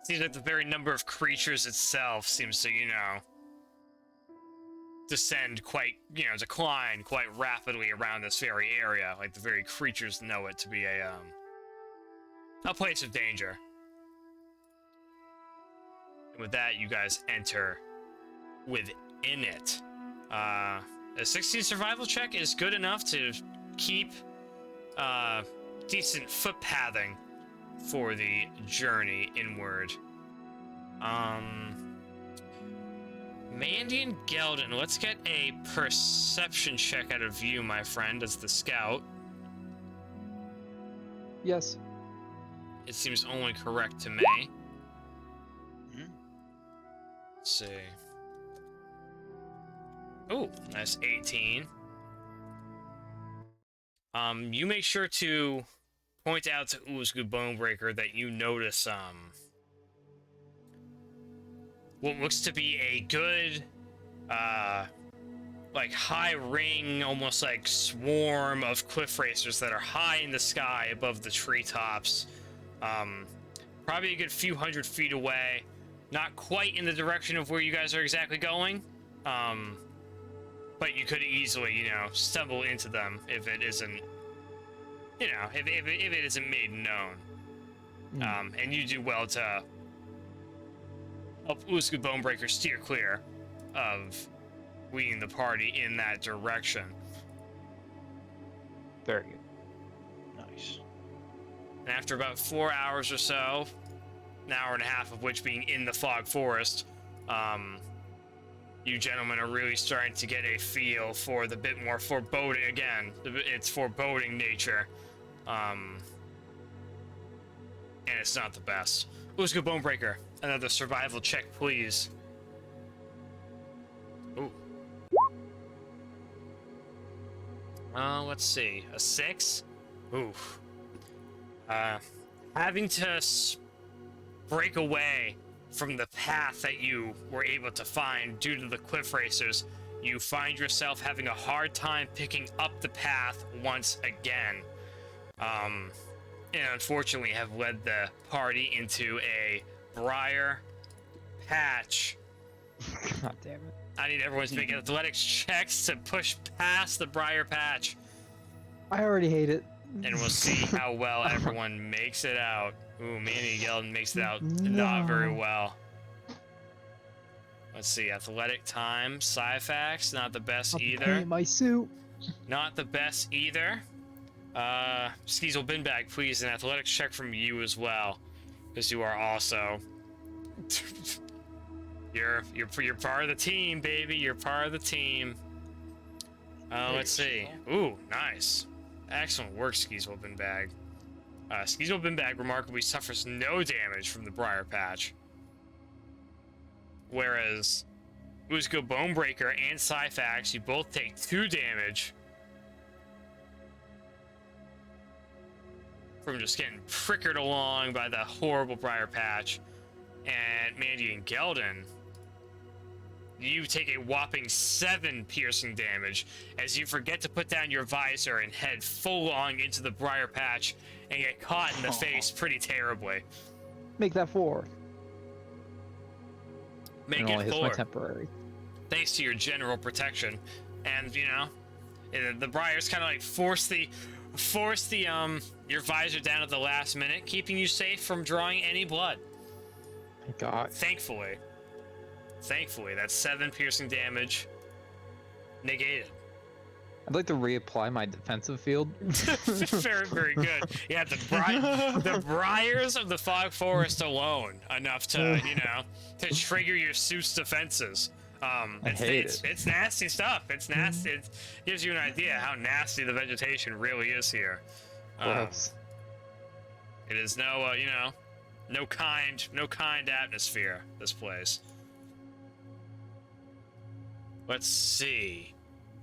Seems like the very number of creatures itself seems to, decline quite rapidly around this very area. Like the very creatures know it to be a place of danger. And with that, you guys enter within it. A 16 survival check is good enough to keep decent footpathing for the journey inward. Mandion Gelden, let's get a perception check out of you, my friend, as the scout. Yes. It seems only correct to me. Let's see. Oh, that's 18. You make sure to point out to Ulzgud Bone-Breaker that you notice, what looks to be a good, high ring, almost like swarm of cliff racers that are high in the sky above the treetops. Probably a good few hundred feet away. Not quite in the direction of where you guys are exactly going. But you could easily, stumble into them if it isn't, if it isn't made known. And you do well to help Ulzgud Bone-Breaker steer clear of leading the party in that direction. Very good. Nice. And after about 4 hours or so, an hour and a half of which being in the fog forest, you gentlemen are really starting to get a feel for the bit more foreboding, its foreboding nature. And it's not the best. Ulzgud Bone-Breaker, another survival check, please. Ooh. Let's see. A 6? Oof. having to break away from the path that you were able to find due to the cliff racers, you find yourself having a hard time picking up the path once again. And unfortunately have led the party into a briar patch. God damn it. I need everyone to make athletics checks to push past the briar patch. I already hate it. And we'll see how well everyone makes it out. Ooh, Manny Gelden makes it out No. not very well. Let's see, athletic time, Syphax, not the best I'll either. paint my suit. Not the best either. Skeezewell Binbag, please, an athletics check from you as well, because you are also. you're part of the team, baby. You're part of the team. Let's see. Ooh, nice. Excellent work, Skeezewell Binbag. Skeezewell Binbag remarkably suffers no damage from the briar patch. Whereas Ulzgud Bone-Breaker and Syphax, you both take 2 damage from just getting prickered along by the horrible briar patch. And Mandion and Gelden, you take a whopping 7 piercing damage as you forget to put down your visor and head full on into the briar patch and get caught in the face pretty terribly. Make that 4. Make and only it hits 4. my temporary. Thanks to your general protection. And, you know, the briars kind of like force the your visor down at the last minute, keeping you safe from drawing any blood. Thank God. Thankfully, that's 7 piercing damage negated. I'd like to reapply my defensive field. Very, very good. Yeah, the briars of the fog forest alone enough to, you know, to trigger your suit's defenses. It's nasty stuff. It's nasty. It gives you an idea how nasty the vegetation really is here. It is no, you know, no kind atmosphere, this place. Let's see.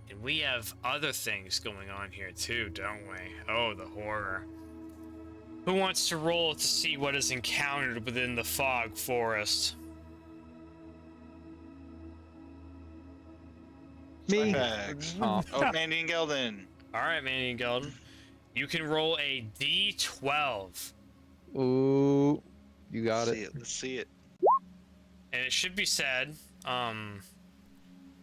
And we have other things going on here too, don't we? Oh, the horror. Who wants to roll to see what is encountered within the fog forest? Me. Oh, Mandion and Gelden. All right, Manny and Gelden. You can roll a D12. Ooh, you got it. Let's see it. And it should be said,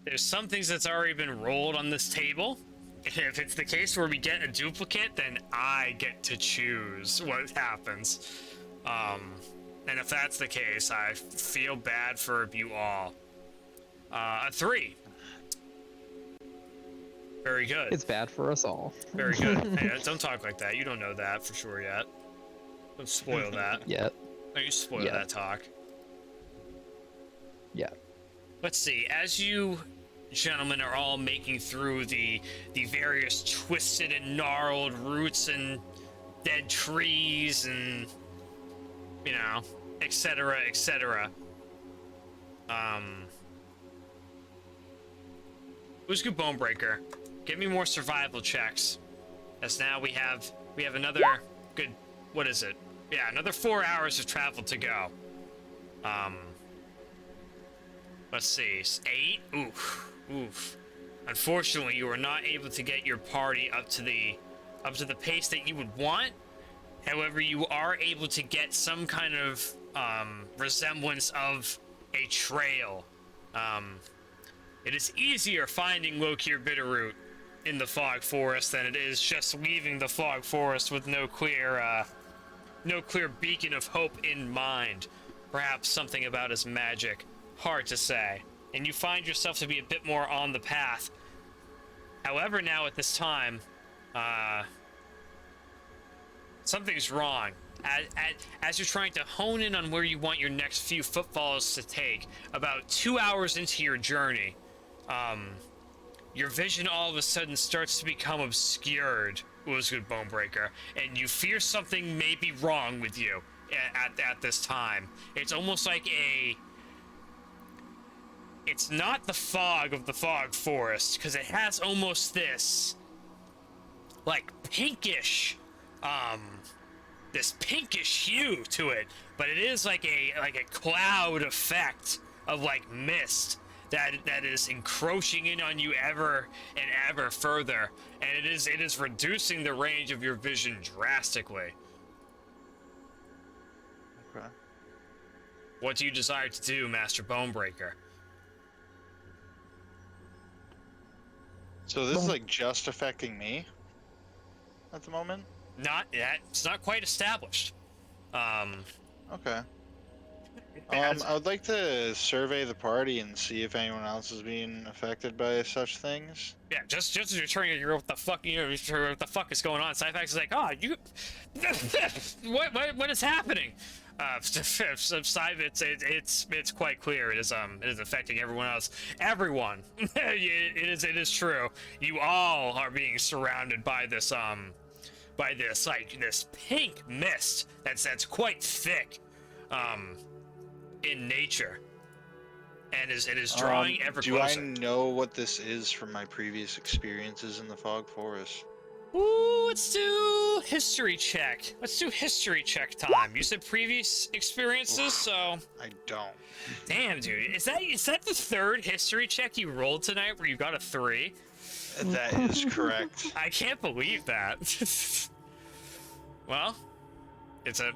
there's some things that's already been rolled on this table. If it's the case where we get a duplicate, then I get to choose what happens. And if that's the case, I feel bad for you all. A 3. Very good. It's bad for us all. Very good. Hey, don't talk like that. You don't know that for sure yet. Don't spoil that. Yeah. Don't you spoil that talk. Yeah. Let's see. As you gentlemen are all making through the various twisted and gnarled roots and dead trees and, you know, etc., etc. Ulzgud Bone-Breaker, give me more survival checks. As now we have another good, what is it? Yeah, another 4 hours of travel to go. Let's see, 8? Oof. Unfortunately, you are not able to get your party up to the pace that you would want. However, you are able to get some kind of resemblance of a trail. It is easier finding Lokir Bitterroot in the fog forest than it is just leaving the fog forest with no clear beacon of hope in mind. Perhaps something about his magic. Hard to say. And you find yourself to be a bit more on the path. However, now at this time, something's wrong. As you're trying to hone in on where you want your next few footfalls to take, about 2 hours into your journey, your vision all of a sudden starts to become obscured, Ulzgud Bone-Breaker, and you fear something may be wrong with you at this time. It's almost like it's not the fog of the fog forest, because it has almost this, like, pinkish, this pinkish hue to it, but it is like a cloud effect of like mist that is encroaching in on you ever and ever further, and it is reducing the range of your vision drastically. Okay. What do you desire to do, Master Bone-Breaker? So this is like just affecting me at the moment? Not yet. It's not quite established. Okay. I would like to survey the party and see if anyone else is being affected by such things. Yeah, just as you're turning, you're what the fuck, what the fuck is going on? Syphax is like, oh, you, what is happening? It's quite clear. It is affecting everyone else. Everyone. it is true. You all are being surrounded by this this pink mist that's quite thick, in nature, and it is drawing ever closer. Do I know what this is from my previous experiences in the fog forest? Ooh, let's do history check. Let's do history check time. You said previous experiences, so I don't. damn, dude, is that the third history check you rolled tonight where you got a 3? That is correct. I can't believe that. Well, it's a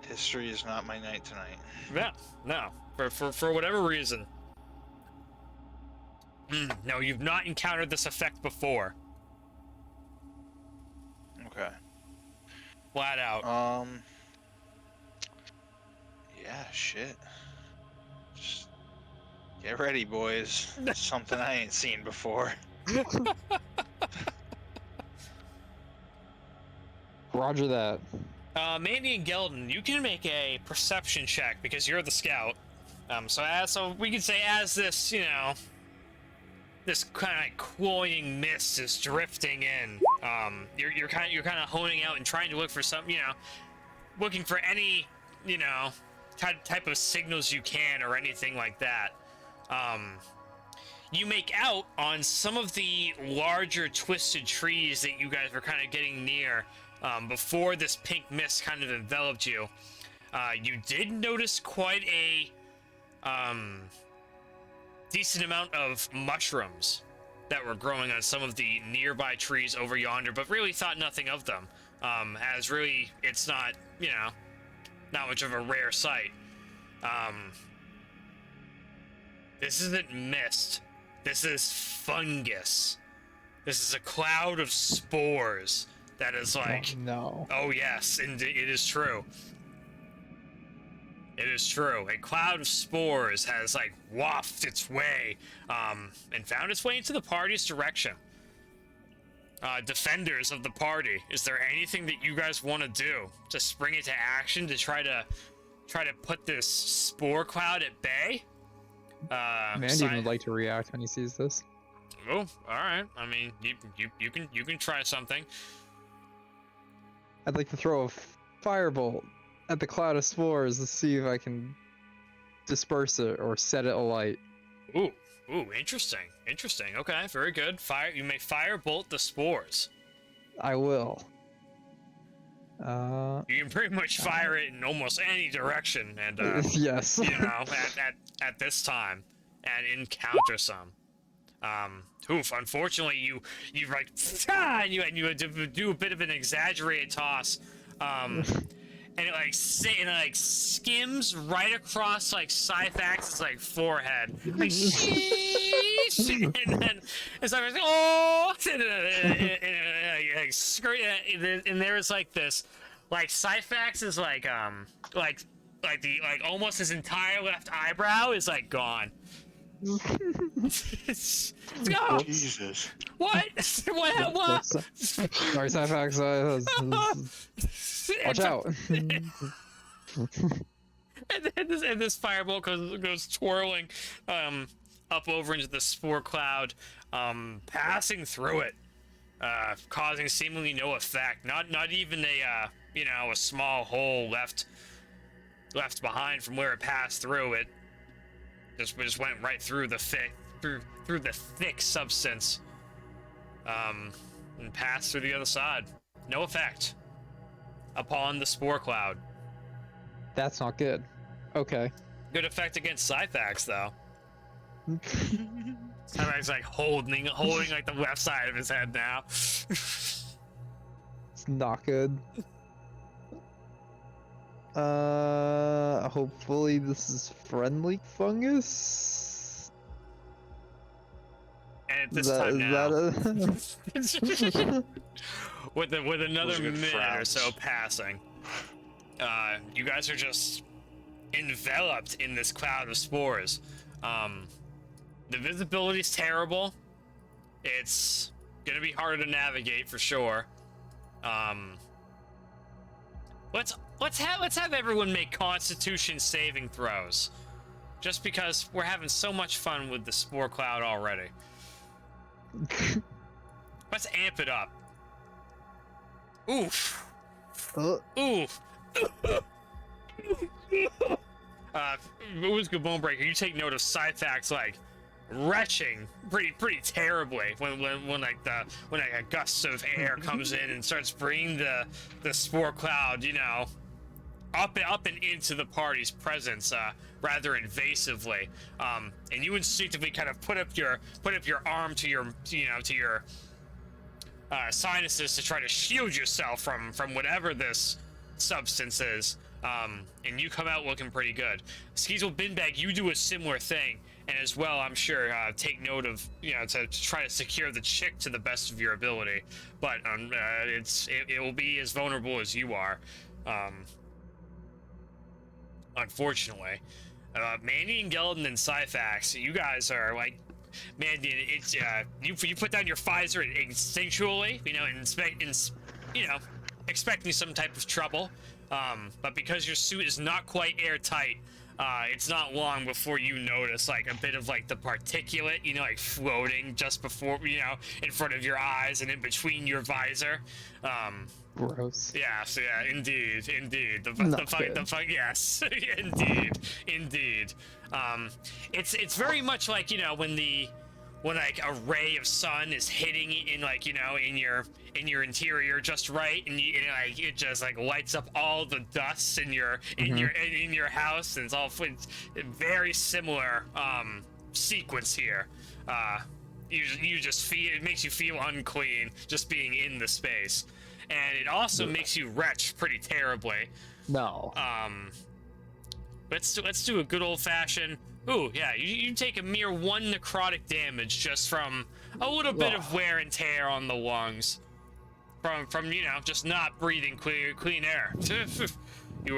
History is not my night tonight. yeah, no, for whatever reason. No, you've not encountered this effect before. Okay. Flat out. Yeah, shit. Just get ready, boys. Something I ain't seen before. Roger that. Mandy and Gelden, you can make a perception check because you're the scout. So we can say as this, this kind of like cloying mist is drifting in, you're kind of honing out and trying to look for some, looking for any, type of signals you can or anything like that. You make out on some of the larger twisted trees that you guys were kind of getting near. Before this pink mist kind of enveloped you, you did notice quite a decent amount of mushrooms that were growing on some of the nearby trees over yonder, but really thought nothing of them, as really it's not, not much of a rare sight. This isn't mist. This is fungus. This is a cloud of spores. That is like, no. Oh yes, and it is true. It is true. A cloud of spores has like wafted its way, and found its way into the party's direction. Defenders of the party, is there anything that you guys want to do to spring into action to try to put this spore cloud at bay? Mandion would like to react when he sees this. Oh, all right. I mean, you can try something. I'd like to throw a firebolt at the cloud of spores to see if I can disperse it or set it alight. Ooh, interesting. Okay, very good. You may firebolt the spores. I will. You can pretty much fire it in almost any direction, and yes. at this time, and encounter some. Unfortunately, you like, and you do a bit of an exaggerated toss, and it like skims right across like Syphax's like forehead, like, and then it's like, oh, and there's like this, like Syphax is like almost his entire left eyebrow is like gone. Let's go. Jesus. What? What? Sorry, Syphax. Watch out. and this fireball goes twirling up over into the spore cloud, passing through it, causing seemingly no effect. Not even a a small hole left behind from where it passed through. It just went right through the thick substance, and passed through the other side. No effect. upon the spore cloud. That's not good. Okay. Good effect against Syphax, though. Syphax like holding like the left side of his head now. It's not good. Hopefully this is friendly fungus. And at this Is time now, with another Those are good minute or frowns. so passing, you guys are just enveloped in this cloud of spores. The visibility is terrible. It's gonna be harder to navigate for sure. Let's have everyone make Constitution saving throws, just because we're having so much fun with the spore cloud already. Let's amp it up. Oof. Oof. Ulzgud Bone-Breaker, you take note of Syphax like retching pretty terribly when a gust of air comes in and starts bringing the spore cloud, you know, up and into the party's presence rather invasively. And you instinctively kind of put up your arm to your sinuses to try to shield yourself from whatever this substance is. And you come out looking pretty good. Skeezewell, Binbag, you do a similar thing, and as well, I'm sure, take note of, to try to secure the chick to the best of your ability. But it will be as vulnerable as you are, unfortunately. Mandion, Gelden, and Syphax, you guys are like, Mandion, it's you put down your visor instinctually, expecting some type of trouble. But because your suit is not quite airtight, it's not long before you notice like a bit of like the particulate, like floating just before, in front of your eyes and in between your visor. Gross. Yes, yeah, indeed. Yes, indeed. It's very much like, when like a ray of sun is hitting in like, in your interior just right, and it just like lights up all the dust in your house, and it's very similar sequence here. You just feel, it makes you feel unclean just being in the space, and it also makes you retch pretty terribly. No. Let's do a good old-fashioned. Ooh, yeah, you take a mere 1 necrotic damage just from a little bit of wear and tear on the lungs, from just not breathing clean air. You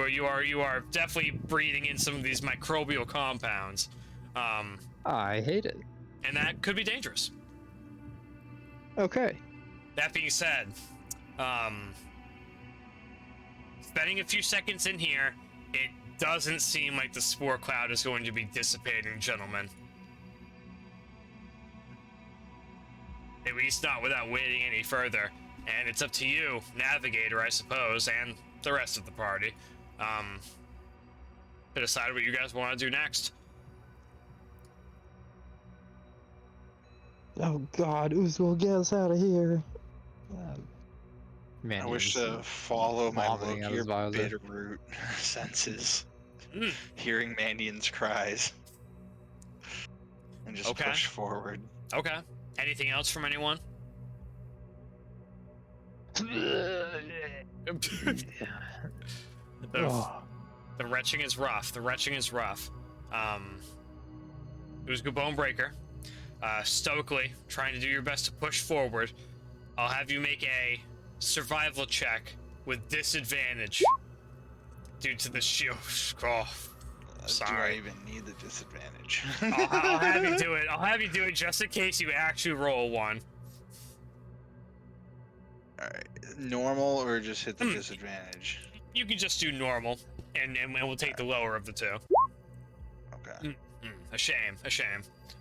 are definitely breathing in some of these microbial compounds. I hate it. And that could be dangerous. Okay. That being said, spending a few seconds in here, it doesn't seem like the spore cloud is going to be dissipating, gentlemen. At least not without waiting any further. And it's up to you, Navigator, I suppose, and the rest of the party, to decide what you guys want to do next. Oh God, Ulzgud, get us out of here. I wish to follow my vomiting out Lokier his visor. Bitterroot senses, hearing Mandion's cries, and just Okay. push forward. Okay. Anything else from anyone? The retching is rough. Ulzgud Bone-Breaker, stoically trying to do your best to push forward. I'll have you make a survival check with disadvantage due to the shield. Oh, Do sorry. I even need the disadvantage? I'll have you do it. I'll have you do it just in case you actually roll one. Alright, normal or just hit the disadvantage? You can just do normal, and we'll take the lower of the two. Okay. A shame.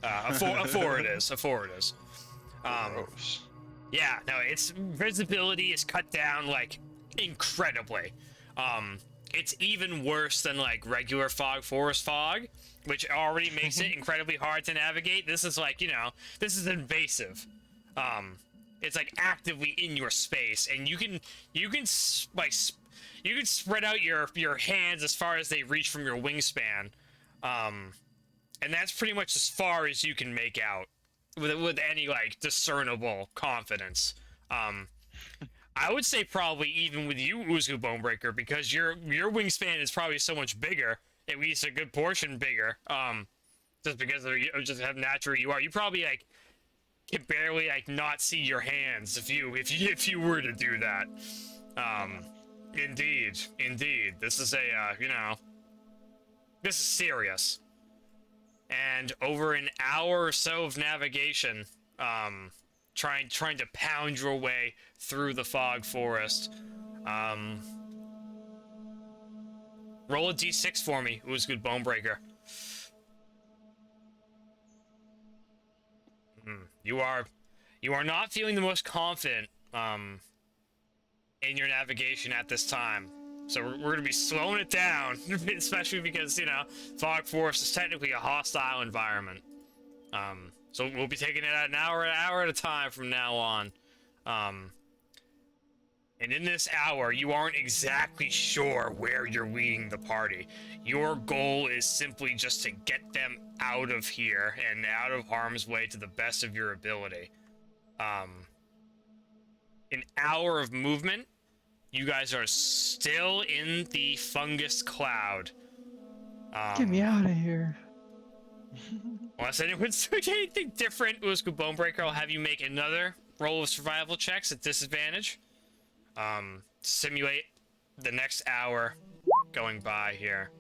A four it is. Gross. Yeah, no, its visibility is cut down like incredibly. It's even worse than like regular fog, forest fog, which already makes it incredibly hard to navigate. This is like, this is invasive. It's like actively in your space, and you can like you could spread out your hands as far as they reach from your wingspan, and that's pretty much as far as you can make out with any like discernible confidence. I would say probably even with you, Ulzgud Bone-Breaker, because your wingspan is probably so much bigger, at least a good portion bigger. Just because of just how natural you are, you probably like can barely like not see your hands if you were to do that. Indeed, this is a this is serious. And over an hour or so of navigation, trying to pound your way through the fog forest. Roll a d6 for me, Ulzgud Bone-Breaker. You are not feeling the most confident in your navigation at this time. So we're gonna be slowing it down, especially because fog forest is technically a hostile environment. So we'll be taking it an hour at a time from now on. And in this hour, you aren't exactly sure where you're leading the party. Your goal is simply just to get them out of here and out of harm's way to the best of your ability. An hour of movement, you guys are still in the fungus cloud. Get me out of here. Unless anyone's doing anything different, Ulzgud Bone-Breaker, I'll have you make another roll of survival checks at disadvantage. To simulate the next hour going by here.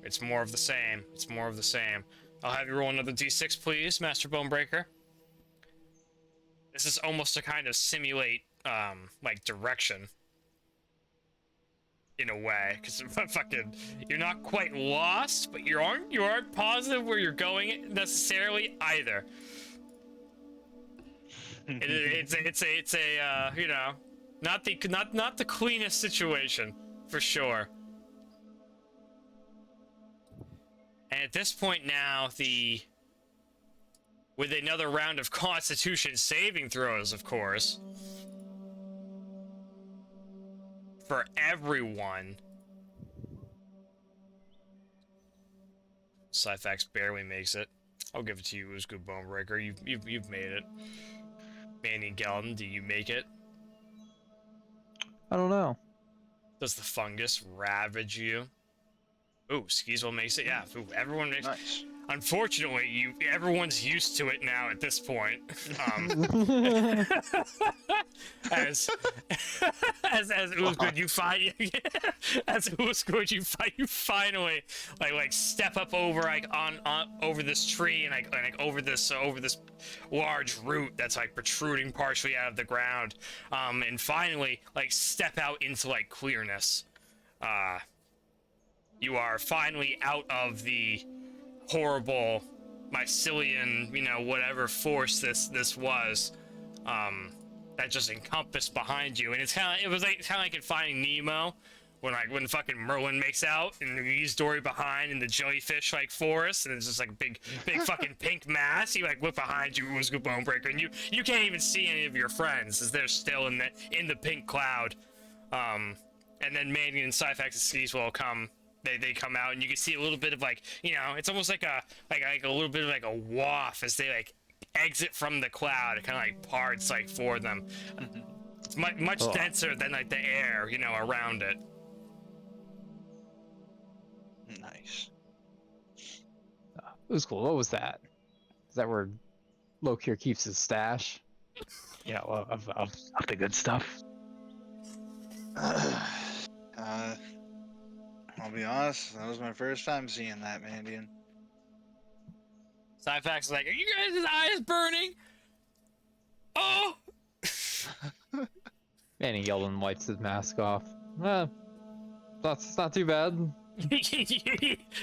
It's more of the same. It's more of the same. I'll have you roll another d6, please, Master Bone-Breaker. This is almost to kind of simulate, like, direction. In a way, because you're not quite lost, but you aren't positive where you're going necessarily either. It's a not the cleanest situation for sure. And at this point now, with another round of Constitution saving throws, of course, for everyone. Syphax barely makes it. I'll give it to you, Ulzgud Bone-Breaker. You've made it. Mandion, Gelden, do you make it? I don't know. Does the fungus ravage you? Ooh, Skeezewell makes it. Yeah, ooh, everyone makes it. Nice. Unfortunately, everyone's used to it now at this point. As Ulzgud, you find you finally like step up over on over this tree and like over this large root that's like protruding partially out of the ground, and finally like step out into like clearness. You are finally out of the horrible mycelium, whatever force this was, that just encompassed behind you. And it was kind of like in Finding Nemo, when fucking Merlin makes out and he's Dory behind in the jellyfish like forest, and it's just like big fucking pink mass. You like look behind you, Ulzgud Bone-Breaker, and you can't even see any of your friends as they're still in the pink cloud. And then Mandion and Syphax and Skeezewell come. They come out, and you can see a little bit of like, it's almost like a little bit of like a waft as they like exit from the cloud. It kind of like parts like for them. It's much denser than like the air, around it. Nice. It was cool. What was that? Is that where Lokir keeps his stash? Of the good stuff. I'll be honest, that was my first time seeing that, Mandion. Syphax is like, are you guys' eyes burning? Oh! And Gelden wipes his mask off. That's not too bad.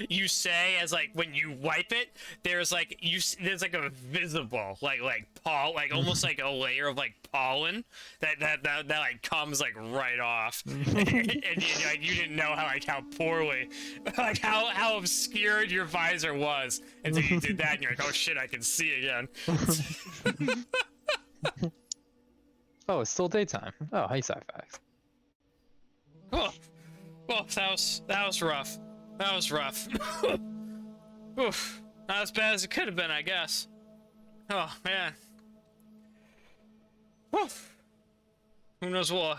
You say as like when you wipe it, there's like a visible like almost like a layer of like pollen that like comes like right off, and you didn't know how poorly, like how obscured your visor was until you did that, and you're like, oh shit, I can see again. Oh, it's still daytime. Oh, hey, Syphax. Oh, that was rough. That was rough. Oof. Not as bad as it could have been, I guess. Oh man. Whew. Who knows what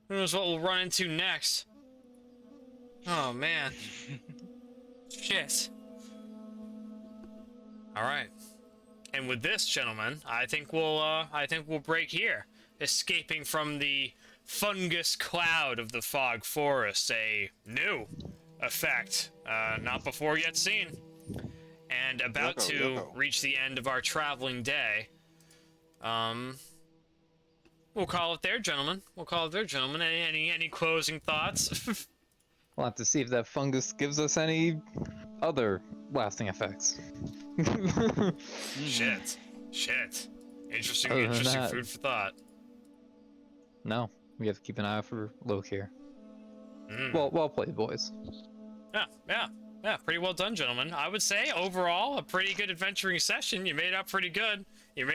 we'll run into next? Oh man. Shit. All right. And with this, gentlemen, I think we'll break here, escaping from the fungus cloud of the fog forest, a new effect, not before yet seen, and about to reach the end of our traveling day. We'll call it there, gentlemen. We'll call it there, gentlemen. Any closing thoughts? We'll have to see if that fungus gives us any other lasting effects. Shit. Interesting Other than that- food for thought. No, we have to keep an eye out for Loke here. Mm. Well played, boys. Yeah, pretty well done, gentlemen. I would say, overall, a pretty good adventuring session. You made out pretty good. Could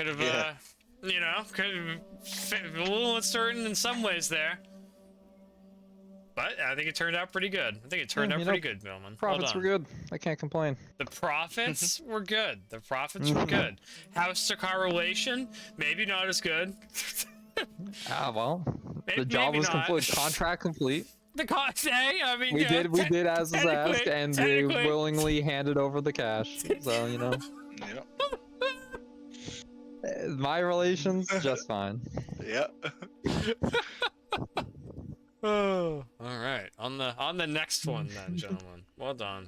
have, could have fit a little uncertain in some ways there. But I think it turned out pretty good. Pretty good, gentlemen. Profits were good. I can't complain. The profits were good. House to correlation, maybe not as good. Well, the job was complete. Contract complete. I mean, We did as was asked, and they willingly handed over the cash. So, Yep. My relations, just fine. Yep. Oh, all right. On the next one then, gentlemen. Well done.